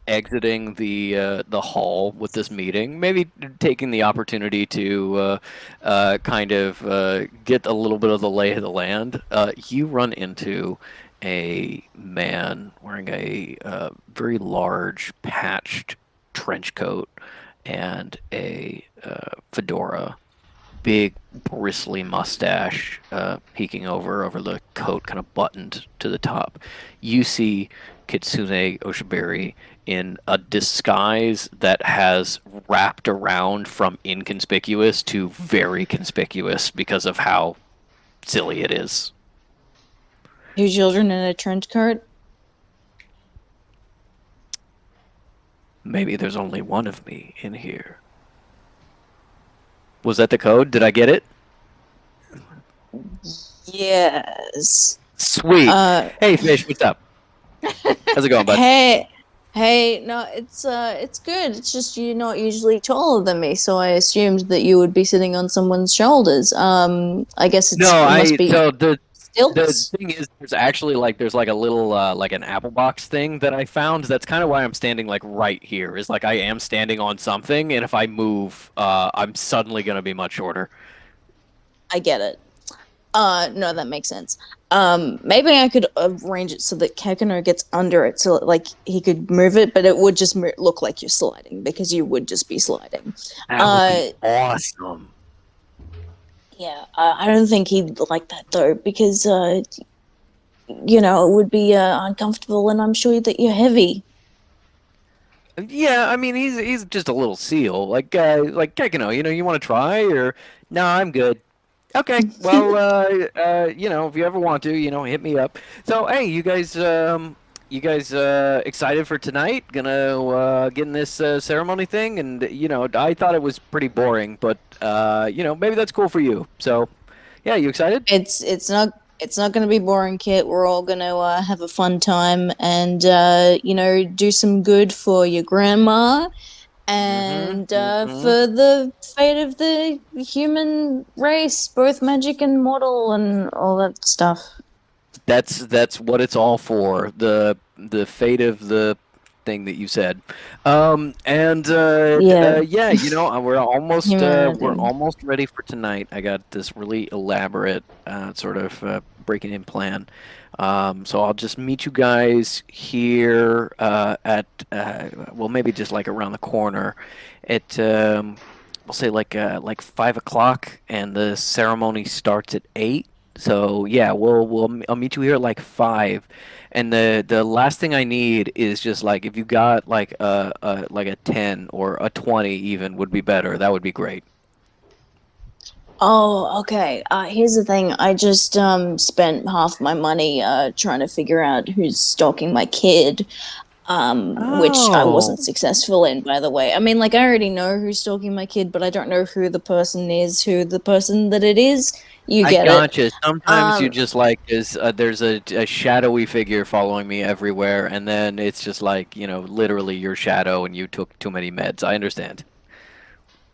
exiting the hall with this meeting, maybe taking the opportunity to kind of get a little bit of the lay of the land, you run into a man wearing a very large patched trench coat and a fedora, big bristly mustache peeking over the coat, kind of buttoned to the top. You see Kitsune Oshibari in a disguise that has wrapped around from inconspicuous to very conspicuous because of how silly it is. Two children in a trench coat. Maybe there's only one of me in here. Was that the code? Did I get it? Yes. Sweet. Hey, Fish, what's up? How's it going, bud? Hey, no, it's good. It's just you're not usually taller than me, so I assumed that you would be sitting on someone's shoulders. I guess it must be so the stilts. thing is, there's actually there's like a little like an apple box thing that I found. That's kind of why I'm standing like right here. Is like I am standing on something, and if I move, I'm suddenly gonna be much shorter. I get it. No, that makes sense. Maybe I could arrange it so that Kekino gets under it, so like he could move it, but it would just look like you're sliding because you would just be sliding. That would be awesome. Yeah, I don't think he'd like that though, because it would be uncomfortable, and I'm sure that you're heavy. Yeah, I mean he's just a little seal, like Kekino. You want to try or no? I'm good. Okay, well, if you ever want to, hit me up. So, hey, you guys excited for tonight? Gonna get in this ceremony thing, and I thought it was pretty boring, but maybe that's cool for you. So, yeah, you excited? It's not going to be boring, Kit. We're all going to have a fun time and do some good for your grandma. And for the fate of the human race, both magic and mortal, and all that stuff. That's what it's all for. The fate of the thing that you said. We're almost ready for tonight. I got this really elaborate sort of breaking in plan. So I'll just meet you guys here at maybe just like around the corner at we'll say like 5 o'clock, and the ceremony starts at 8. So yeah, I'll meet you here at like 5, and the last thing I need is just like if you got like a 10 or a 20 even would be better. That would be great. Oh, okay. Here's the thing. I just spent half my money trying to figure out who's stalking my kid, which I wasn't successful in, by the way. I mean, like, I already know who's stalking my kid, but I don't know who the person is, who the person that it is. You get I gotcha. it. Sometimes you just like there's a shadowy figure following me everywhere, and then it's just like literally your shadow, and you took too many meds. I understand.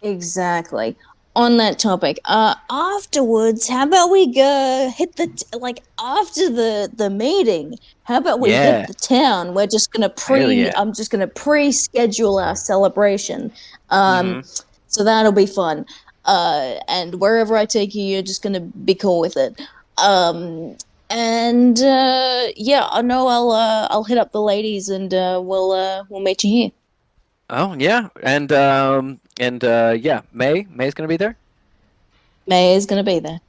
Exactly. On that topic, afterwards, how about we go hit after the meeting? How about we hit the town? We're just gonna I'm just gonna pre-schedule our celebration. So that'll be fun. And wherever I take you, you're just gonna be cool with it. I know I'll hit up the ladies, and we'll meet you here. Oh yeah, and May's gonna be there. May is gonna be there.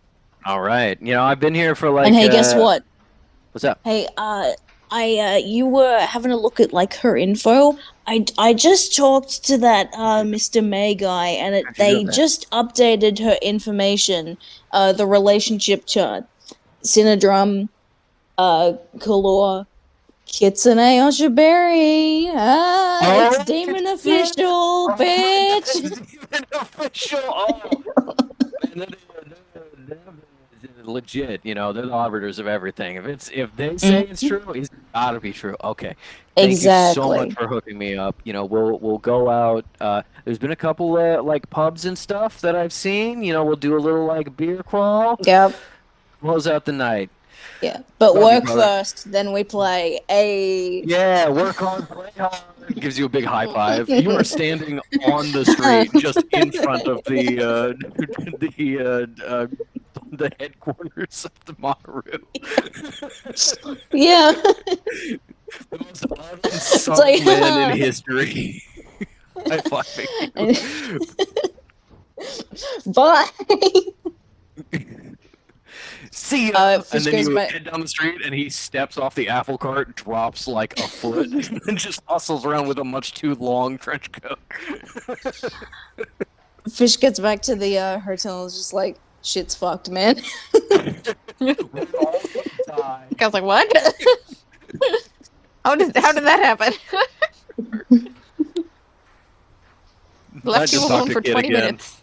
All right, I've been here for like. And hey, guess what? What's up? Hey, you were having a look at like her info. I just talked to that Mr. May guy, and they just updated her information. The relationship chart, Synodrum, Kalor, Kitsune Oshibari. It's Demon Official, bitch. Demon Official. Oh. Legit, they're the arbiters of everything. If they say it's true, it's gotta be true. Okay. Thank you so much for hooking me up. We'll go out. There's been a couple like pubs and stuff that I've seen. We'll do a little like beer crawl. Yep. Close out the night. Yeah, but work first, then we play. Yeah, work hard, play hard. Gives you a big high five. You are standing on the street, just in front of the headquarters of the Maru. Yeah. The most unsung man in history. High fiving you. Bye. See ya! Fish And then goes you back. head down the street, and he steps off the apple cart, drops like a foot, and then just hustles around with a much too long trench coat. Fish gets back to the hotel and is just like, shit's fucked, man. We're all gonna die. I was like, what? How did that happen? I Left you just alone talked to for Kid 20 again. minutes.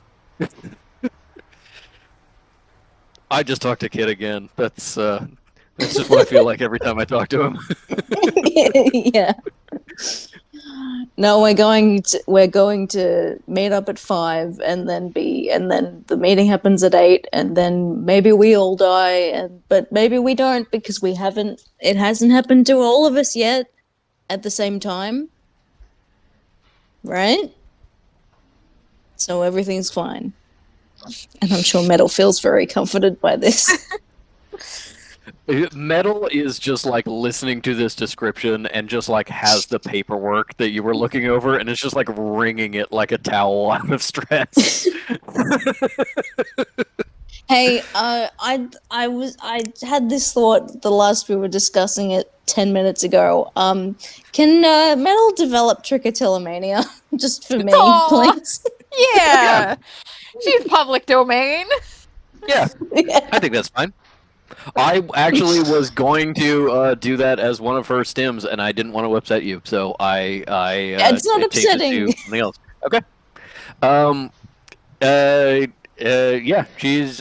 I just talked to Kid again. That's just what I feel like every time I talk to him. Yeah. No, we're going to meet up at 5 and then the meeting happens at 8 and then maybe we all die but maybe we don't because it hasn't happened to all of us yet at the same time. Right? So everything's fine. And I'm sure Metal feels very comforted by this. Metal is just like listening to this description and just like has the paperwork that you were looking over and it's just like wringing it like a towel out of stress. Hey, I had this thought the last we were discussing it 10 minutes ago. Can Metal develop trichotillomania just for me, Aw. please? Yeah. She's public domain. Yeah, I think that's fine. I actually was going to do that as one of her stims, and I didn't want to upset you, so It's not changed it upsetting. to something else. Okay. Yeah, she's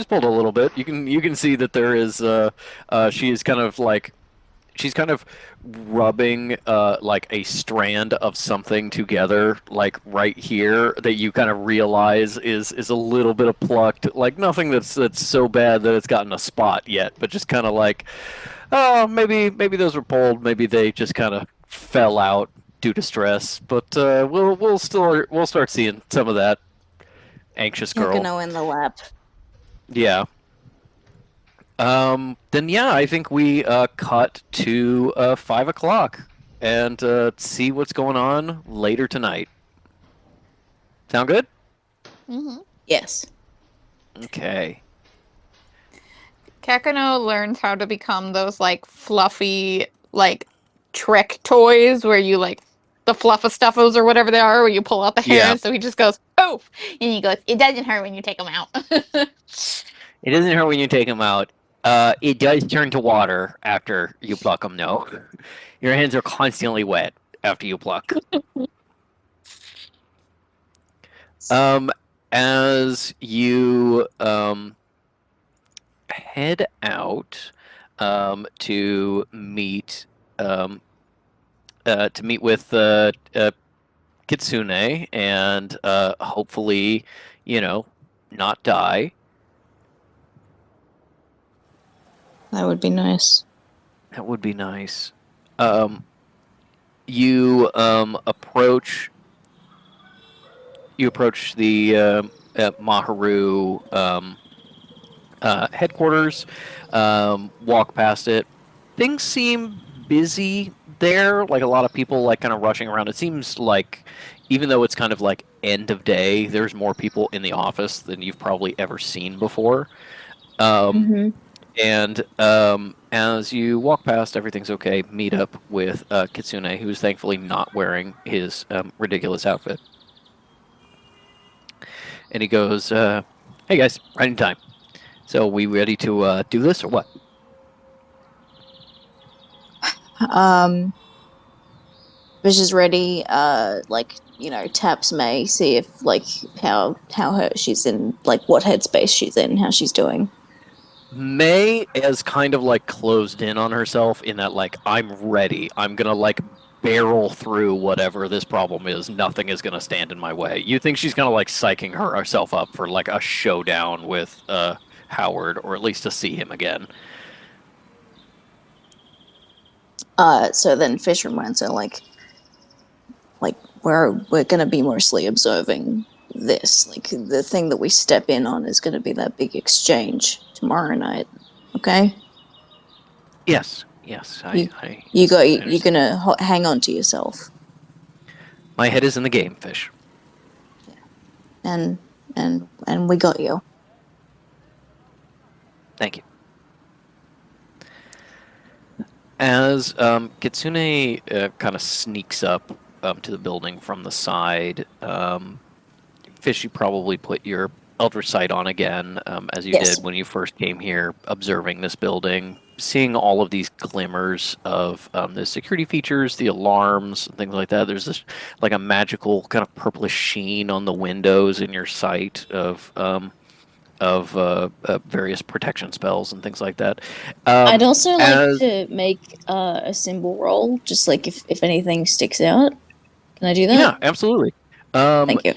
pulled a little bit. You can see that there is she's kind of rubbing like a strand of something together like right here that you kind of realize is a little bit of plucked, like nothing that's so bad that it's gotten a spot yet, but just kind of like, oh, maybe those were pulled, maybe they just kind of fell out due to stress, but we'll start seeing some of that anxious You're girl. gonna in the lap. Yeah. Then yeah, I think we cut to 5 o'clock and see what's going on later tonight. Sound good? Mm-hmm. Yes. Okay. Kakano learns how to become those like fluffy like trick toys where you like the fluffa-stuffos or whatever they are where you pull out the hair. Yeah. So he just goes, poof, and he goes, it doesn't hurt when you take them out. It doesn't hurt when you take them out. It does turn to water after you pluck them, though. Your hands are constantly wet after you pluck. As you head out to meet with Kitsune and hopefully, not die. That would be nice. That would be nice. You approach the Maharu headquarters. Walk past it. Things seem busy there. Like a lot of people, like kind of rushing around. It seems like, even though it's kind of like end of day, there's more people in the office than you've probably ever seen before. Mm-hmm. And as you walk past, everything's okay. Meet up with Kitsune, who's thankfully not wearing his ridiculous outfit. And he goes, "Hey guys, right in time. So, we ready to do this or what?" Vish is ready. Taps May, see if like how she's in, like what headspace she's in, how she's doing. May has kind of like closed in on herself in that like, I'm ready. I'm gonna like barrel through whatever this problem is. Nothing is gonna stand in my way. You think she's kind of like psyching herself up for like a showdown with Howard, or at least to see him again. So then Fish reminds her like we're gonna be mostly observing this. Like the thing that we step in on is gonna be that big exchange tomorrow night. Okay? Yes. You're gonna hang on to yourself. My head is in the game, Fish. and we got you. Thank you. As Kitsune kind of sneaks up to the building from the side, Fish, you probably put your Eldritch Sight on again, as you Yes. did when you first came here, observing this building, seeing all of these glimmers of the security features, the alarms, and things like that. There's this like a magical kind of purplish sheen on the windows in your sight of various protection spells and things like that. I'd also like as- to make a symbol roll, just like if anything sticks out. Can I do that? Yeah, absolutely. Thank you.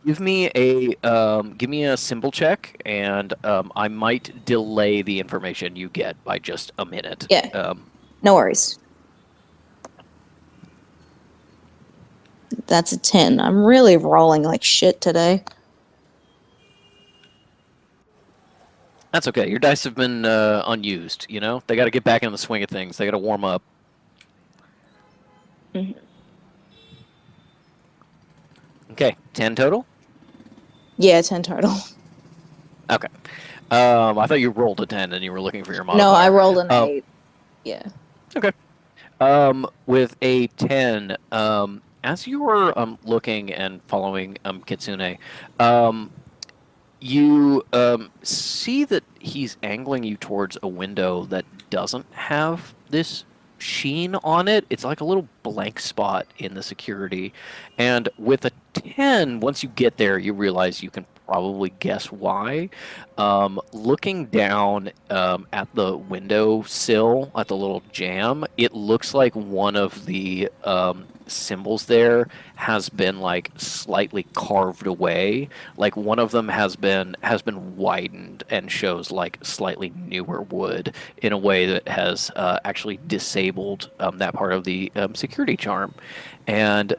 Give me a symbol check, and I might delay the information you get by just a minute. Yeah. No worries. That's a 10. I'm really rolling like shit today. That's okay. Your dice have been unused. You know, they got to get back in the swing of things. They got to warm up. Mhm. Okay, 10 total. Yeah, 10 total. Okay. I thought you rolled a 10 and you were looking for your modifier. No, I rolled an 8. Yeah. With a 10, as you were looking and following Kitsune, you see that he's angling you towards a window that doesn't have this sheen on it. It's like a little blank spot in the security. And with a 10, once you get there, you realize you can probably guess why. Looking down at the window sill, at the little jamb, it looks like one of the symbols there has been like slightly carved away. Like one of them has been widened and shows like slightly newer wood in a way that has actually disabled that part of the security charm. And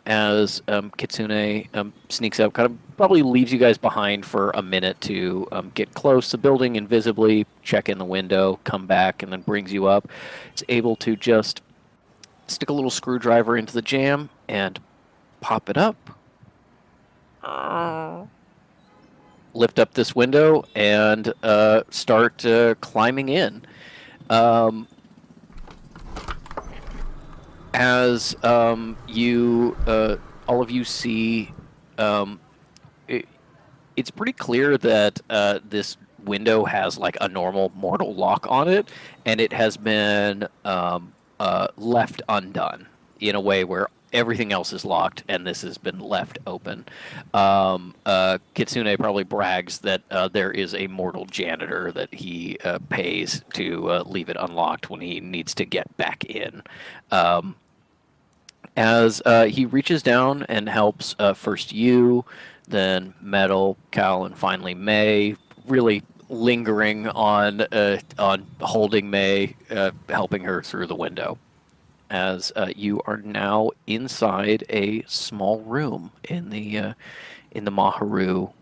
as Kitsune sneaks up, kind of probably leaves you guys behind for a minute to get close to the building invisibly, check in the window, come back, and then brings you up. It's able to just stick a little screwdriver into the jamb and pop it up. Lift up this window and start climbing in. As you, all of you see, it's pretty clear that this window has like a normal mortal lock on it, and it has been left undone in a way where everything else is locked and this has been left open. Kitsune probably brags that there is a mortal janitor that he pays to leave it unlocked when he needs to get back in. As he reaches down and helps first you, then Metal, Cal, and finally May, really lingering on holding May, helping her through the window. As you are now inside a small room in the Maharu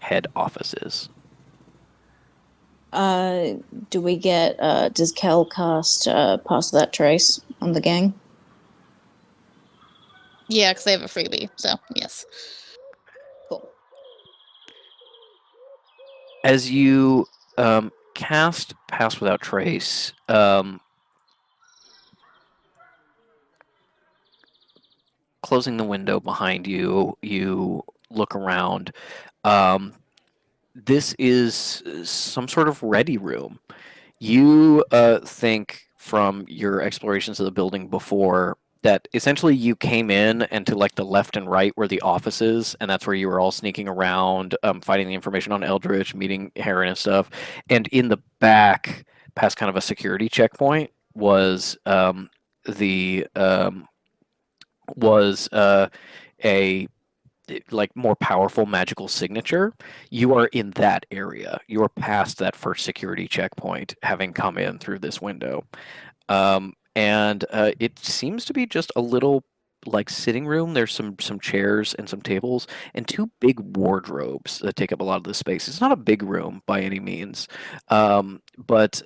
head offices. Do we get, does Kel cast Pass That Trace on the gang? Yeah, because they have a freebie, so yes. Cool. As you cast Pass Without Trace, closing the window behind you, you look around. This is some sort of ready room. You think from your explorations of the building before that essentially you came in and to like the left and right were the offices, and that's where you were all sneaking around, finding the information on Eldritch, meeting Heron and stuff. And in the back, past kind of a security checkpoint, was a like more powerful magical signature. You are in that area. You are past that first security checkpoint, having come in through this window. And it seems to be just a little like sitting room. There's some chairs and some tables and two big wardrobes that take up a lot of the space. It's not a big room by any means, but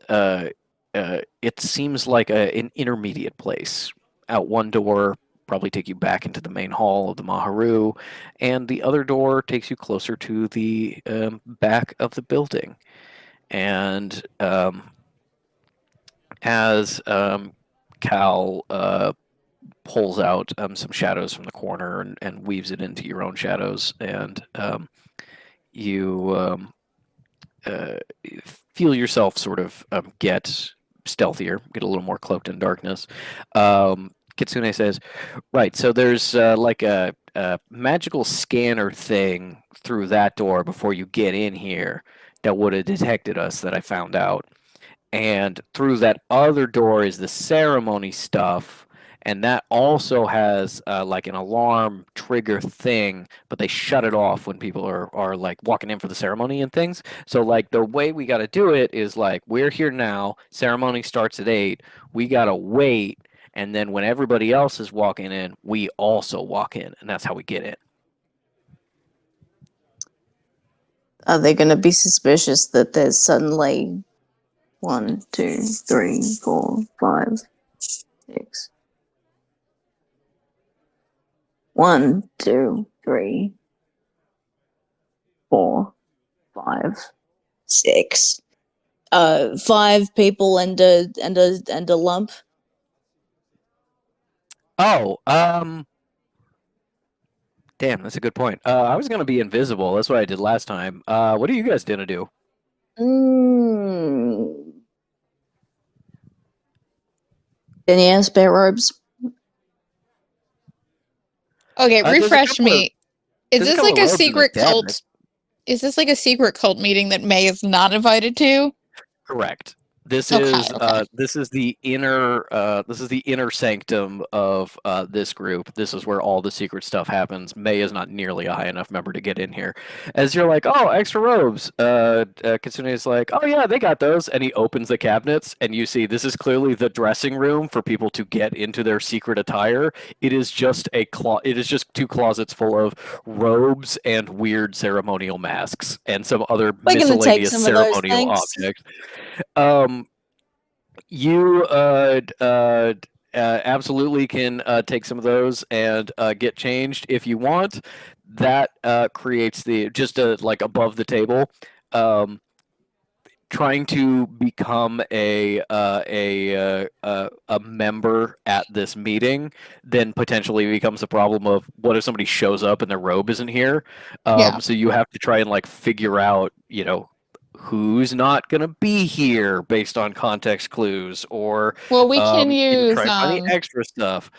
it seems like an intermediate place. Out one door, probably take you back into the main hall of the Maharu, and the other door takes you closer to the back of the building. And as Cal pulls out some shadows from the corner and weaves it into your own shadows, and you feel yourself sort of get stealthier, get a little more cloaked in darkness. Kitsune says, right, so there's like a magical scanner thing through that door before you get in here that would have detected us, that I found out. And through that other door is the ceremony stuff, and that also has like an alarm trigger thing, but they shut it off when people are like walking in for the ceremony and things. So like the way we got to do it is like, we're here now, ceremony starts at 8, we got to wait, and then when everybody else is walking in, we also walk in, and that's how we get it. Are they going to be suspicious that there's suddenly 1, 2, 3, 4, 5, 6? 1, 2, 3, 4, 5, 6. 5 people and a lump. Oh, damn, that's a good point. I was gonna be invisible. That's what I did last time. What are you guys gonna do? Any has spare robes? Okay, There's a refresh couple me. Is there's a this couple like a robes in the secret cult? cabinet. Is this like a secret cult meeting that May is not invited to? Correct. This Okay, is okay. this is the inner sanctum of this group. This is where all the secret stuff happens. May is not nearly a high enough member to get in here. As you're like, oh, extra robes. Kitsune is like, oh yeah, they got those, and he opens the cabinets, and you see this is clearly the dressing room for people to get into their secret attire. It is just It is just 2 closets full of robes and weird ceremonial masks and some other We're gonna take miscellaneous some of those, ceremonial thanks. objects. You absolutely can take some of those and get changed if you want. That creates the just like above the table. Trying to become a member at this meeting then potentially becomes a problem of, what if somebody shows up and their robe isn't here? Yeah. So you have to try and like figure out, who's not going to be here based on context clues, or Well, we can even use try and find the extra stuff.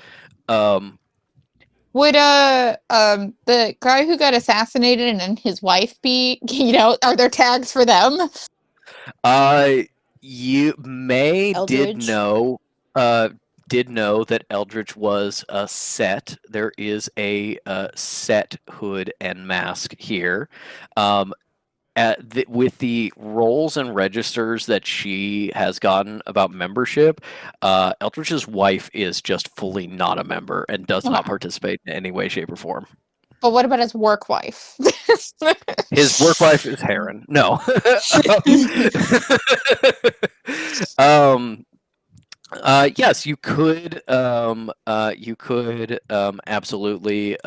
would the guy who got assassinated and then his wife be, are there tags for them? You May Eldridge? did know that Eldritch was a set. There is a set hood and mask here. With the roles and registers that she has gotten about membership, Eldritch's wife is just fully not a member and does not participate in any way, shape, or form. But what about his work wife? His work wife is Heron. No. Yes, you could. You could absolutely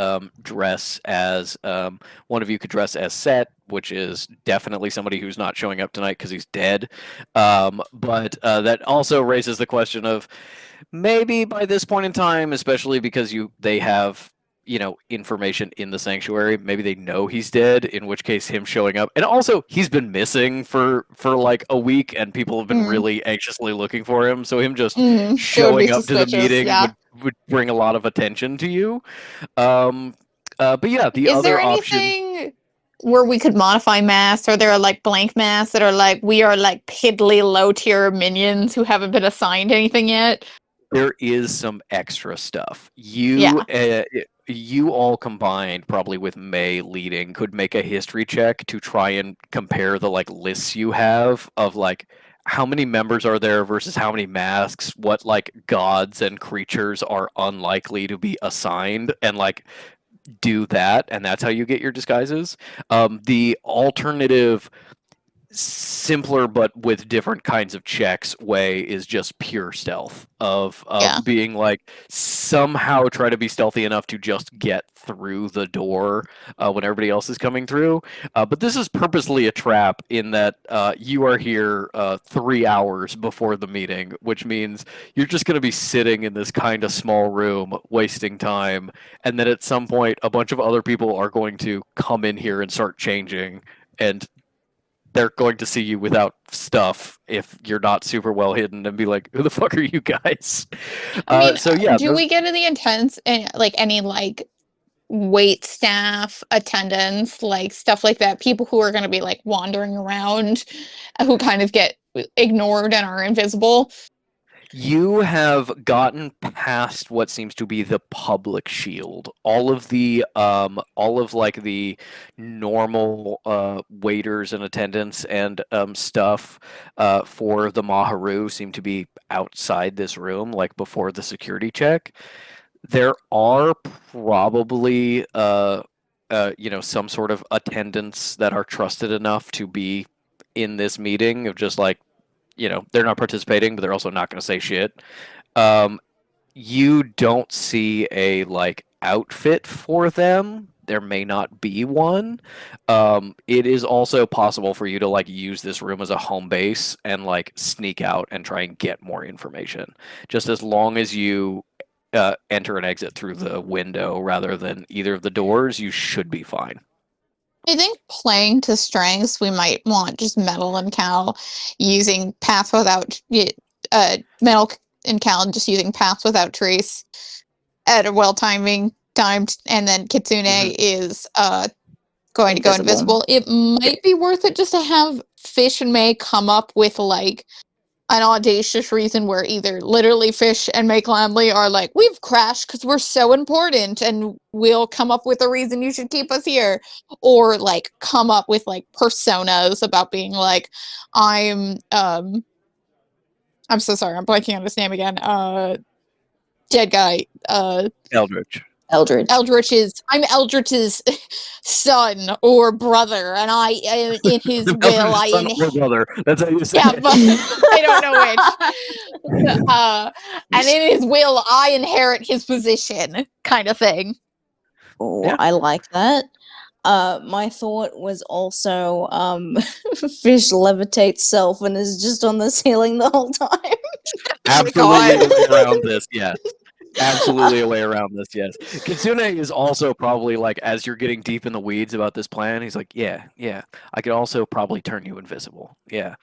dress as one of you could dress as Set, which is definitely somebody who's not showing up tonight because he's dead. But that also raises the question of, maybe by this point in time, especially because they have information in the sanctuary, maybe they know he's dead, in which case him showing up, and also he's been missing for like a week and people have been really anxiously looking for him, so him just showing up to the meeting would bring a lot of attention to you. But yeah, the Is other there option anything where we could modify masks? Are there like blank masks that are like, we are like piddly low tier minions who haven't been assigned anything yet? There is some extra stuff. You all combined, probably with May leading, could make a history check to try and compare the like lists you have of like how many members are there versus how many masks, what like gods and creatures are unlikely to be assigned, and like do that, and that's how you get your disguises. The alternative simpler but with different kinds of checks way is just pure stealth of Yeah. being like somehow try to be stealthy enough to just get through the door when everybody else is coming through. But this is purposely a trap in that you are here 3 hours before the meeting, which means you're just going to be sitting in this kind of small room wasting time, and then at some point a bunch of other people are going to come in here and start changing, and they're going to see you without stuff if you're not super well hidden and be like, who the fuck are you guys? I mean, So yeah, do we get any intense and like any like wait staff attendants, like stuff like that? People who are going to be like wandering around, who kind of get ignored and are invisible. you have gotten past what seems to be the public shield. All of like the normal waiters and attendants and stuff for the Maharu seem to be outside this room, like before the security check. There are probably some sort of attendants that are trusted enough to be in this meeting of just like, they're not participating, but they're also not going to say shit. You don't see a like outfit for them. There may not be one. It is also possible for you to like use this room as a home base and like sneak out and try and get more information. Just as long as you enter and exit through the window rather than either of the doors, you should be fine. I think playing to strengths, we might want just Metal and Cal using Path Without Metal and Cal just using Path Without Trace at a timed, and then Kitsune is going to go invisible. It might be worth it just to have Fish and May come up with like an audacious reason where either literally Fish and May Glamley are like, we've crashed because we're so important and we'll come up with a reason you should keep us here, or like come up with like personas about being like, I'm so sorry, I'm blanking on his name again. Dead guy. Eldritch. I'm Eldritch's son or brother, and I in his will I brother. That's how you say yeah, it. but I don't know which. And in his will, I inherit his position, kind of thing. Oh, Yeah. I like that. My thought was also Fish levitates self and is just on the ceiling the whole time. Absolutely a way around this, yes. Absolutely a way around this, yes. Kitsune is also probably like, as you're getting deep in the weeds about this plan, he's like, yeah, I could also probably turn you invisible. Yeah.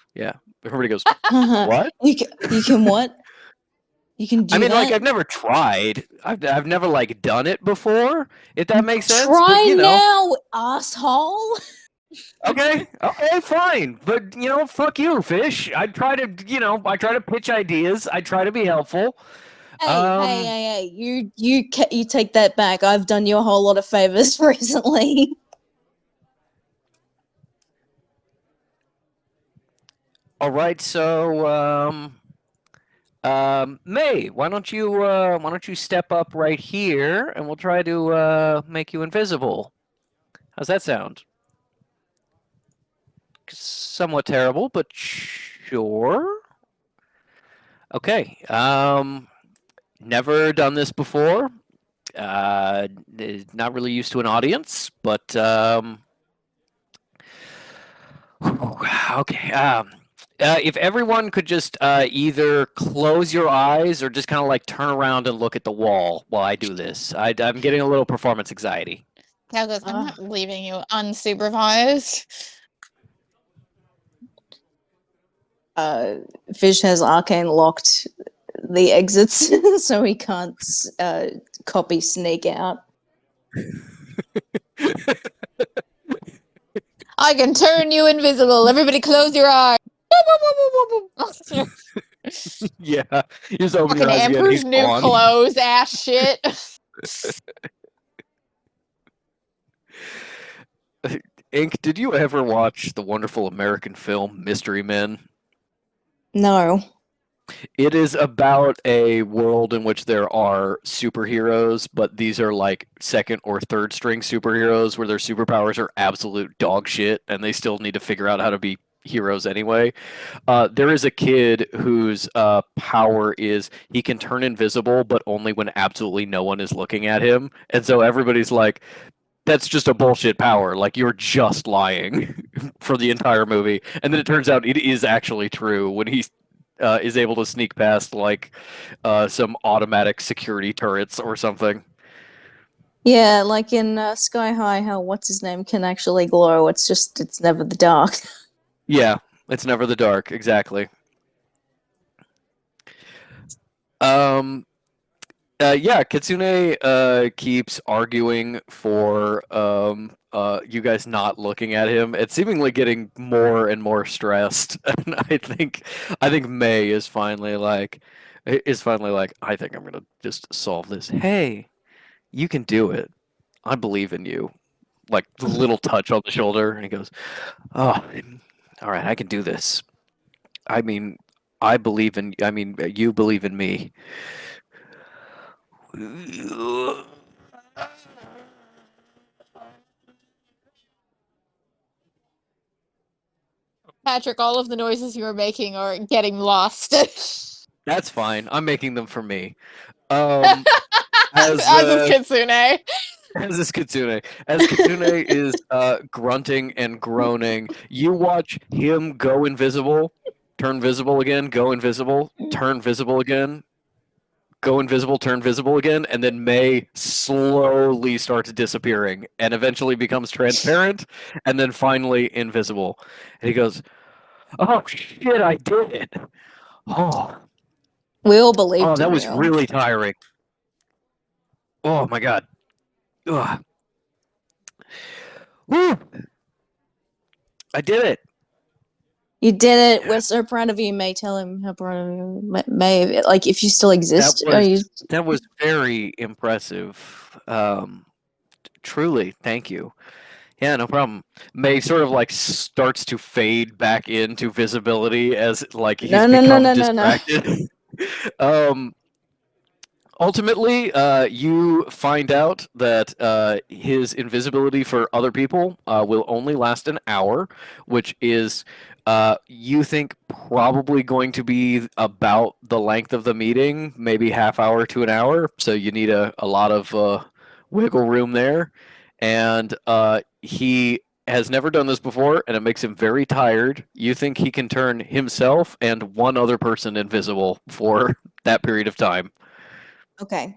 Everybody goes, what? You can what? You can do I mean, that? like, I've never tried. I've never like done it before. If that makes sense. Try but, now, asshole. Okay, fine. But fuck you, Fish. I try to pitch ideas. I try to be helpful. Hey! You take that back. I've done you a whole lot of favors recently. All right, so May, why don't you step up right here and we'll try to make you invisible. How's that sound? Somewhat terrible, but sure. Okay. Never done this before. Not really used to an audience, but okay. If everyone could just either close your eyes or just kind of like turn around and look at the wall while I do this. I'm getting a little performance anxiety. Cal goes, I'm not leaving you unsupervised. Fish has arcane locked the exits, so he can't copy sneak out. I can turn you invisible. Everybody close your eyes. Yeah, you just open your Fucking eyes again. Emperor's He's New gone. Clothes ass shit. Ink, did you ever watch the wonderful American film Mystery Men? No. It is about a world in which there are superheroes, but these are like second or third string superheroes where their superpowers are absolute dog shit and they still need to figure out how to be heroes anyway. There is a kid whose power is he can turn invisible, but only when absolutely no one is looking at him. And so everybody's like, that's just a bullshit power. Like, you're just lying for the entire movie. And then it turns out it is actually true when he is able to sneak past, like, some automatic security turrets or something. Yeah, like in Sky High, how what's his name can actually glow. It's never the dark. Yeah, it's never the dark, exactly. Yeah, Kitsune keeps arguing for you guys not looking at him. It's seemingly getting more and more stressed. And I think May is finally like I think I'm gonna just solve this. Hey, you can do it. I believe in you. Like the little touch on the shoulder, and he goes, "Oh, all right, I can do this. I mean, you believe in me." Patrick, all of the noises you were making are getting lost. That's fine. I'm making them for me. As As is Kitsune. as is Kitsune. As Kitsune is grunting and groaning, you watch him go invisible, turn visible again, go invisible, turn visible again, go invisible, turn visible again, and then May slowly starts disappearing and eventually becomes transparent and then finally invisible. And he goes, "Oh shit, I did it. Oh, We all believed that in was you. really tiring. Oh my god. Ugh. Woo! I did it. You did it. We're so proud of you, May. Tell him how proud of you, May. Like, if you still exist, That was very impressive. Truly, thank you. Yeah, no problem. May sort of like starts to fade back into visibility as like he's become distracted. um, Ultimately, you find out that his invisibility for other people will only last an hour, which is, you think, probably going to be about the length of the meeting, maybe half hour to an hour. So you need a lot of wiggle room there. And he has never done this before, and it makes him very tired. You think he can turn himself and one other person invisible for that period of time. Okay.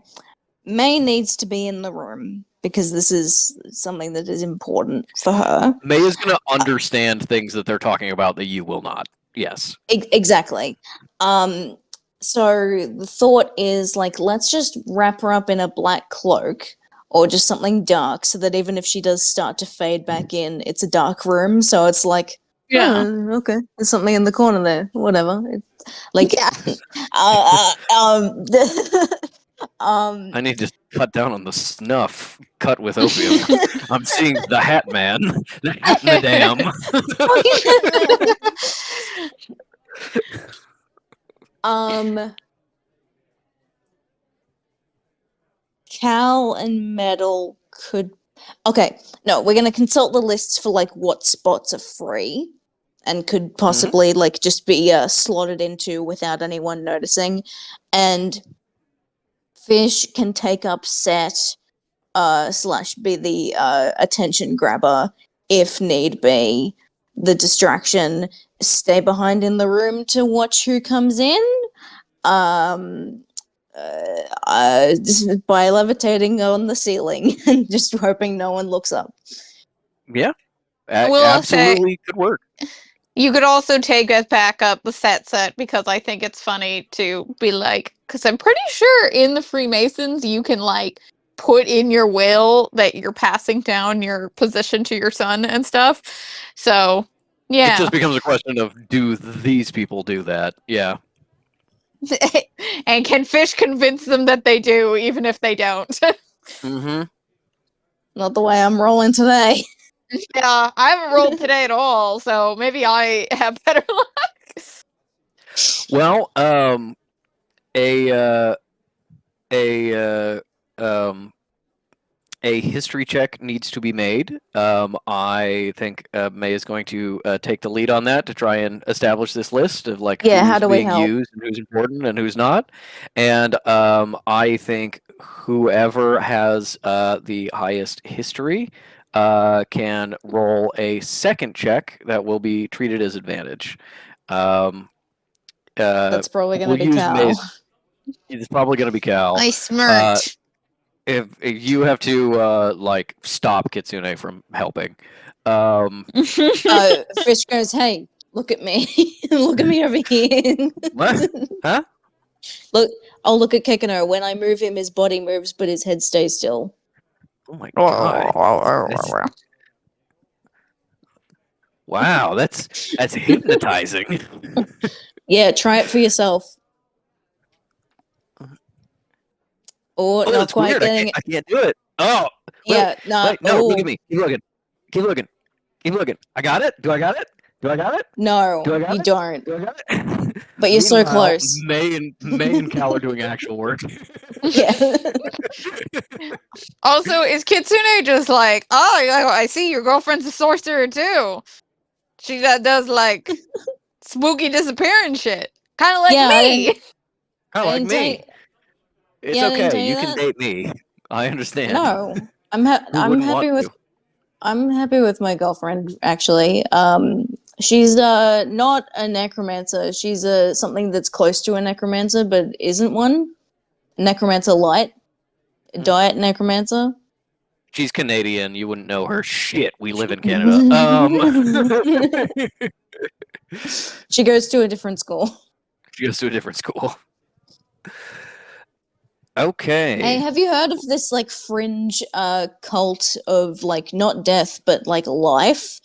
May needs to be in the room because this is something that is important for her. May is going to understand things that they're talking about that you will not. Yes. Exactly. So the thought is like, let's just wrap her up in a black cloak or just something dark so that even if she does start to fade back in, it's a dark room. So it's like, Yeah. oh, okay, there's something in the corner there. Whatever. Like, Yeah. I need to cut down on the snuff cut with opium. I'm seeing the Hat Man, the Hat Madame. Cal and Metal could. Okay, no, we're gonna consult the lists for like what spots are free and could possibly like just be slotted into without anyone noticing, and Fish can take up set slash be the attention grabber if need be. The distraction, stay behind in the room to watch who comes in. Just by levitating on the ceiling and just hoping no one looks up. Yeah, Will say- absolutely could work. You could also take as backup the set because I think it's funny to be like, because I'm pretty sure in the Freemasons you can like put in your will that you're passing down your position to your son and stuff. So, yeah. It just becomes a question of, do these people do that? Yeah. And can Fish convince them that they do, even if they don't? Mm-hmm. Not the way I'm rolling today. Yeah, I haven't rolled today at all, so maybe I have better luck. Well, a history check needs to be made. I think May is going to take the lead on that to try and establish this list of like Yeah, who's how do we being help? used and who's important and who's not. And I think whoever has the highest history can roll a second check that will be treated as advantage. That's probably gonna we'll be use Cal. May's. It's probably going to be Cal. I smirked. If you have to like stop Kitsune from helping. Fish goes, "Hey, look at me! Look at me over here! What? Huh? Look, I'll look at Kekino. When I move him, his body moves, but his head stays still." Oh my god! Wow, that's hypnotizing. Yeah, try it for yourself. Or Oh, not that's quite weird. getting I can't do it. Oh, Yeah, no. wait, no, look at me. Keep looking. Keep looking. Keep looking. I got it. Do I got it? Do I got it? No, Do I got you it? don't. Do I got it? But you're so Meanwhile, close. May and Cal are doing actual work. Yeah. Also, is Kitsune just like, oh, I see your girlfriend's a sorcerer too. She does like spooky disappearing shit, kind of like Yeah, me. I I like didn't tell me. you- It's Yeah, I didn't tell okay. you You can that. date me. I understand. No, Who I'm wouldn't happy want with to? I'm happy with my girlfriend actually. She's not a necromancer. She's something that's close to a necromancer, but isn't one. Necromancer light, diet necromancer. She's Canadian. You wouldn't know her. Shit, we live in Canada. She goes to a different school. She goes to a different school. Okay. Hey, have you heard of this like fringe cult of like not death but like life?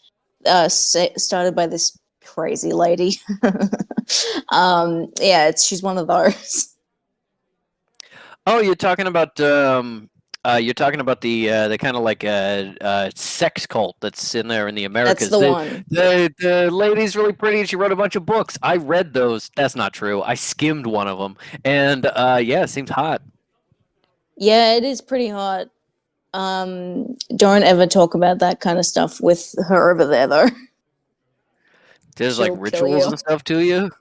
Started by this crazy lady. Yeah, she's one of those. Oh, you're talking about the kind of like sex cult that's in there in the Americas. That's the one. The lady's really pretty and she wrote a bunch of books. I read those. That's not true. I skimmed one of them, and yeah, it seems hot. Yeah, it is pretty hot. Don't ever talk about that kind of stuff with her over there, though. There's like She'll kill rituals you. and stuff to you.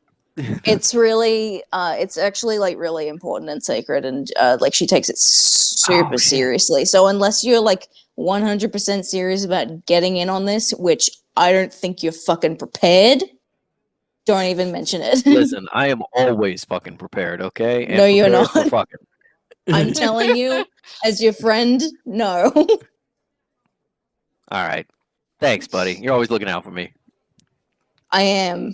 It's really, it's actually like really important and sacred, and like she takes it super shit. seriously. So unless you're like 100% serious about getting in on this, which I don't think you're fucking prepared, don't even mention it. Listen, I am always fucking prepared. Okay. And No, you're prepared for not. fucking. I'm telling you, as your friend, no. All right. Thanks, buddy. You're always looking out for me. I am.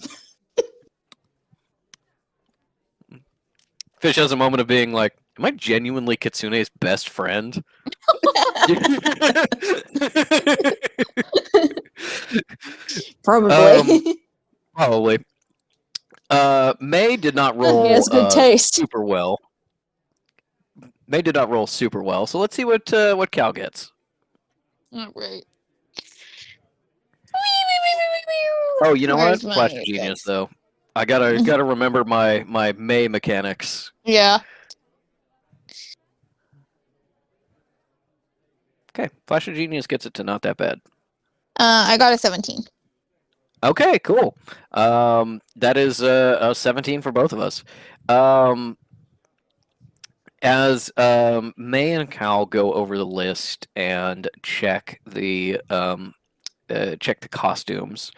Fish has a moment of being like, am I genuinely Kitsune's best friend? Probably. Probably. May did not roll He has good taste. super well. May did not roll super well, so let's see what Cal gets. All right. Oh, you know Where's what? my Flash of Genius, dice? though. I gotta remember my May mechanics. Yeah. Okay, Flash of Genius gets it to not that bad. I got a 17. Okay, cool. That is a 17 for both of us. As May and Cal go over the list and check the costumes,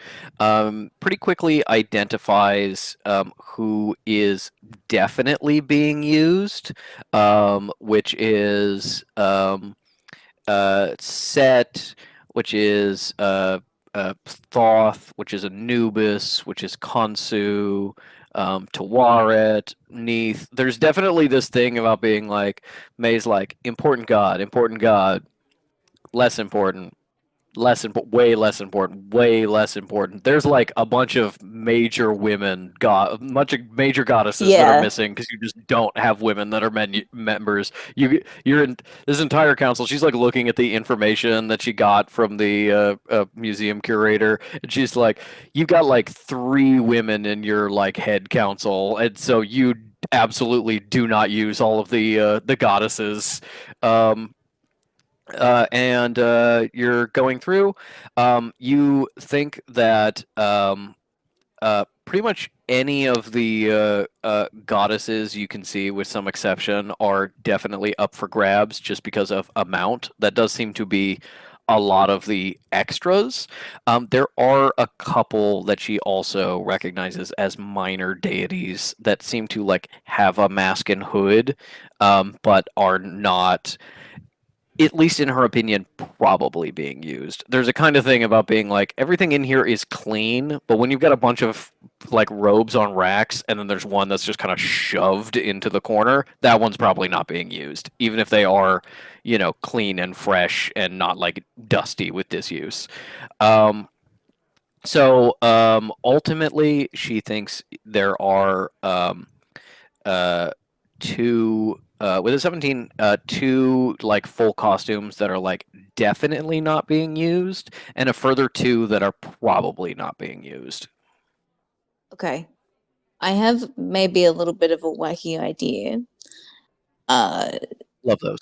pretty quickly identifies who is definitely being used, which is Set, which is Thoth, which is Anubis, which is Khonsu, Tawaret, Neith. There's definitely this thing about being like, May's like, important god, less important, way less important, way less important. There's like a bunch of major women, major goddesses that Yeah. are missing because you just don't have women that are members. You're in this entire council. She's like looking at the information that she got from the museum curator, and she's like, "You've got like 3 women in your like head council, and so you absolutely do not use all of the goddesses." and you're going through. You think that pretty much any of the goddesses you can see, with some exception, are definitely up for grabs just because of amount. That does seem to be a lot of the extras. There are a couple that she also recognizes as minor deities that seem to like have a mask and hood, but are not, at least in her opinion, probably being used. There's a kind of thing about being like, everything in here is clean, but when you've got a bunch of like robes on racks and then there's one that's just kind of shoved into the corner, that one's probably not being used, even if they are, clean and fresh and not like dusty with disuse. Ultimately, she thinks there are two with a 17, two like full costumes that are like definitely not being used, and a further two that are probably not being used. Okay. I have maybe a little bit of a wacky idea. Love those.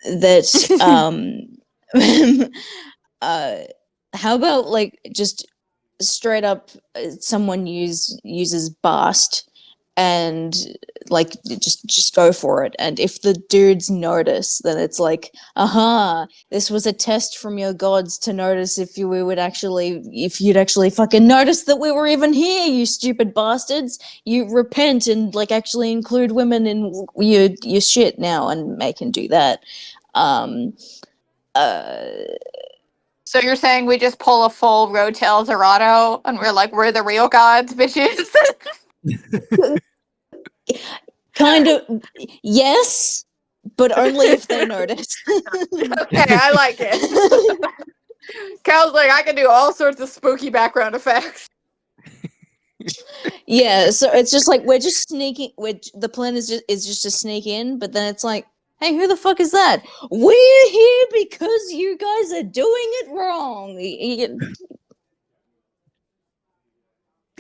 That uh how about like just straight up someone uses Bast and like just go for it, and if the dudes notice, then it's like, aha, this was a test from your gods to notice if you'd actually fucking notice that we were even here, you stupid bastards. You repent and like actually include women in your shit now, and they can do that. So you're saying we just pull a full Road to El Dorado and we're like, we're the real gods, bitches? Kind of, yes, but only if they notice. Okay, I like it. Cal's like, I can do all sorts of spooky background effects. Yeah, so it's just like we're just sneaking. The plan is just to sneak in, but then it's like, hey, who the fuck is that? We're here because you guys are doing it wrong.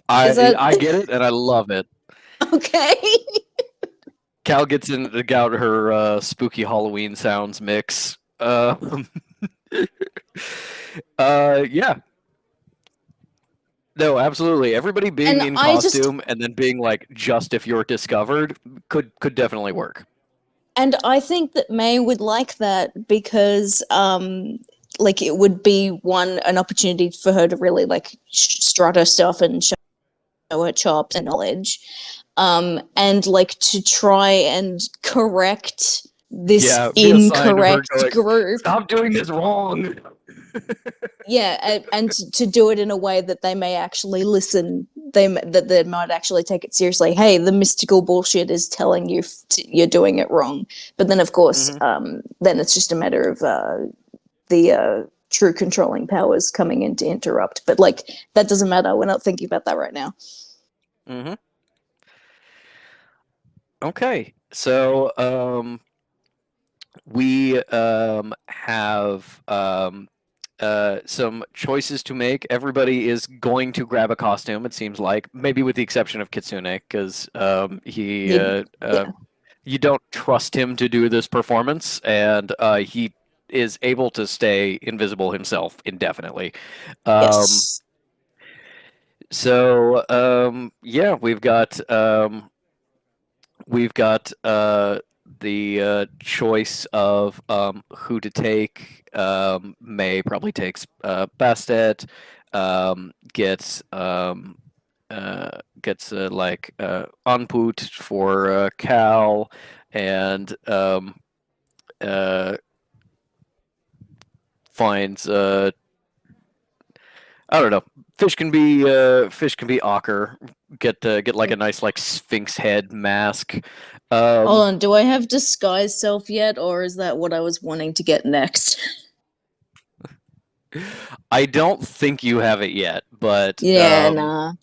I get it, and I love it. Okay. Cal gets out her spooky Halloween sounds mix. Yeah. No, absolutely. Everybody being And in I just- costume and then being like, just if you're discovered, could definitely work. And I think that May would like that because, like, it would be an opportunity for her to really like strut her stuff and show her chops and knowledge, and like to try and correct this Yeah, be a sign of her incorrect going, group. stop doing this wrong. Yeah, and to do it in a way that they may actually listen. That they might actually take it seriously. Hey, the mystical bullshit is telling you you're doing it wrong. But then, of course, then it's just a matter of the true controlling powers coming in to interrupt. But like that doesn't matter. We're not thinking about that right now. Mm-hmm. Okay, so we have some choices to make. Everybody is going to grab a costume, it seems like, maybe with the exception of Kitsune, because you don't trust him to do this performance, and he is able to stay invisible himself indefinitely. Yes. So yeah, we've got the choice of who to take. May probably takes Bastet. Gets like Anput for Cal, and finds I don't know. Fish can be Ocker. Get like a nice like Sphinx head mask. Hold on. Do I have disguise self yet, or is that what I was wanting to get next? I don't think you have it yet, but Yeah, nah.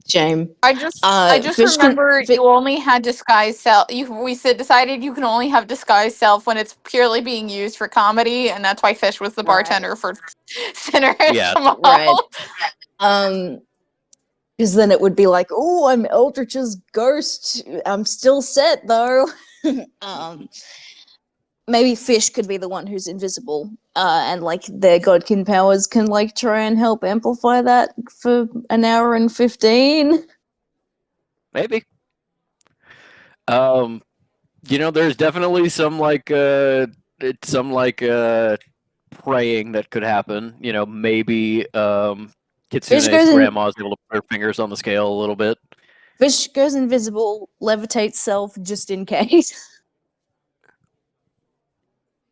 Shame. I just Fish remember you only had disguise self. Decided you can only have disguise self when it's purely being used for comedy, and that's why Fish was the bartender for Sinner and Yeah. Jamal. Right. Because then it would be like, oh, I'm Eldritch's ghost. I'm still set though. maybe Fish could be the one who's invisible, and like their godkin powers can like try and help amplify that for an hour and 15. Maybe. There's definitely some praying that could happen. Maybe Kitsune's goes in- grandma's able to put her fingers on the scale a little bit. Fish goes invisible, levitates self just in case.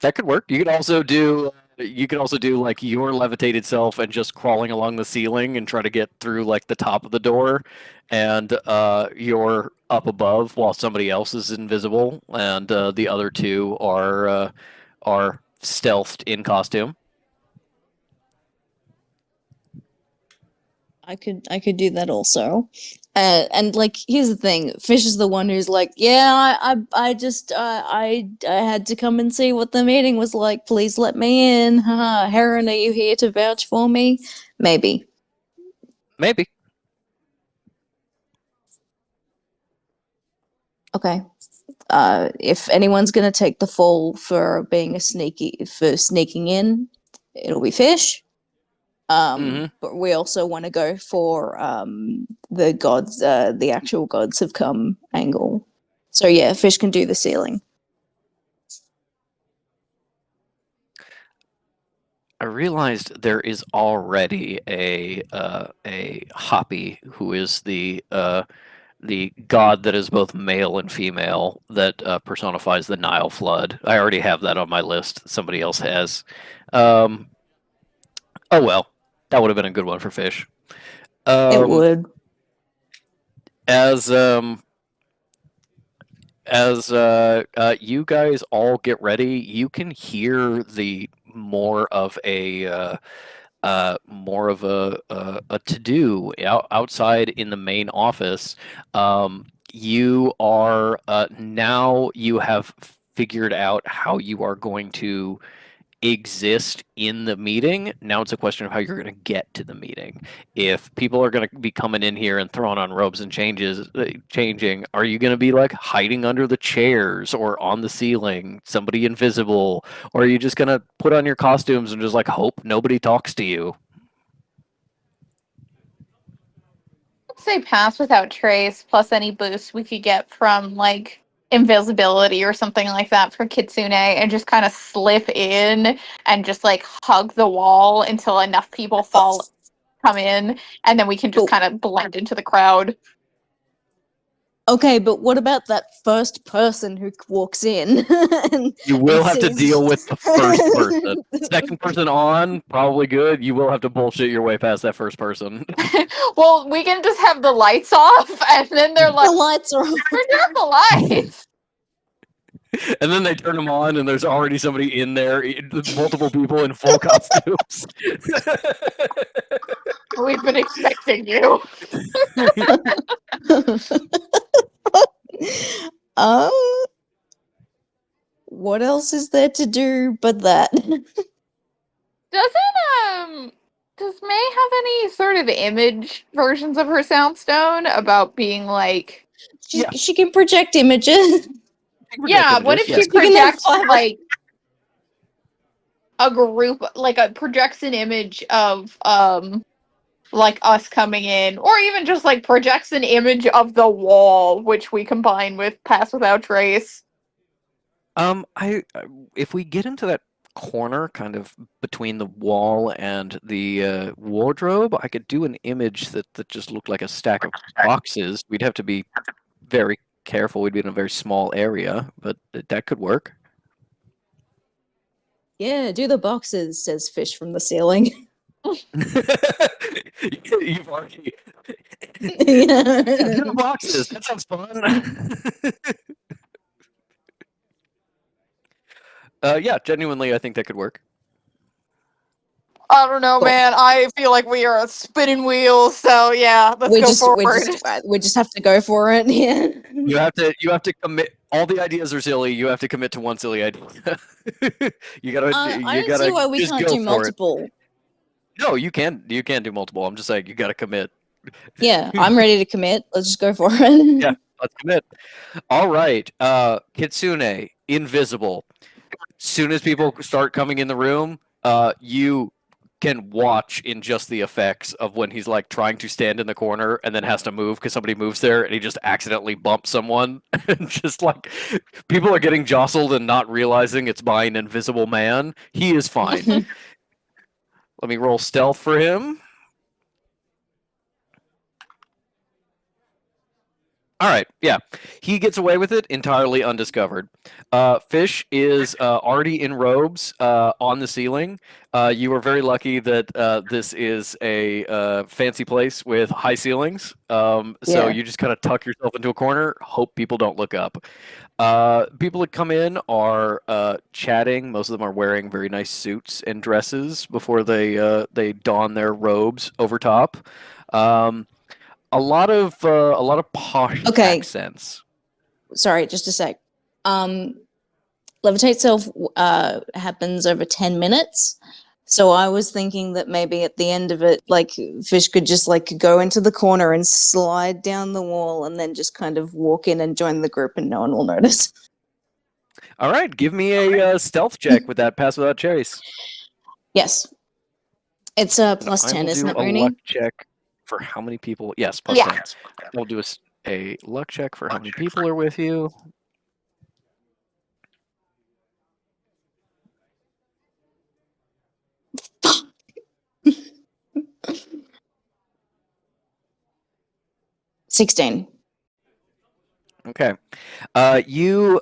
That could work. You could also do like your levitated self and just crawling along the ceiling and try to get through like the top of the door, and you're up above while somebody else is invisible, and the other two are stealthed in costume. I could do that also. And like, here's the thing: Fish is the one who's like, yeah, I had to come and see what the meeting was like. Please let me in. Haha, Heron, are you here to vouch for me? Maybe. Maybe. Okay. If anyone's gonna take the fall for sneaking in, it'll be Fish. But we also want to go for the gods, the actual gods have come angle. So yeah, Fish can do the ceiling. I realized there is already a Hoppy who is the god that is both male and female that personifies the Nile flood. I already have that on my list. Somebody else has. Oh well, that would have been a good one for Fish. It would. As you guys all get ready, you can hear the more of a to do outside in the main office. You are now you have figured out how you are going to exist in the meeting. Now it's a question of how you're going to get to the meeting. If people are going to be coming in here and throwing on robes and changing, are you going to be like hiding under the chairs or on the ceiling, somebody invisible, or are you just going to put on your costumes and just like hope nobody talks to you? I'd say pass without trace plus any boost we could get from like invisibility or something like that for Kitsune, and just kind of slip in and just like hug the wall until enough people come in, and then we can just kind of blend into the crowd. Okay, but what about that first person who walks in? You will have to deal with the first person. Second person on, probably good. You will have to bullshit your way past that first person. Well, we can just have the lights off, and then they're like, the lights are off. turn off the lights. And then they turn them on, and there's already somebody in there, multiple people in full costumes. We've been expecting you. What else is there to do but that? Does May have any sort of image versions of her soundstone about being like... She can project images. Yeah, what if she projects like a group, like projects an image of like us coming in, or even just like projects an image of the wall, which we combine with Pass Without Trace. If we get into that corner, kind of between the wall and the wardrobe, I could do an image that just looked like a stack of boxes. We'd have to be very careful. We'd be in a very small area, but that could work. Yeah, do the boxes, says Fish from the ceiling. You've already do the boxes. That sounds fun. Yeah, genuinely, I think that could work. I don't know, man. I feel like we are a spinning wheel, so yeah, let's go forward. We just have to go for it. Yeah. You have to commit. All the ideas are silly. You have to commit to one silly idea. you gotta. I don't see why we can't do multiple. No, you can. You can do multiple. I'm just saying you gotta commit. Yeah, I'm ready to commit. Let's just go for it. Yeah, let's commit. All right, Kitsune, invisible. soon as people start coming in the room, you can watch in just the effects of when he's like trying to stand in the corner and then has to move because somebody moves there and he just accidentally bumps someone and just like people are getting jostled and not realizing it's by an invisible man. He is fine. Let me roll stealth for him. All right, yeah. He gets away with it entirely undiscovered. Fish is already in robes on the ceiling. You are very lucky that this is a fancy place with high ceilings. So Yeah. you just kind of tuck yourself into a corner, hope people don't look up. People that come in are chatting. Most of them are wearing very nice suits and dresses before they don their robes over top. A lot of posh Okay. accents. Sorry, just a sec. Levitate self happens over 10 minutes. So I was thinking that maybe at the end of it, like Fish could just like go into the corner and slide down the wall and then just kind of walk in and join the group and no one will notice. All right, give me a stealth check with that pass without cherries. Yes. It's plus I 10, will isn't do it, a Rooney? luck check for how many people. Yes, plus Yeah. 10. We'll do a luck check for how many people are with you. Fuck. 16. Okay. You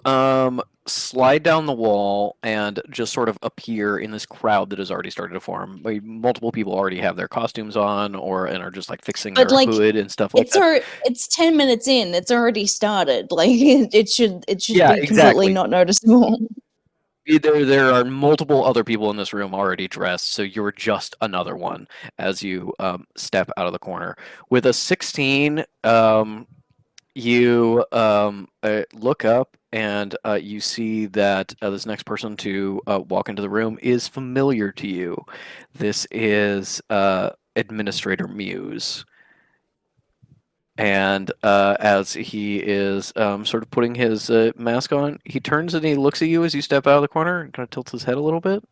slide down the wall and just sort of appear in this crowd that has already started to form. Multiple people already have their costumes on and are just like fixing But, their like, hood and stuff like It's that. it's 10 minutes in. It's already started. Like it should Yeah, be completely exactly. not noticeable. There are multiple other people in this room already dressed, so you're just another one as you step out of the corner. With a 16, you look up and you see that this next person to walk into the room is familiar to you. This is Administrator Muse. And as he is sort of putting his mask on, he turns and he looks at you as you step out of the corner and kind of tilts his head a little bit.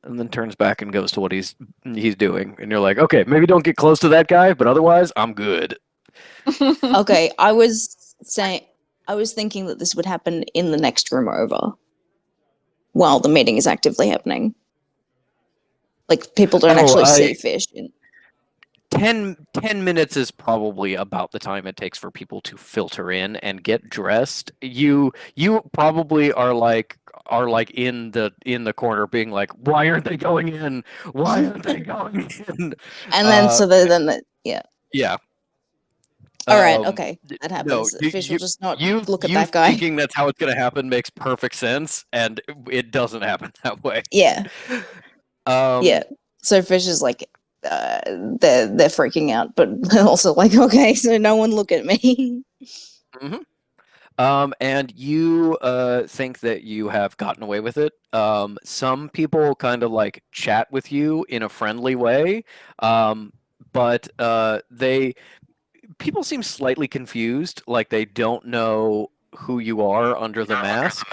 And then turns back and goes to what he's doing. And you're like, okay, maybe don't get close to that guy, but otherwise, I'm good. Okay, I was thinking that this would happen in the next room over while the meeting is actively happening. Like people don't actually see Fish. 10 minutes is probably about the time it takes for people to filter in and get dressed. You probably are like in the corner being like, why aren't they going in? Why aren't they going in? And then yeah. Yeah. All right, okay. That happens. No, Fish will just not you look at that guy. Thinking that's how it's going to happen makes perfect sense, and it doesn't happen that way. Yeah. Yeah. So Fish is like they're freaking out, but they're also like, okay, so no one look at me. Mm-hmm. And you think that you have gotten away with it. Some people kind of like chat with you in a friendly way, but people seem slightly confused, like they don't know who you are under the mask,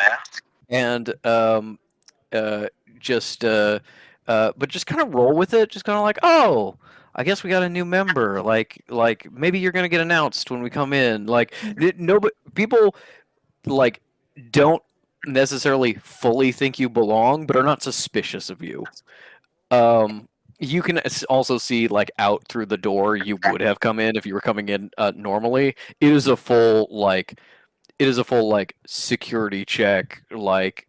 and but just kind of roll with it. Just kind of like, oh, I guess we got a new member. Like maybe you're gonna get announced when we come in. Like nobody, people like don't necessarily fully think you belong, but are not suspicious of you. You can also see like out through the door you would have come in if you were coming in normally. It is a full security check, like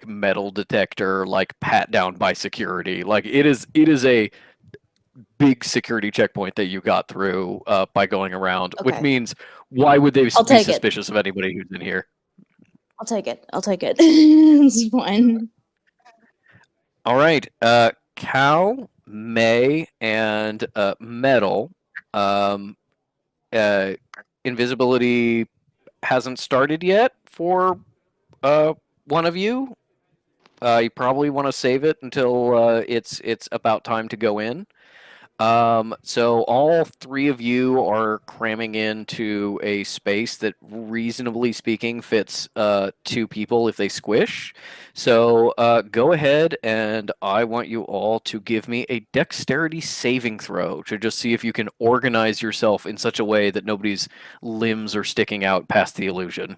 metal detector, like pat down by security. Like it is a big security checkpoint that you got through by going around, which Okay. means why would they be take it. suspicious of anybody who's in here? I'll take it. It's fine. All right, Cal, May, and Metal. Invisibility hasn't started yet for one of you. You probably want to save it until it's about time to go in. So all three of you are cramming into a space that, reasonably speaking, fits two people if they squish. So go ahead, and I want you all to give me a dexterity saving throw to just see if you can organize yourself in such a way that nobody's limbs are sticking out past the illusion.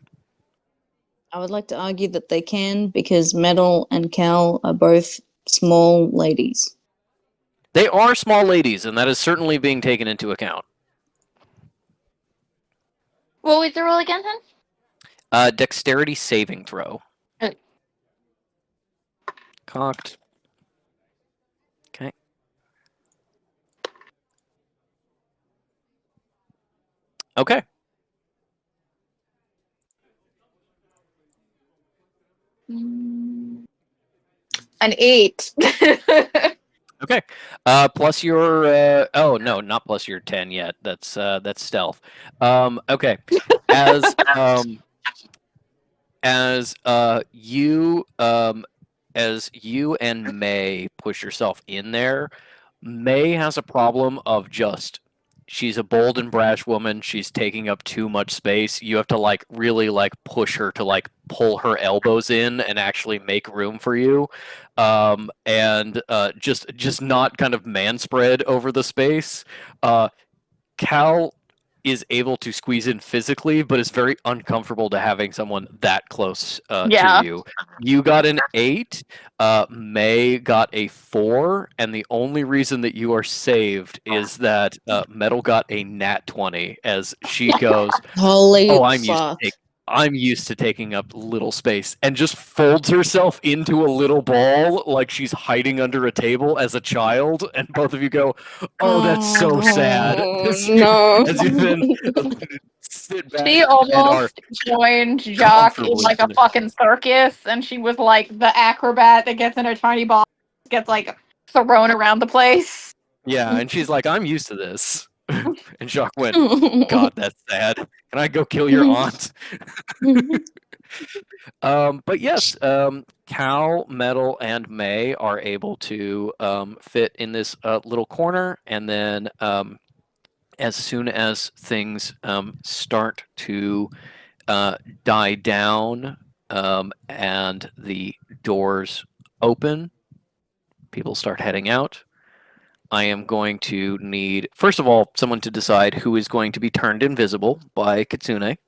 I would like to argue that they can because Metal and Cal are both small ladies. They are small ladies, and that is certainly being taken into account. What was the roll again, then? Dexterity saving throw. Okay. Cocked. Okay. Okay. An 8. Okay. Plus your oh no, not plus your 10 yet. That's stealth. Okay. As you and May push yourself in there, May has a problem of just she's a bold and brash woman. She's taking up too much space. You have to like really like push her to like pull her elbows in and actually make room for you, and just not kind of man spread over the space. Cal is able to squeeze in physically, but it's very uncomfortable to having someone that close Yeah. to you. You got an 8. May got a 4, and the only reason that you are saved is that Metal got a nat 20 as she goes, Holy "Oh, fuck. I'm used to taking up little space," and just folds herself into a little ball like she's hiding under a table as a child, and both of you go, "Oh, that's so sad." No. As you then sit back She and are almost joined Jock in comfortably like a sitting. fucking circus, and she was like the acrobat that gets in a tiny ball, gets like thrown around the place. Yeah, and she's like, "I'm used to this." And Jacques went, "God, that's sad. Can I go kill your aunt?" But yes, Cal, Metal, and May are able to fit in this little corner, and then as soon as things start to die down and the doors open, people start heading out. I am going to need, first of all, someone to decide who is going to be turned invisible by Kitsune.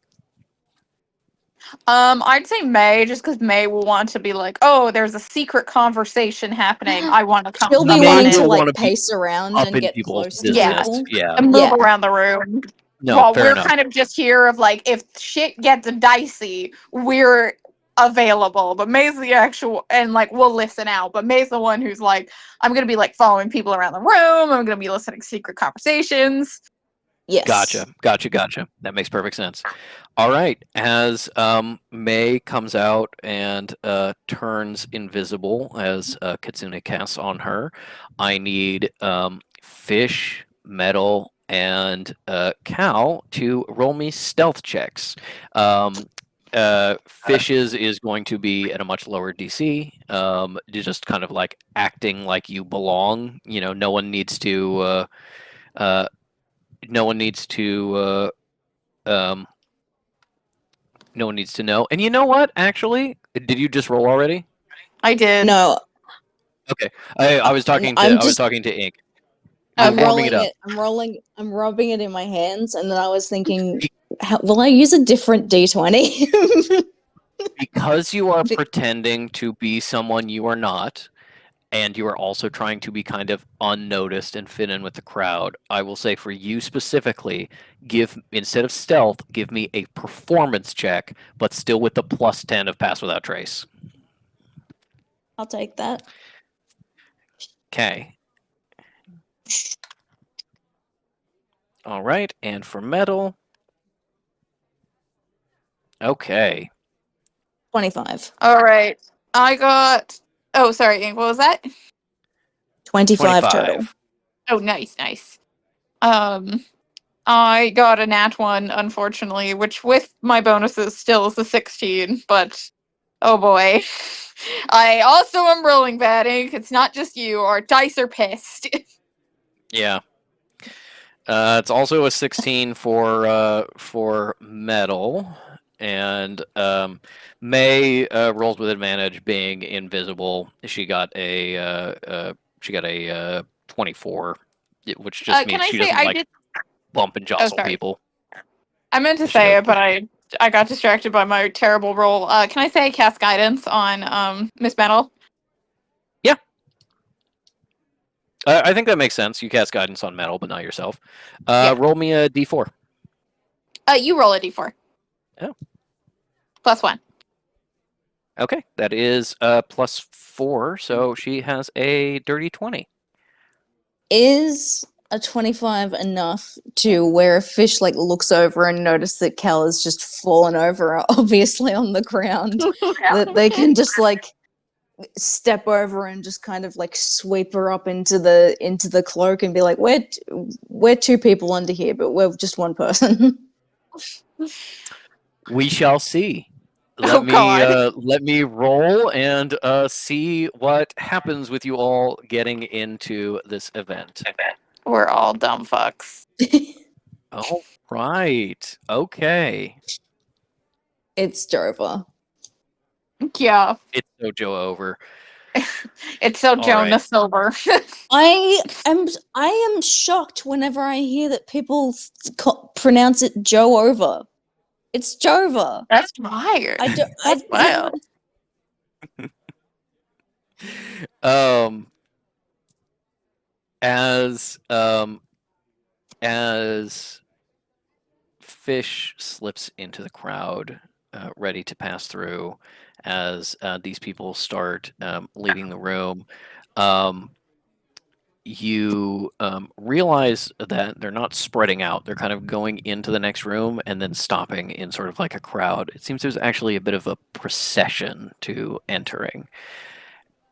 I'd say May, just because May will want to be like, oh, there's a secret conversation happening. I want to come. She'll be May wanting to will like wanna be pace around up and in get people's close to business. people. Yeah. and move Yeah. around the room. No, While fair we're enough. kind of just here of like, if shit gets dicey, we're available. But May's the actual, and like we'll listen out. But May's the one who's like, I'm gonna be like following people around the room. I'm gonna be listening to secret conversations. Yes. Gotcha. That makes perfect sense. All right. As May comes out and turns invisible as Kitsune casts on her, I need Fish, Metal, and Cal to roll me stealth checks. Fish's is going to be at a much lower DC. You're just kind of like acting like you belong. You know, no one needs to. No one needs to. No one needs to know. And you know what? Actually, did you just roll already? I did. No, Okay. I was talking to. I'm I was just- talking to Ink. I'm You're rolling warming it up. I'm rubbing it in my hands, and then I was thinking, will I use a different D20? Because you are Be- pretending to be someone you are not, and you are also trying to be kind of unnoticed and fit in with the crowd, I will say for you specifically, instead of stealth, give me a performance check, but still with the plus 10 of pass without trace. I'll take that. Okay. All right, and for Metal. Okay. 25. All right. I got. Oh, sorry, Ink. What was that? 25 total. Oh, nice. I got a nat 1, unfortunately, which with my bonuses still is a 16, but oh boy. I also am rolling bad, Ink. It's not just you. Our dice are pissed. Yeah. It's also a 16 for metal, and May rolls with advantage, being invisible. She got a 24, which just Can means I she say doesn't I like did? bump and Oh, jostle sorry. people. I meant to She say does. it, but I got distracted by my terrible roll. Can I say I cast guidance on Miss Metal? I think that makes sense. You cast guidance on metal, but not yourself. Yeah. Roll me a d4. You roll a d4. Oh. +1. Okay, that is +4, so she has a dirty 20. Is a 25 enough to where a fish like looks over and notice that Cal has just fallen over, obviously on the ground, that they can just like step over and just kind of like sweep her up into the cloak and be like, we're two people under here, but we're just one person. We shall see. Oh, God. Let me roll and see what happens with you all getting into this event. We're all dumb fucks. All right. Okay. It's Jova. Yeah. It's Dojo over. It's so All Jonas Silver. I am shocked whenever I hear that people pronounce it Joe over. It's Jova. That's wild. That's wild. As Fish slips into the crowd, ready to pass through, as these people start leaving the room, you realize that they're not spreading out. They're kind of going into the next room and then stopping in sort of like a crowd. It seems there's actually a bit of a procession to entering.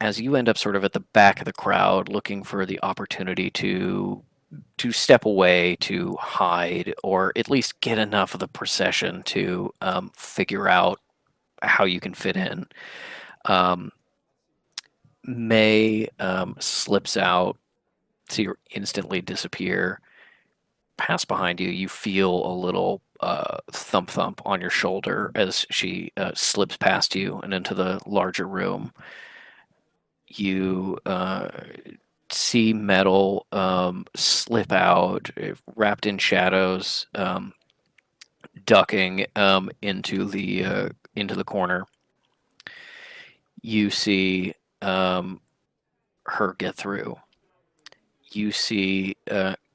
As you end up sort of at the back of the crowd, looking for the opportunity to step away, to hide, or at least get enough of the procession to figure out how you can fit in. May slips out, so you instantly disappear. Pass behind you, you feel a little thump thump on your shoulder as she slips past you and into the larger room. You see Metal slip out, wrapped in shadows, ducking into the corner. You see her get through. You see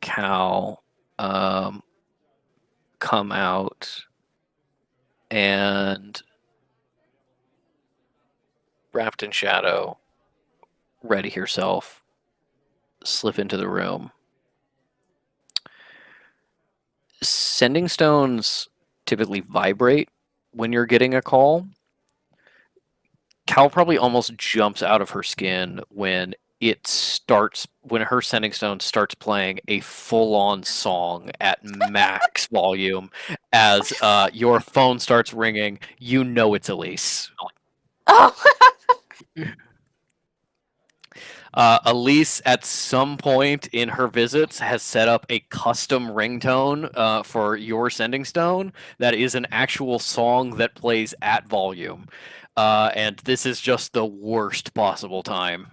Cal come out and, wrapped in shadow, ready herself, slip into the room. Sending stones typically vibrate when you're getting a call. Cal probably almost jumps out of her skin when her sending stone starts playing a full-on song at max volume. As your phone starts ringing, you know it's Elise. Oh. Elise, at some point in her visits, has set up a custom ringtone for your sending stone that is an actual song that plays at volume. And this is just the worst possible time.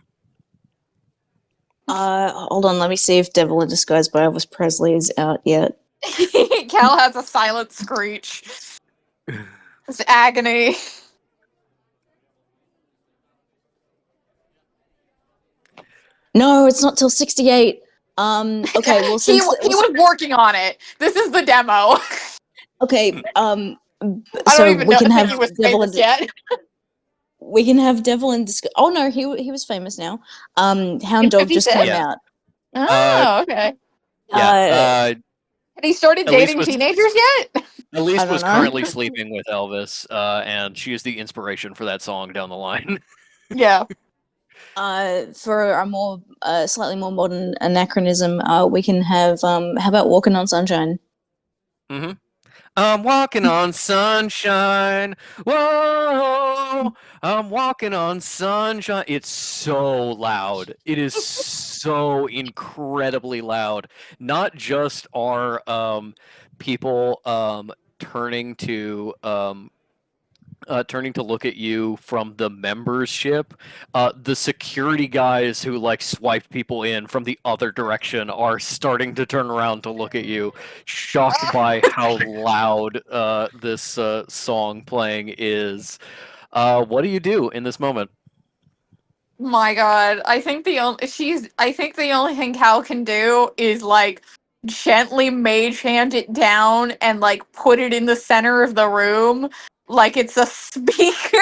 Hold on, let me see if Devil in Disguise by Elvis Presley is out yet. Cal has a silent screech. It's agony. No, it's not till 68. Okay, well, he was working on it. This is the demo. okay, I so don't even we know can if have he was Devil in famous yet. We can have Devil in Disguise. Oh no, he was famous now. Hound Dog just 56? came Yeah. out. Oh, okay. Yeah. Had he started Elise dating was- teenagers yet? Elise I don't was know. currently sleeping with Elvis, and she is the inspiration for that song down the line. Yeah. For a more slightly more modern anachronism, we can have how about Walking on Sunshine? Mm-hmm. I'm walking on sunshine. Whoa, I'm walking on sunshine. It's so loud. It is so incredibly loud. Not just are people turning to turning to look at you from the membership, the security guys who like swiped people in from the other direction are starting to turn around to look at you, shocked by how loud this song playing is. What do you do in this moment? My God, I think the only thing Cal can do is like gently mage hand it down and like put it in the center of the room like it's a speaker.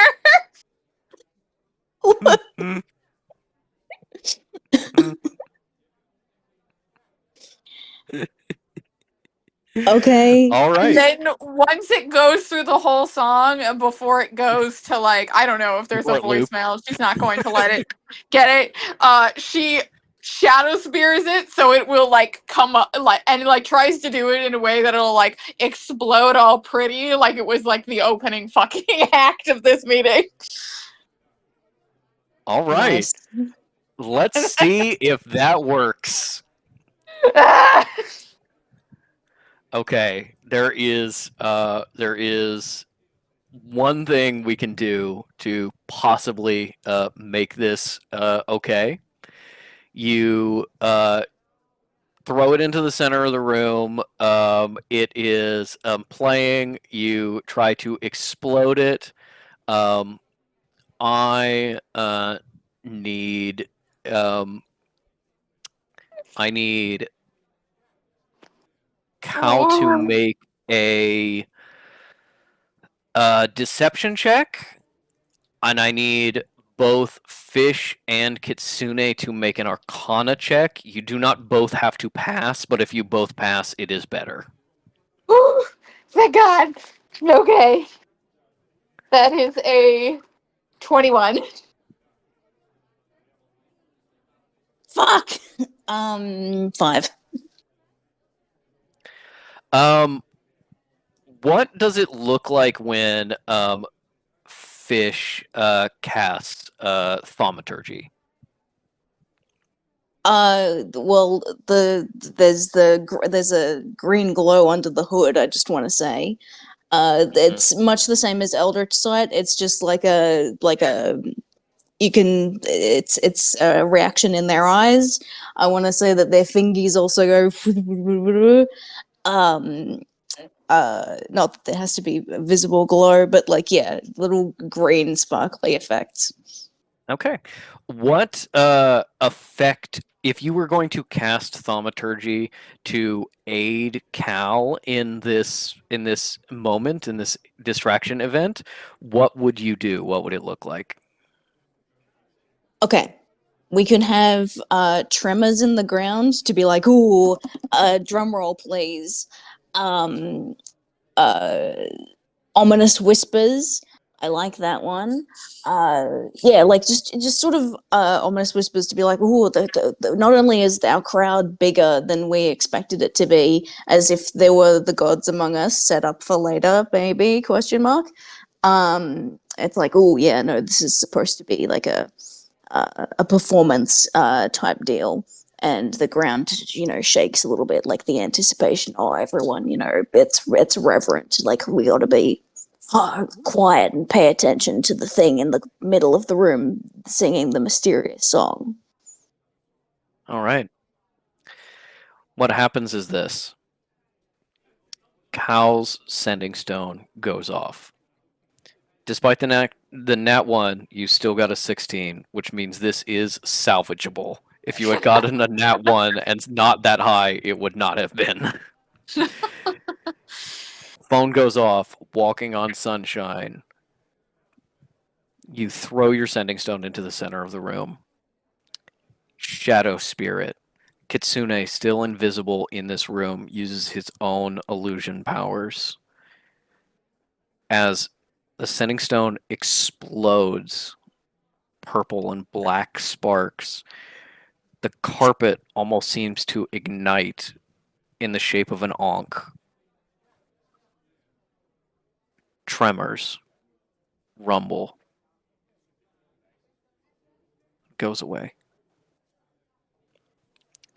Okay. All And right. then once it goes through the whole song and before it goes to like I don't know if there's a Before it loops. voicemail, she's not going to let it get it. She shadow spears it so it will like come up like and like tries to do it in a way that it'll like explode all pretty like it was like the opening fucking act of this meeting. All right. Nice. Let's see if that works. Okay, there is one thing we can do to possibly make this okay. You throw it into the center of the room. It is playing. You try to explode it. I need I need Cal to make a deception check, and I need both Fish and Kitsune to make an Arcana check. You do not both have to pass, but if you both pass, it is better. Ooh, thank God. Okay. That is a 21. Fuck. 5. What does it look like when Fish casts Thaumaturgy? Well, there's a green glow under the hood. I just want to say, it's much the same as Eldritch Sight. It's just like a it's a reaction in their eyes. I want to say that their fingies also go not that there has to be a visible glow, but like yeah, little green sparkly effects. Okay. What effect, if you were going to cast Thaumaturgy to aid Cal in this moment, in this distraction event, what would you do? What would it look like? Okay. We can have tremors in the ground to be like, ooh, drum roll, please. Ominous whispers. I like that one. Yeah, like just sort of ominous whispers to be like, ooh, not only is our crowd bigger than we expected it to be, as if there were the gods among us set up for later, maybe, question mark. It's like, oh yeah, no, this is supposed to be like a performance type deal, and the ground shakes a little bit, like the anticipation. Oh, everyone, it's reverent. Like we got to be quiet and pay attention to the thing in the middle of the room singing the mysterious song. All right. What happens is this. Cal's sending stone goes off. Despite the nat 1, you still got a 16, which means this is salvageable. If you had gotten a nat 1 and not that high, it would not have been. Phone goes off, walking on sunshine. You throw your sending stone into the center of the room. Shadow Spirit. Kitsune, still invisible in this room, uses his own illusion powers. As the sending stone explodes, purple and black sparks, the carpet almost seems to ignite in the shape of an ankh. tremors, rumble, goes away.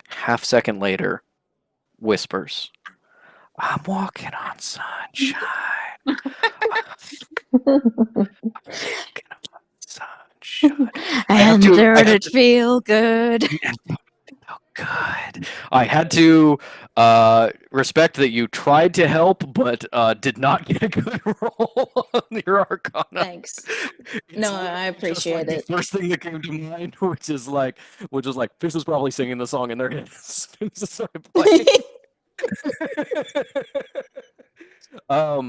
Half second later, whispers, I'm walking on sunshine. I'm walking on sunshine. And to- there I had it to- feel good. Oh, good. I had to respect that you tried to help, but did not get a good roll on your Arcana. Thanks. It's No, literally I just, appreciate like, it. The first thing that came to mind, which is like, Fish was probably singing the song in their head as soon as it started playing.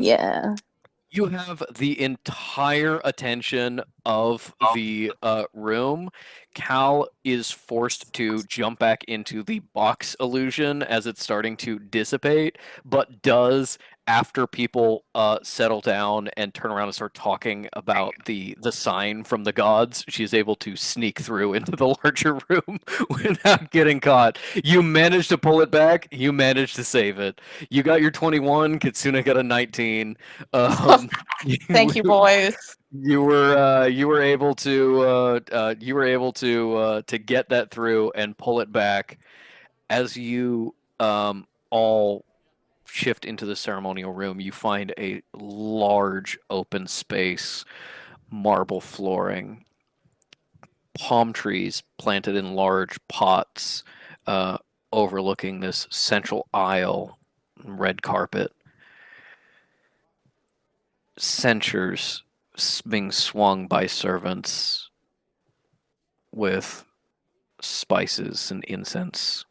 Yeah. You have the entire attention of the room. Cal is forced to jump back into the box illusion as it's starting to dissipate, but does, after people settle down and turn around and start talking about the sign from the gods, she's able to sneak through into the larger room without getting caught. You managed to pull it back. You managed to save it. You got your 21. Kitsune got a 19. Thank you, boys. You were able to get that through and pull it back as you all shift into the ceremonial room. You find a large open space, marble flooring, palm trees planted in large pots, overlooking this central aisle, red carpet, censers being swung by servants with spices and incense.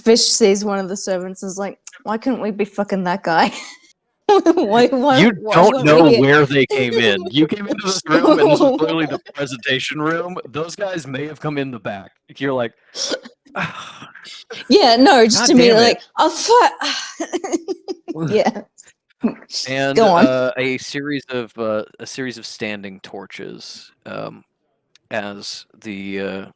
Fish sees one of the servants and is like, why couldn't we be fucking that guy? why You don't weren't know we here? where they came in. You came into this room, and this was clearly the presentation room. Those guys may have come in the back. You're like, Yeah, no, just God immediately damn like, oh fuck. Yeah. and Go on. a series of standing torches, as the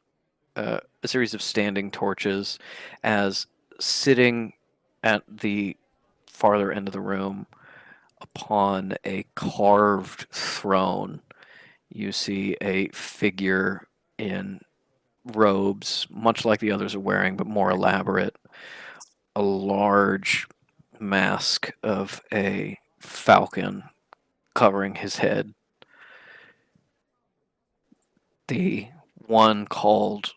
a series of standing torches, as sitting at the farther end of the room, upon a carved throne, you see a figure in robes, much like the others are wearing, but more elaborate. A large mask of a falcon covering his head. The one called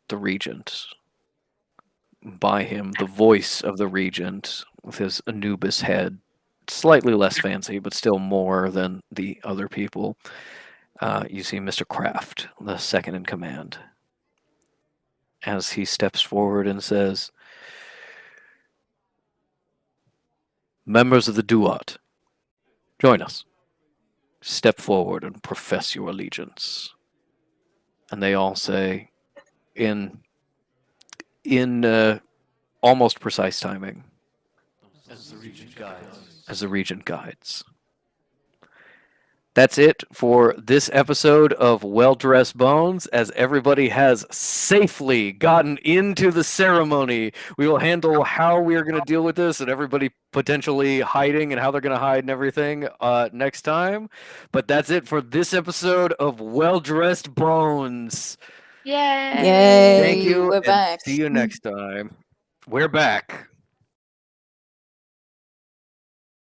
the Regent. By him, the voice of the Regent, with his Anubis head, slightly less fancy, but still more than the other people. You see Mr. Kraft, the second in command, as he steps forward and says, members of the Duat, join us. Step forward and profess your allegiance. And they all say, in almost precise timing, as the Regent guides. That's it for this episode of Well Dressed Bones. As everybody has safely gotten into the ceremony, we will handle how we are going to deal with this and everybody potentially hiding and how they're going to hide and everything next time. But that's it for this episode of Well Dressed Bones. Yay! Yay. Thank you. We're and back. See you next time. We're back.